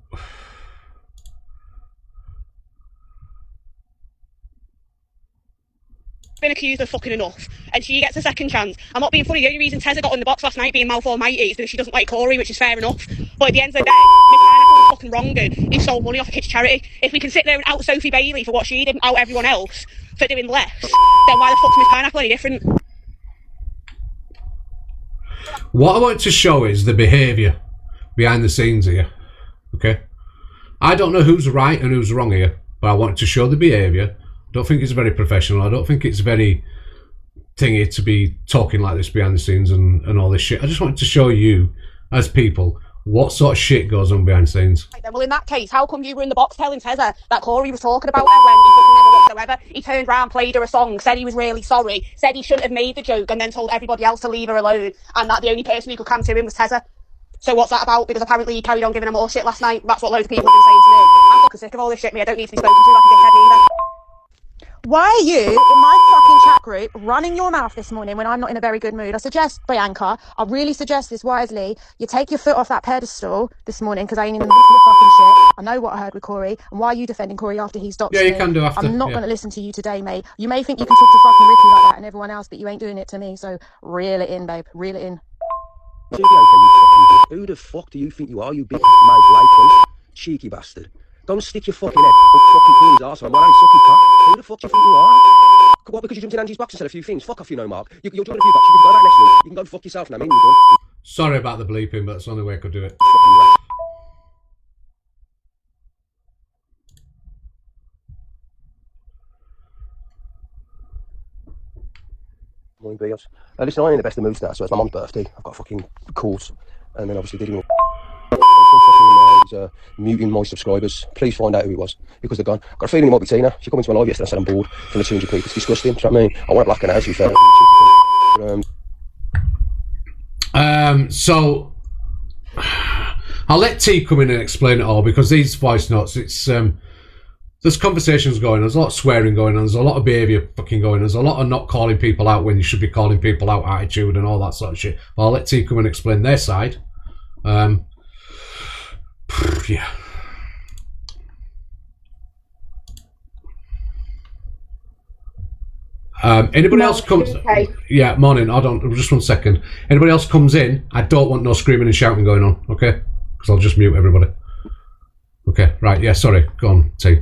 [SPEAKER 19] been accused of fucking enough, and she gets a second chance. I'm not being funny. The only reason Tezza got in the box last night being mouth almighty is because she doesn't like Corey, which is fair enough. But at the end of the day, Miss Pineapple was fucking wronged. He stole money off a kids' charity. If we can sit there and out Sophie Bailey for what she did and out everyone else for doing less, then why the fuck's Miss Pineapple any different?
[SPEAKER 1] What I want to show is the behaviour behind the scenes here. Okay? I don't know who's right and who's wrong here, but I want to show the behaviour. I don't think it's very professional. I don't think it's very thingy to be talking like this behind the scenes and all this shit. I just wanted to show you, as people, what sort of shit goes on behind the scenes.
[SPEAKER 19] Well, in that case, how come you were in the box telling Tezza that Corey was talking about her when he fucking never whatsoever? He turned round, played her a song, said he was really sorry, said he shouldn't have made the joke, and then told everybody else to leave her alone, and that the only person who could come to him was Tezza. So what's that about? Because apparently he carried on giving him more shit last night. That's what loads of people have been saying to me. I'm fucking sick of all this shit, me. I don't need to be spoken to like a dickhead either.
[SPEAKER 2] Why are you in my fucking chat group running your mouth this morning when I'm not in a very good mood? I suggest, Bianca, I really suggest this wisely, you take your foot off that pedestal this morning, because I ain't even listening to fucking shit. I know what I heard with Corey, and why are you defending Corey after he's doxed me?
[SPEAKER 1] Yeah, you can do after.
[SPEAKER 2] I'm not going to listen to you today, mate. You may think you can talk to fucking Ricky like that and everyone else, but you ain't doing it to me, so reel it in, babe. Reel it in.
[SPEAKER 21] Who the fuck do you think you are, you big mouth cunt? Cheeky bastard. Don't stick your fucking head up fucking Corey's arse and why don't you suck his cock? Who the fuck do you think you are? What, because you jumped in Angie's box and said a few things? Fuck off, you know, Mark. You're jumping a few boxes, you can go back next week. You can go fuck yourself now, I mean, you're done.
[SPEAKER 1] Sorry about the bleeping, but it's the only way I could do it.
[SPEAKER 21] Fucking rat. Morning, Bios. Listen, I'm in the best of moods now, so it's my mum's birthday. I've got fucking calls, and then obviously dealing with some fucking muting my subscribers. Please find out who it was, because they're gone. Got a feeling it might be Tina. She come into my live yesterday and said I'm bored from the 200 people. It's disgusting. Do you know what I mean? I want to black her now, to be fair.
[SPEAKER 1] So I'll let T come in and explain it all, because these voice notes, it's there's conversations going on, there's a lot of swearing going on, there's a lot of behaviour fucking going on, there's a lot of not calling people out when you should be calling people out attitude and all that sort of shit. But I'll let T come and explain their side. Yeah. Anybody else comes?
[SPEAKER 22] Okay.
[SPEAKER 1] Yeah, morning. Hold on, just 1 second. Anybody else comes in? I don't want no screaming and shouting going on. Okay, because I'll just mute everybody. Okay, right. Yeah, sorry. Go on, T.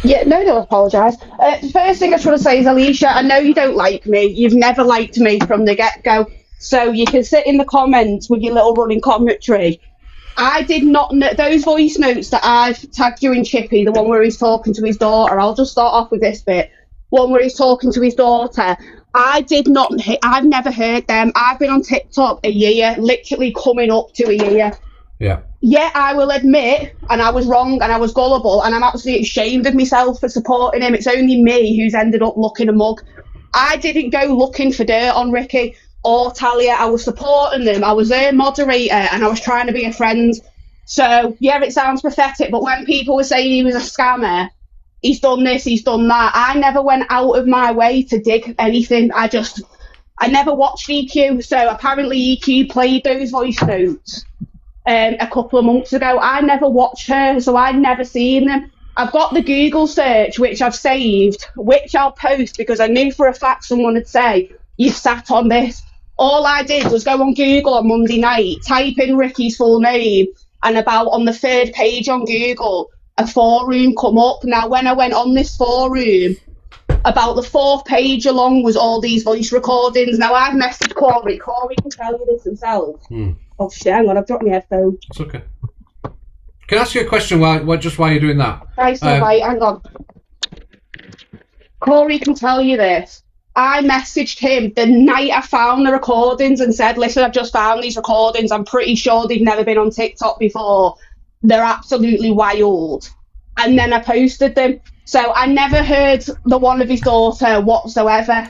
[SPEAKER 22] Yeah, no, don't apologise. The first thing I just want to say is, Alicia, I know you don't like me. You've never liked me from the get-go. So you can sit in the comments with your little running commentary. I did not know those voice notes that I've tagged you in, Chippy, the one where he's talking to his daughter. I'll just start off with this bit. One where he's talking to his daughter. I've never heard them. I've been on TikTok a year, literally coming up to a year.
[SPEAKER 1] Yeah.
[SPEAKER 22] yeah, I will admit, and I was wrong and I was gullible, and I'm absolutely ashamed of myself for supporting him. It's only me who's ended up looking a mug. I didn't go looking for dirt on Ricky or Talia. I was supporting them. I was their moderator and I was trying to be a friend. So, yeah, it sounds pathetic, but when people were saying he was a scammer, he's done this, he's done that, I never went out of my way to dig anything. I never watched EQ, so apparently EQ played those voice notes a couple of months ago. I never watched her, so I'd never seen them. I've got the Google search, which I've saved, which I'll post because I knew for a fact someone would say, you've sat on this. All I did was go on Google on Monday night, type in Ricky's full name, and about on the third page on Google, a forum come up. Now, when I went on this forum, about the fourth page along was all these voice recordings. Now, I've messaged Corey. Corey can tell you this himself. Oh, shit, hang on, I've dropped my headphones.
[SPEAKER 1] It's okay. Can I ask you a question while you're doing that?
[SPEAKER 22] Right, hang on. Corey can tell you this. I messaged him the night I found the recordings and said, listen, I've just found these recordings. I'm pretty sure they've never been on TikTok before. They're absolutely wild. And then I posted them. So I never heard the one of his daughter whatsoever.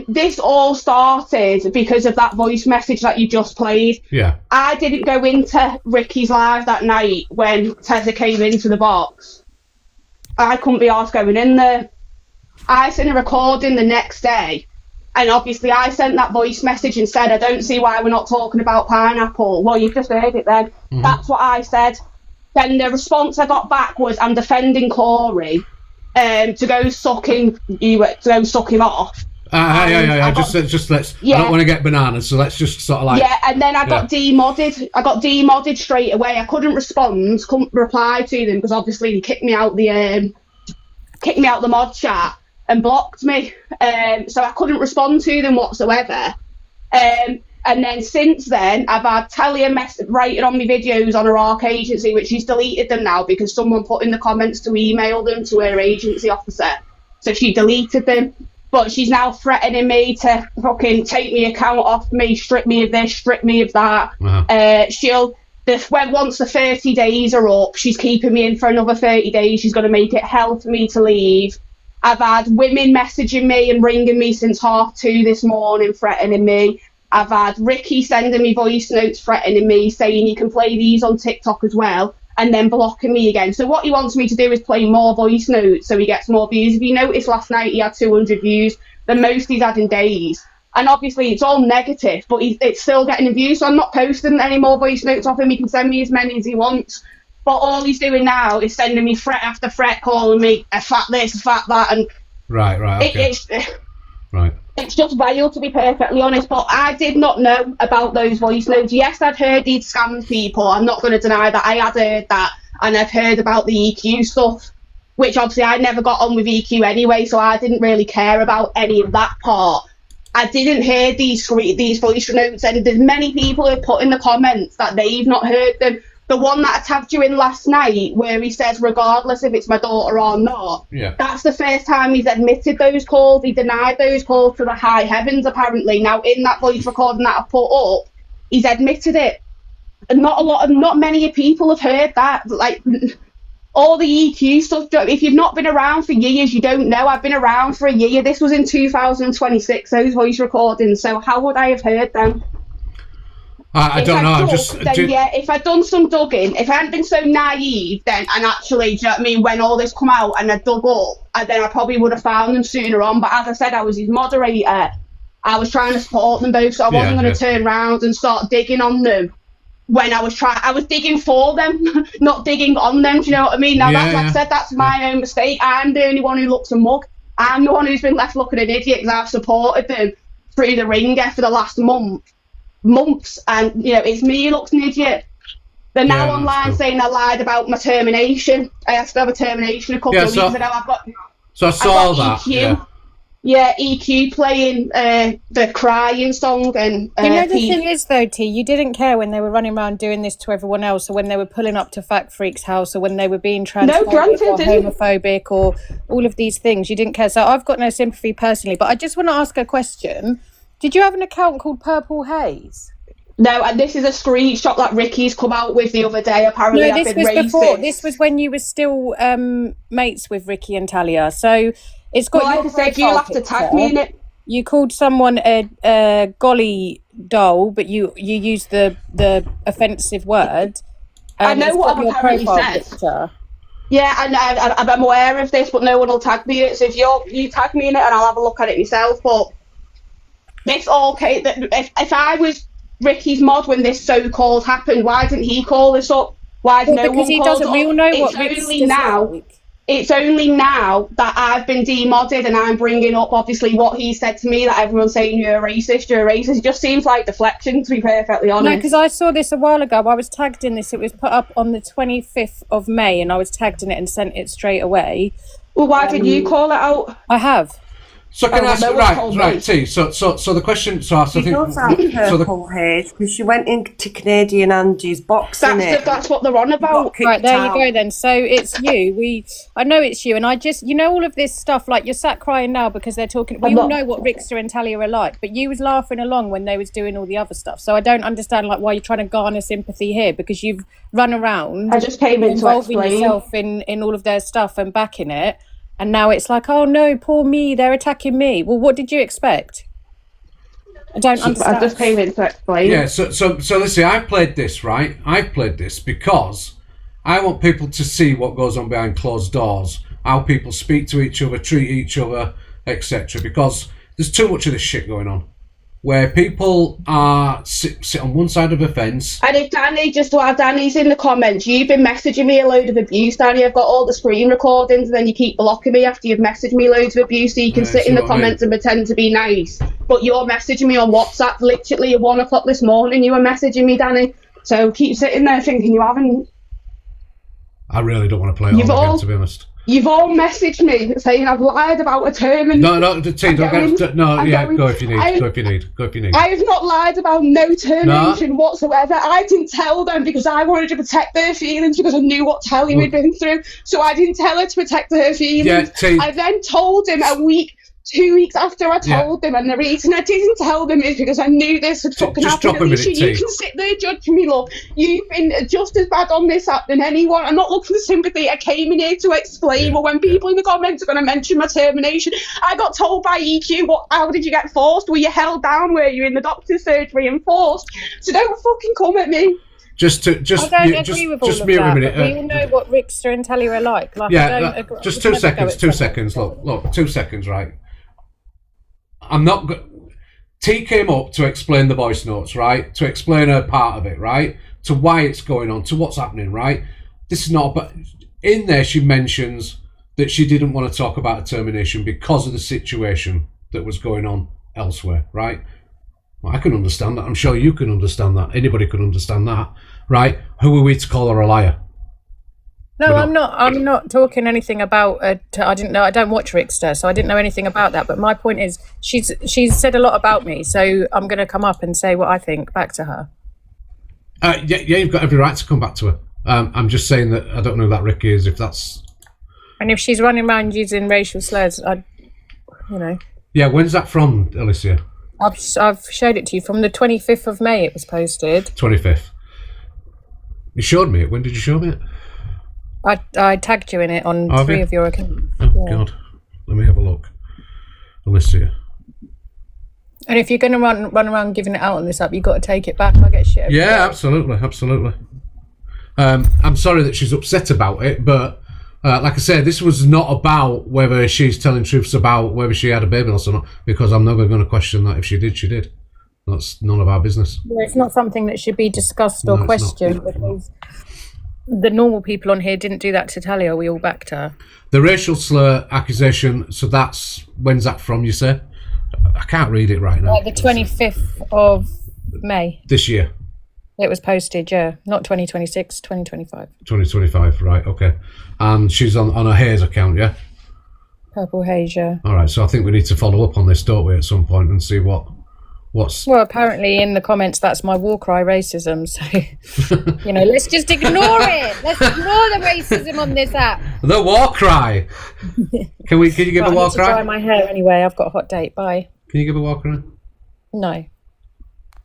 [SPEAKER 22] This all started because of that voice message that you just played.
[SPEAKER 1] Yeah.
[SPEAKER 22] I didn't go into Ricky's live that night when Tessa came into the box. I couldn't be arsed going in there. I sent a recording the next day, and obviously I sent that voice message and said, I don't see why we're not talking about pineapple. Well, you've just heard it then. Mm-hmm. That's what I said. Then the response I got back was, I'm defending Corey to go suck him off.
[SPEAKER 1] Yeah. Just let's. Yeah. I don't want to get bananas, so let's just sort of like.
[SPEAKER 22] Yeah, and then I got demodded. I got demodded straight away. I couldn't respond, couldn't reply to them because obviously they kicked me out the mod chat and blocked me. So I couldn't respond to them whatsoever. And then since then, I've had Talia writing on my videos on her ARC agency, which she's deleted them now because someone put in the comments to email them to her agency officer. So she deleted them. But she's now threatening me to fucking take my account off me, strip me of this, strip me of that. Once the 30 days are up, she's keeping me in for another 30 days. She's going to make it hell for me to leave. I've had women messaging me and ringing me since 2:30 this morning, threatening me. I've had Ricky sending me voice notes threatening me, saying you can play these on TikTok as well, and then blocking me again. So what he wants me to do is play more voice notes so he gets more views. If you notice, last night he had 200 views, the most he's had in days. And obviously it's all negative, but it's still getting views, so I'm not posting any more voice notes off him. He can send me as many as he wants. But all he's doing now is sending me threat after threat, calling me a fat this, a fat that, and
[SPEAKER 1] right, okay.
[SPEAKER 22] It's just vile, to be perfectly honest. But I did not know about those voice notes. Yes, I'd heard he'd scammed people. I'm not going to deny that. I had heard that, and I've heard about the EQ stuff, which obviously I never got on with EQ anyway, so I didn't really care about any of that part. I didn't hear these voice notes, and there's many people who have put in the comments that they've not heard them. The one that I tagged you in last night, where he says, regardless if it's my daughter or not, that's the first time he's admitted those calls. He denied those calls to the high heavens, apparently. Now, in that voice recording that I put up, he's admitted it. And not many people have heard that. Like, all the EQ stuff, if you've not been around for years, you don't know. I've been around for a year. This was in 2026, those voice recordings, so how would I have heard them?
[SPEAKER 1] I don't know.
[SPEAKER 22] If I'd done some digging, if I hadn't been so naive, then and actually, do you know what I mean? When all this come out and I dug up, then I probably would have found them sooner on. But as I said, I was his moderator. I was trying to support them both, so I wasn't going to turn around and start digging on them. When I was digging for them, not digging on them. Do you know what I mean? Now, like I said, that's my own mistake. I'm the only one who looks a mug. I'm the one who's been left looking an idiot because I've supported them through the ringer for the last months, and it's me who looks an idiot. They're now online saying I lied about my termination. I asked to have a termination a couple of weeks ago.
[SPEAKER 1] So I saw that.
[SPEAKER 22] EQ playing the crying song, and
[SPEAKER 2] the thing is though, T, you didn't care when they were running around doing this to everyone else, or when they were pulling up to Fact Freak's house, or when they were being transphobic or homophobic, or all of these things. You didn't care. So I've got no sympathy personally, but I just want to ask a question. Did you have an account called Purple Haze?
[SPEAKER 22] No, and this is a screenshot that Ricky's come out with the other day. Apparently,
[SPEAKER 3] No, this was before. This was when you were still mates with Ricky and Talia. So it's got
[SPEAKER 22] Well,
[SPEAKER 3] your
[SPEAKER 22] like I said, you'll have to tag me in it.
[SPEAKER 3] You called someone a golly doll, but you used the offensive word.
[SPEAKER 22] I know
[SPEAKER 3] it's
[SPEAKER 22] what
[SPEAKER 3] got
[SPEAKER 22] I've
[SPEAKER 3] your
[SPEAKER 22] apparently
[SPEAKER 3] profile
[SPEAKER 22] said.
[SPEAKER 3] picture.
[SPEAKER 22] Yeah, and I'm aware of this, but no one will tag me in it. So if you tag me in it, and I'll have a look at it myself. But this all came. If I was Ricky's mod when this so-called happened, why didn't he call this up? Why has no
[SPEAKER 3] because
[SPEAKER 22] one
[SPEAKER 3] he
[SPEAKER 22] called
[SPEAKER 3] doesn't.
[SPEAKER 22] it
[SPEAKER 3] We all
[SPEAKER 22] up?
[SPEAKER 3] know what
[SPEAKER 22] It's
[SPEAKER 3] Rick's
[SPEAKER 22] only now.
[SPEAKER 3] like.
[SPEAKER 22] It's only now that I've been demodded and I'm bringing up, obviously, what he said to me, that everyone's saying you're a racist. It just seems like deflection, to be perfectly honest.
[SPEAKER 3] No, because I saw this a while ago. I was tagged in this. It was put up on the 25th of May, and I was tagged in it and sent it straight away.
[SPEAKER 22] Well, why did you call it out?
[SPEAKER 3] I have.
[SPEAKER 1] So can I ask, right, T, so the question, so I
[SPEAKER 4] She
[SPEAKER 1] think,
[SPEAKER 4] does have purple hair because she went into Canadian Angie's box,
[SPEAKER 22] That's what they're on about.
[SPEAKER 3] Right, there you go then. So it's you. I know it's you, and I just, all of this stuff, like you're sat crying now because they're talking, we all know what Rickster and Talia are like, but you was laughing along when they was doing all the other stuff. So I don't understand like why you're trying to garner sympathy here, because you've run around.
[SPEAKER 22] I just came in to
[SPEAKER 3] involving
[SPEAKER 22] explain.
[SPEAKER 3] yourself in all of their stuff and backing it. And now it's like, oh no, poor me, they're attacking me. Well, what did you expect? I don't understand.
[SPEAKER 22] I just came in to explain.
[SPEAKER 1] Yeah, so listen, I've played this, right? I've played this because I want people to see what goes on behind closed doors, how people speak to each other, treat each other, etc. Because there's too much of this shit going on, where people are sit on one side of a fence.
[SPEAKER 22] And if Danny, just while Danny's in the comments, you've been messaging me a load of abuse, Danny. I've got all the screen recordings, and then you keep blocking me after you've messaged me loads of abuse, so you can sit in the comments and pretend to be nice. But you're messaging me on WhatsApp literally at 1 o'clock this morning. You were messaging me, Danny. So keep sitting there thinking you haven't.
[SPEAKER 1] I really don't want to play it all again, to be honest.
[SPEAKER 22] You've all messaged me saying I've lied about a term. And
[SPEAKER 1] No, T, go if you need. Go if you need.
[SPEAKER 22] I have not lied about no termination whatsoever. I didn't tell them because I wanted to protect their feelings because I knew what Talia had been through. So I didn't tell her to protect her feelings.
[SPEAKER 1] Yeah, T.
[SPEAKER 22] I then told him 2 weeks after I told them, and the reason I didn't tell them is because I knew this had fucking happened. Alicia, you can sit there judging me, look. You've been just as bad on this app than anyone. I'm not looking for sympathy. I came in here to explain, but when people in the comments are going to mention my termination, I got told by EQ, how did you get forced? Were you held down? Were you in the doctor's surgery and forced? So don't fucking come at me.
[SPEAKER 3] I don't agree with all of that. We all know what Rickster and Talia are like. I don't agree.
[SPEAKER 1] Just 2 seconds. 2 seconds. Look. 2 seconds. Right. I'm not. T came up to explain the voice notes, right? To explain her part of it, right? To why it's going on, to what's happening, right? This is not. But in there, she mentions that she didn't want to talk about a termination because of the situation that was going on elsewhere, right? Well, I can understand that. I'm sure you can understand that. Anybody can understand that, right? Who are we to call her a liar?
[SPEAKER 3] No, I'm not talking anything about. I didn't know. I don't watch Rickster, so I didn't know anything about that. But my point is, she's said a lot about me, so I'm going to come up and say what I think back to her.
[SPEAKER 1] Yeah, you've got every right to come back to her. I'm just saying that I don't know who that Ricky is. If that's.
[SPEAKER 3] And if she's running around using racial slurs,
[SPEAKER 1] Yeah, when's that from, Alicia?
[SPEAKER 3] I've showed it to you from the 25th of May. It was posted.
[SPEAKER 1] 25th. You showed me it. When did you show me it?
[SPEAKER 3] I tagged you in it on 3 of your accounts.
[SPEAKER 1] Oh, God. Let me have a look. Alicia.
[SPEAKER 3] And if you're going to run around giving it out on this app, you've got to take it back. I get shit.
[SPEAKER 1] Yeah, absolutely. I'm sorry that she's upset about it, but like I said, this was not about whether she's telling truths about whether she had a baby or not, because I'm never going to question that. If she did, she did. That's none of our business.
[SPEAKER 3] Yeah, it's not something that should be discussed or questioned, because the normal people on here didn't do that to Talia. We all backed her.
[SPEAKER 1] The racial slur accusation, so when's that from, you say? I can't read it right now.
[SPEAKER 3] The 25th of May.
[SPEAKER 1] This year?
[SPEAKER 3] It was posted, yeah. Not 2026, 2025.
[SPEAKER 1] 2025, right, okay. And she's on her Hayes account, yeah?
[SPEAKER 3] Purple Haze, yeah.
[SPEAKER 1] All right, so I think we need to follow up on this, don't we, at some point, and see what's...
[SPEAKER 3] Well, apparently in the comments, that's my war cry, racism. So, let's just ignore it. Let's ignore the racism on this app.
[SPEAKER 1] The war cry. Can you give a war cry?
[SPEAKER 3] I need to dry my hair anyway. I've got a hot date. Bye.
[SPEAKER 1] Can you give a war cry?
[SPEAKER 3] No.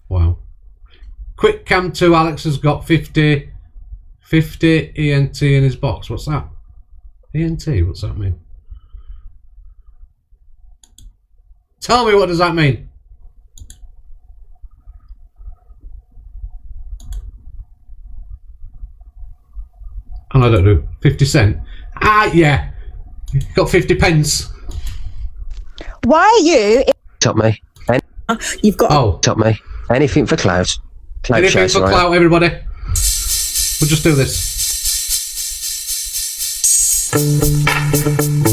[SPEAKER 1] Wow. Quick Cam 2 Alex has got 50 ENT in his box. What's that? ENT, what's that mean? Tell me, what does that mean? And I don't know, 50 cent. Ah, yeah. Got 50 pence.
[SPEAKER 15] Why are you?
[SPEAKER 21] Top me.
[SPEAKER 15] You've got.
[SPEAKER 1] Oh.
[SPEAKER 21] Top me. Anything for clout.
[SPEAKER 1] Anything for clout, everybody. We'll just do this.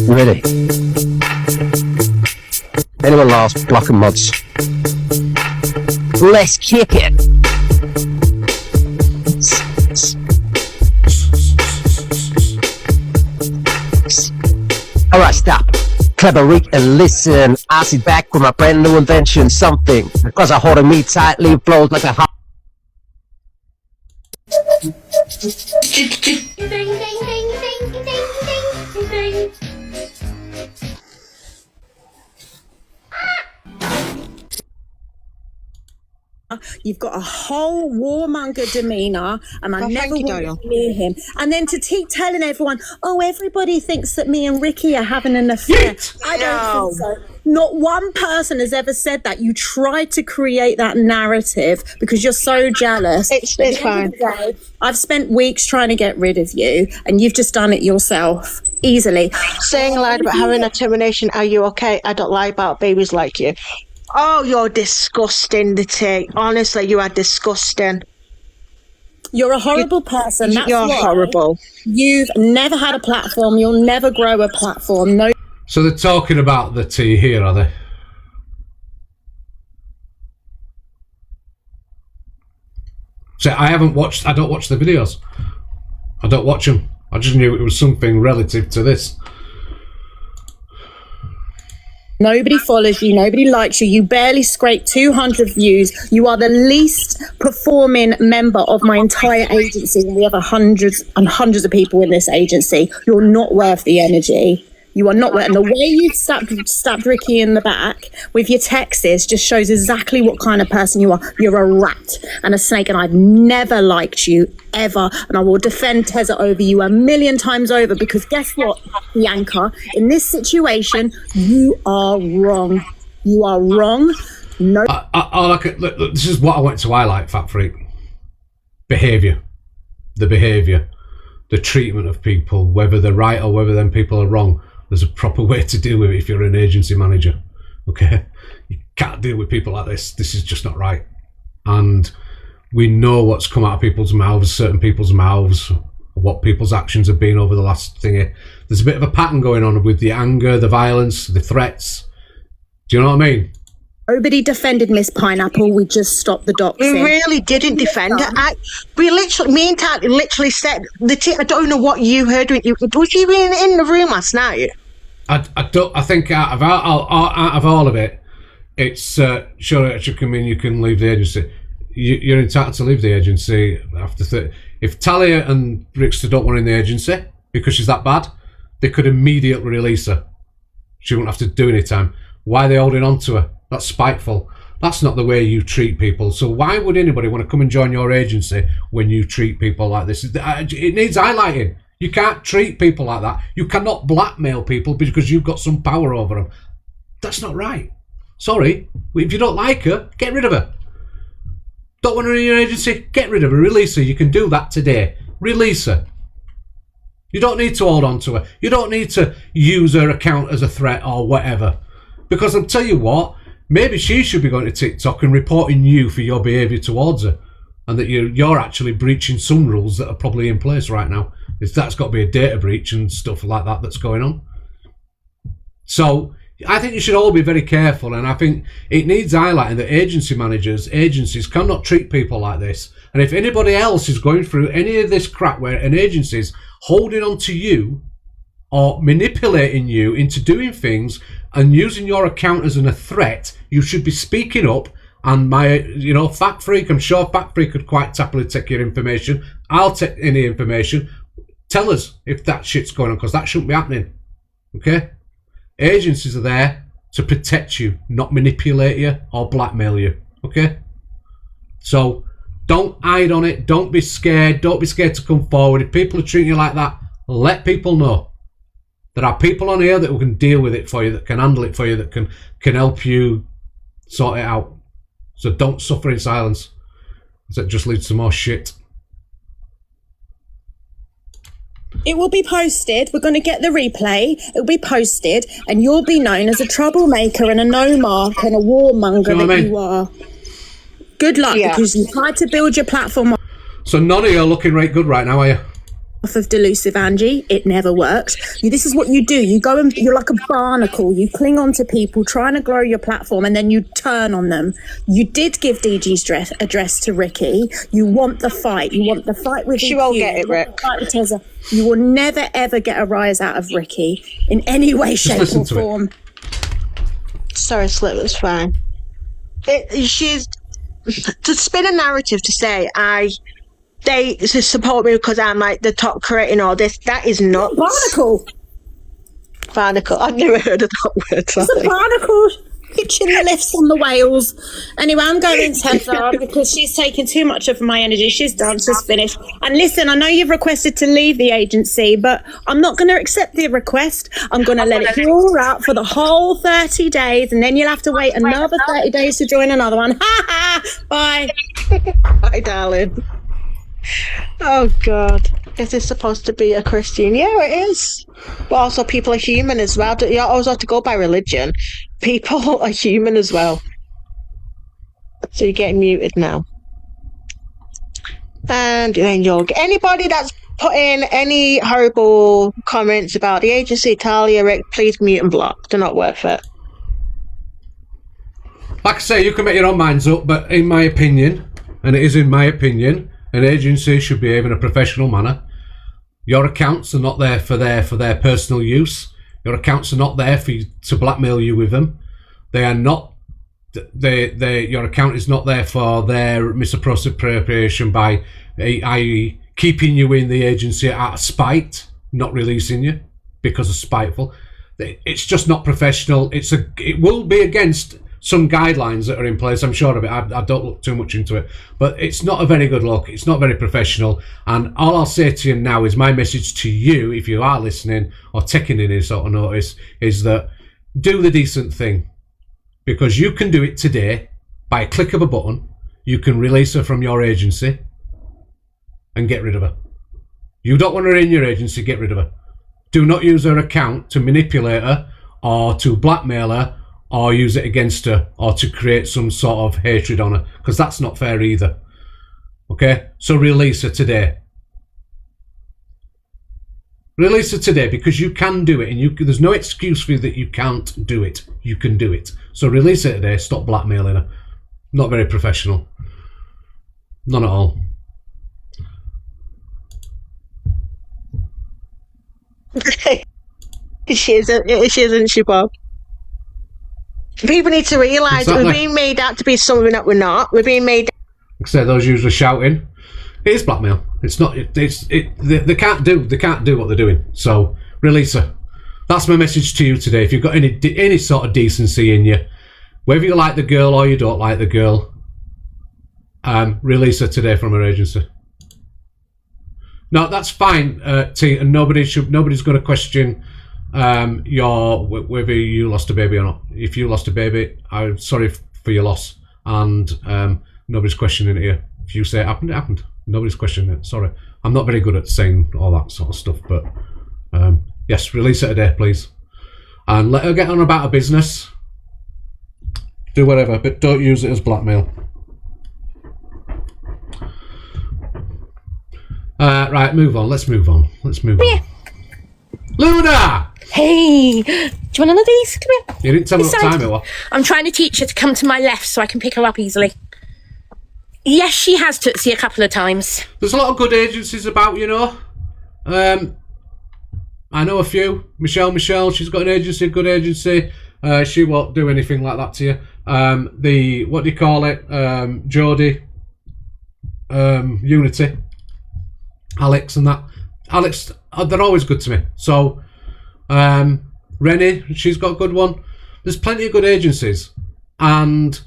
[SPEAKER 21] Ready? Anyone last? Block and mods. Let's kick it. Alright, stop. Clever Rick and listen. I sit back with my brand new invention, something. Because I hold me tightly, flows like a hot.
[SPEAKER 2] You've got a whole warmonger demeanour, and I never
[SPEAKER 15] thank you,
[SPEAKER 2] want to hear him. And then to keep telling everyone, oh, everybody thinks that me and Ricky are having an affair. I don't think so. Not one person has ever said that. You tried to create that narrative because you're so jealous.
[SPEAKER 15] It's fine.
[SPEAKER 2] I've spent weeks trying to get rid of you, and you've just done it yourself. Easily.
[SPEAKER 15] Saying a lie about having a termination, are you okay? I don't lie about babies like you. Oh, you're disgusting, the tea. Honestly, you are disgusting.
[SPEAKER 2] You're a horrible person. That's
[SPEAKER 15] You're
[SPEAKER 2] why
[SPEAKER 15] horrible.
[SPEAKER 2] You've never had a platform. You'll never grow a platform. No.
[SPEAKER 1] So they're talking about the tea here, are they? So I don't watch the videos. I don't watch them. I just knew it was something relative to this.
[SPEAKER 2] Nobody follows you. Nobody likes you. You barely scrape 200 views. You are the least performing member of my entire agency. And we have hundreds and hundreds of people in this agency. You're not worth the energy. You are not worth. And the way you stabbed Ricky in the back with your texts just shows exactly what kind of person you are. You're a rat and a snake, and I've never liked you ever. And I will defend Tezza over you 1,000,000 times over, because guess what, Bianca? In this situation, you are wrong. You are wrong. No.
[SPEAKER 1] Look, this is what I want to highlight, Fat Freak. Behaviour. The behaviour. The treatment of people, whether they're right or whether them people are wrong. There's a proper way to deal with it if you're an agency manager. Okay? You can't deal with people like this. This is just not right. And we know what's come out of people's mouths, certain people's mouths, what people's actions have been over the last thingy. There's a bit of a pattern going on with the anger, the violence, the threats. Do you know what I mean?
[SPEAKER 2] Nobody defended Miss Pineapple. We just stopped the doxing.
[SPEAKER 15] We really didn't defend her. Me and Tati literally said, I don't know what you heard. Was you in the room last night?
[SPEAKER 1] I think out of all of it, it's sure it should come in. You can leave the agency. You're entitled to leave the agency after 30. If Talia and Rickster don't want her in the agency because she's that bad, they could immediately release her. She wouldn't have to do any time. Why are they holding on to her? That's spiteful. That's not the way you treat people. So why would anybody want to come and join your agency when you treat people like this? It needs highlighting. You can't treat people like that. You cannot blackmail people because you've got some power over them. That's not right. Sorry. If you don't like her, get rid of her. Don't want her in your agency? Get rid of her. Release her. You can do that today. Release her. You don't need to hold on to her. You don't need to use her account as a threat or whatever. Because I'll tell you what, maybe she should be going to TikTok and reporting you for your behaviour towards her, and that you're actually breaching some rules that are probably in place right now. That's got to be a data breach and stuff like that that's going on. So I think you should all be very careful, and I think it needs highlighting that agencies cannot treat people like this. And if anybody else is going through any of this crap where an agency's holding on to you or manipulating you into doing things and using your account as a threat, you should be speaking up. And Fat Freak, I'm sure Fat Freak could quite happily take your information. I'll take any information. Tell us if that shit's going on, because that shouldn't be happening. Okay? Agencies are there to protect you, not manipulate you or blackmail you. Okay? So Don't hide on it. Don't be scared. Don't be scared to come forward. If people are treating you like that, let people know. There are people on here that can deal with it for you, that can handle it for you, that can help you sort it out. So don't suffer in silence. That just leads to more shit.
[SPEAKER 2] It will be posted. We're going to get the replay. It'll be posted, and you'll be known as a troublemaker and a no-mark and a warmonger that you are. Good luck, because you tried to build your platform
[SPEAKER 1] So none of you are looking right good right now, are you?
[SPEAKER 2] off of delusive Angie. It never works. This is what you do. You go and you're like a barnacle. You cling on to people trying to grow your platform, and then you turn on them. You did give DG's address to Ricky. You want the fight. You want the fight with
[SPEAKER 15] She won't get it, Rick.
[SPEAKER 2] You will never ever get a rise out of Ricky in any way, shape or form.
[SPEAKER 15] Sorry, Slip, it's fine. She's to spin a narrative to say they support me because I'm like the top creating all this. That is not
[SPEAKER 2] barnacle.
[SPEAKER 15] Barnacle. I've never heard of that word.
[SPEAKER 2] It's a barnacle pitching the lifts on the whales. Anyway, I'm going to Tessa because she's taking too much of my energy. She's done. She's finished. And listen, I know you've requested to leave the agency, but I'm not going to accept the request. I'm going to let it draw out for the whole 30 days, and then you'll have to wait another 30 days to join another one. Ha ha! Bye.
[SPEAKER 15] Bye, darling. Oh God, is this supposed to be a Christian? Yeah, it is. But also, people are human as well. You always have to go by religion. People are human as well. So you're getting muted now. And then you'll get anybody that's put in any horrible comments about the agency, Talia, Rick, please mute and block. They're not worth it.
[SPEAKER 1] Like I say, you can make your own minds up, but in my opinion, and it is in my opinion, an agency should behave in a professional manner. Your accounts are not there for their personal use. Your accounts are not there for you to blackmail you with them. They are not. Your account is not there for their misappropriation by, i.e., keeping you in the agency out of spite, not releasing you because of spiteful. It's just not professional. It will be against some guidelines that are in place, I'm sure of it. I don't look too much into it, but it's not a very good look. It's not very professional. And all I'll say to you now is my message to you, if you are listening or taking any sort of notice, is that do the decent thing, because you can do it today by a click of a button. You can release her from your agency and get rid of her. You don't want her in your agency, get rid of her. Do not use her account to manipulate her or to blackmail her or use it against her, or to create some sort of hatred on her, because that's not fair either. Okay? So release her today. Release her today, because you can do it, and there's no excuse for you that you can't do it. You can do it. So release her today, stop blackmailing her. Not very professional. None at all.
[SPEAKER 15] She isn't she, Bob? People need to realise that we're being made out to be something that we're not. We're being made.
[SPEAKER 1] Like I said, those usually shouting. It is blackmail. It's not. They can't do what they're doing. So release her. That's my message to you today. If you've got any sort of decency in you, whether you like the girl or you don't like the girl, release her today from her agency. No, that's fine, T. And nobody's going to question whether you lost a baby or not. If you lost a baby, I'm sorry for your loss, and nobody's questioning it here. If you say it happened, it happened. Nobody's questioning it. Sorry, I'm not very good at saying all that sort of stuff, but yes, release her today, please, and let her get on about her business. Do whatever, but don't use it as blackmail. Right, move on. Let's move on. Yeah. Luna!
[SPEAKER 6] Hey, do you want one of these? Come here.
[SPEAKER 1] You didn't tell me what time it was.
[SPEAKER 6] I'm trying to teach her to come to my left so I can pick her up easily. Yes, she has Tootsie a couple of times.
[SPEAKER 1] There's a lot of good agencies about, you know. I know a few. Michelle, she's got an agency, a good agency. She won't do anything like that to you. What do you call it? Jodie, Unity, Alex and that. Alex, they're always good to me. So, Rennie, she's got a good one. There's plenty of good agencies. And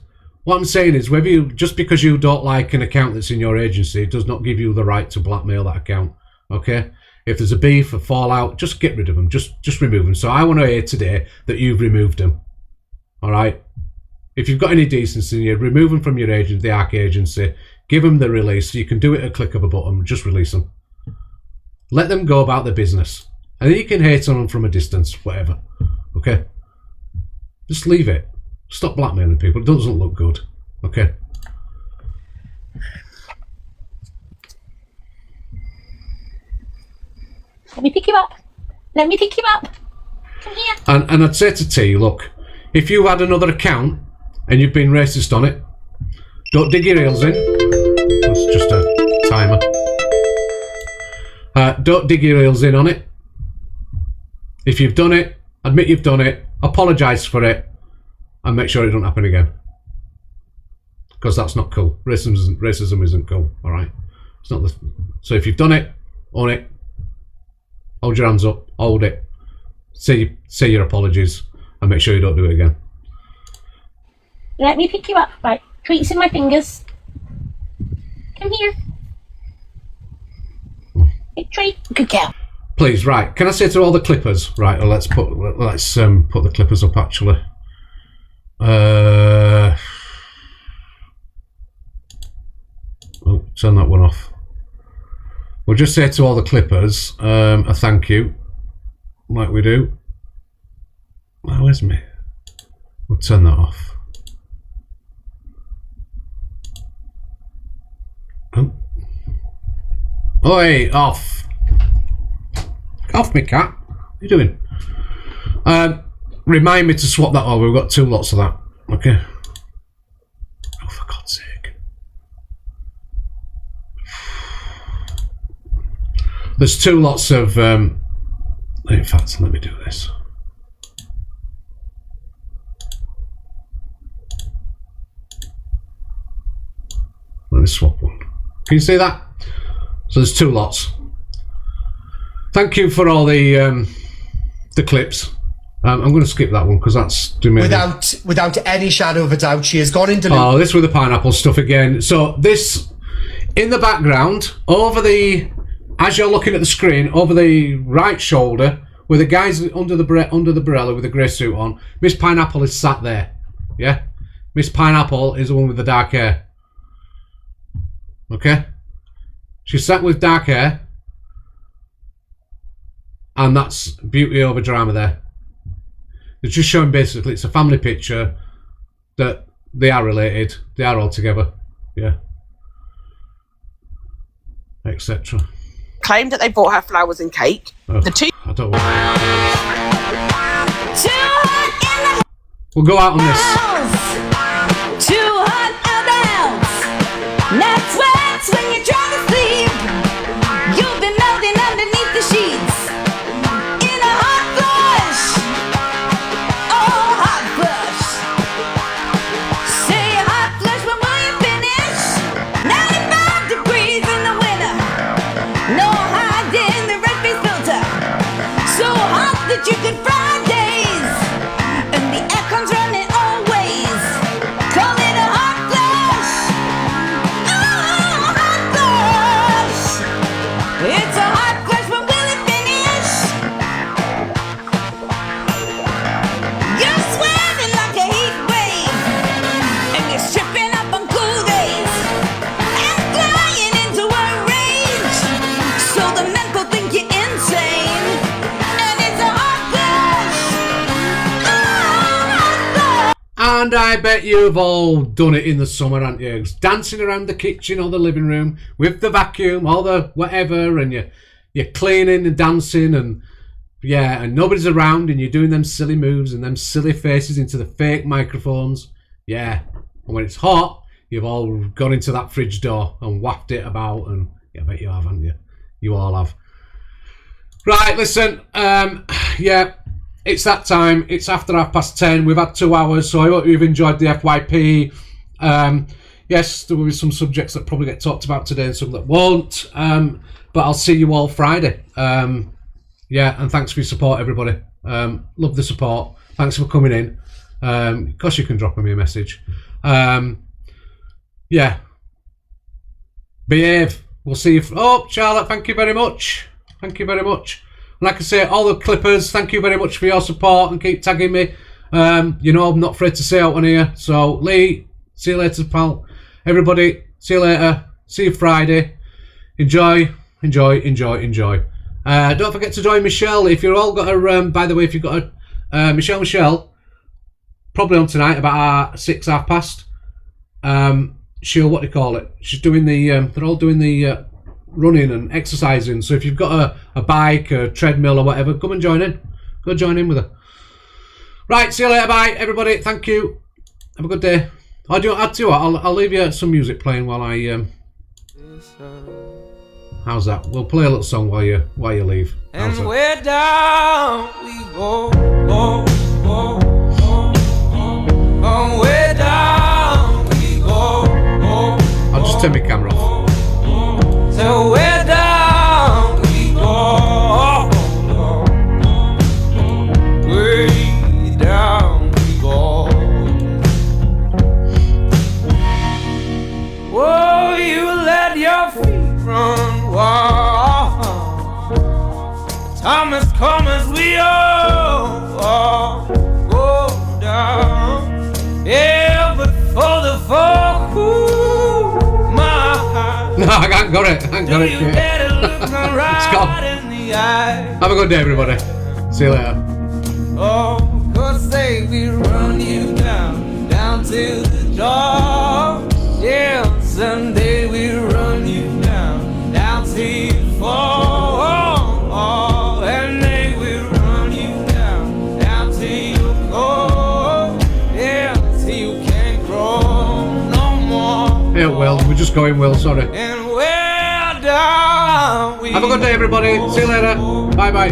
[SPEAKER 1] What I'm saying is, whether you, just because you don't like an account that's in your agency, it does not give you the right to blackmail that account. Okay? If there's a beef, a fallout, just get rid of them. Just remove them. So I want to hear today that you've removed them. All right? If you've got any decency, you remove them from your agent, the ARC agency. Give them the release. You can do it at a click of a button. Just release them. Let them go about their business. And then you can hate on them from a distance, whatever. Okay? Just leave it. Stop blackmailing people. It doesn't look good. Okay?
[SPEAKER 12] Let me pick you up. Let me pick you up. Come here.
[SPEAKER 1] And I'd say to T, look, if you had another account and you've been racist on it, don't dig your heels in. That's just a timer. Don't dig your heels in on it. If you've done it, admit you've done it, apologise for it, and make sure it don't happen again. Because that's not cool. Racism isn't cool. All right. It's not. So if you've done it, own it. Hold your hands up. Hold it. Say your apologies, and make sure you don't do it again.
[SPEAKER 12] Let me pick you up. Right. Tweets in my fingers. Come here. Hey, treat. Good girl.
[SPEAKER 1] Please, right. Can I say to all the clippers, right? Or let's put the clippers up actually. Oh, turn that one off. We'll just say to all the clippers a thank you, like we do. Oh, where's me? We'll turn that off. Oh. Oi, off. Off me, cat. What are you doing? Remind me to swap that over. We've got 2 lots of that. Okay. Oh, for God's sake. There's 2 lots of... in fact, let me do this. Let me swap one. Can you see that? So there's 2 lots. Thank you for all the clips. I'm going to skip that one because that's doing me
[SPEAKER 5] without any shadow of a doubt. She has gone into.
[SPEAKER 1] Oh, this with the pineapple stuff again. So this in the background, over the, as you're looking at the screen, over the right shoulder, where the guys under the umbrella with the grey suit on, Miss Pineapple is sat there. Yeah, Miss Pineapple is the one with the dark hair. Okay, she's sat with dark hair. And that's beauty over drama there. It's just showing basically it's a family picture that they are related. They are all together. Yeah. Etc.
[SPEAKER 8] Claimed that they bought her flowers and cake.
[SPEAKER 1] Oh,
[SPEAKER 8] the 2...
[SPEAKER 1] I don't want... We'll go out on this.
[SPEAKER 11] That's when you're trying to sleep. You've been melting underneath the sheets. You could fry days, and the air comes running always. Call it a hot flash. Oh, hot flash. It's a hot flash when will it finish? You're sweating like a heat wave, and you're stripping up on cool days, and flying into a rage, so the men will think you're insane.
[SPEAKER 1] And I bet you've all done it in the summer, haven't you? Dancing around the kitchen or the living room with the vacuum or the whatever, and you're cleaning and dancing, and yeah, and nobody's around, and you're doing them silly moves and them silly faces into the fake microphones. Yeah, and when it's hot, you've all gone into that fridge door and wafted it about, and yeah, I bet you have, haven't you? You all have. Right, listen, yeah. It's that time. It's after 10:30. We've had 2 hours, so I hope you've enjoyed the FYP. Yes, there will be some subjects that probably get talked about today and some that won't. But I'll see you all Friday. Yeah, and thanks for your support, everybody. Love the support. Thanks for coming in. Of course, you can drop me a message. Yeah. Behave. We'll see you. Oh, Charlotte, thank you very much. Thank you very much. Like I say, all the clippers, thank you very much for your support and keep tagging me. You know, I'm not afraid to say out on here. So, Lee, see you later, pal. Everybody, see you later. See you Friday. Enjoy, enjoy, enjoy, enjoy. Don't forget to join Michelle. If you've all got a, by the way, if you've got a, Michelle, probably on tonight about 6, 6:30. She'll, what do you call it? She's doing the, they're all doing the running and exercising. So if you've got a bike, a treadmill or whatever, come and join in. Go join in with her. Right, see you later, bye, everybody. Thank you. Have a good day. I'll do what? I'll leave you some music playing while I, how's that? We'll play a little song while you leave. How's
[SPEAKER 17] And
[SPEAKER 1] that?
[SPEAKER 17] we're down we go, go, go, go, go. Oh, we're down we go, go.
[SPEAKER 1] I'll just turn my camera off.
[SPEAKER 17] So we're down we go, way down we go. Whoa, you let your feet run wild. Time has come as we all go down. Yeah, but for the folk who my heart.
[SPEAKER 1] No, I haven't got it. I haven't got it
[SPEAKER 17] You
[SPEAKER 1] yet.
[SPEAKER 17] better look me
[SPEAKER 1] It's
[SPEAKER 17] right
[SPEAKER 1] gone.
[SPEAKER 17] in the eye.
[SPEAKER 1] Have a good day, everybody. See you later.
[SPEAKER 17] Oh, 'cause say we run you down, down to the door. Yeah, someday we run you down, down till you fall. And they will run you down, down till you go. Yeah, till you can't grow no more.
[SPEAKER 1] Yeah, Will. We're just going, Will. Sorry.
[SPEAKER 17] And we're down.
[SPEAKER 1] Have a good day, everybody. See you later. Bye-bye.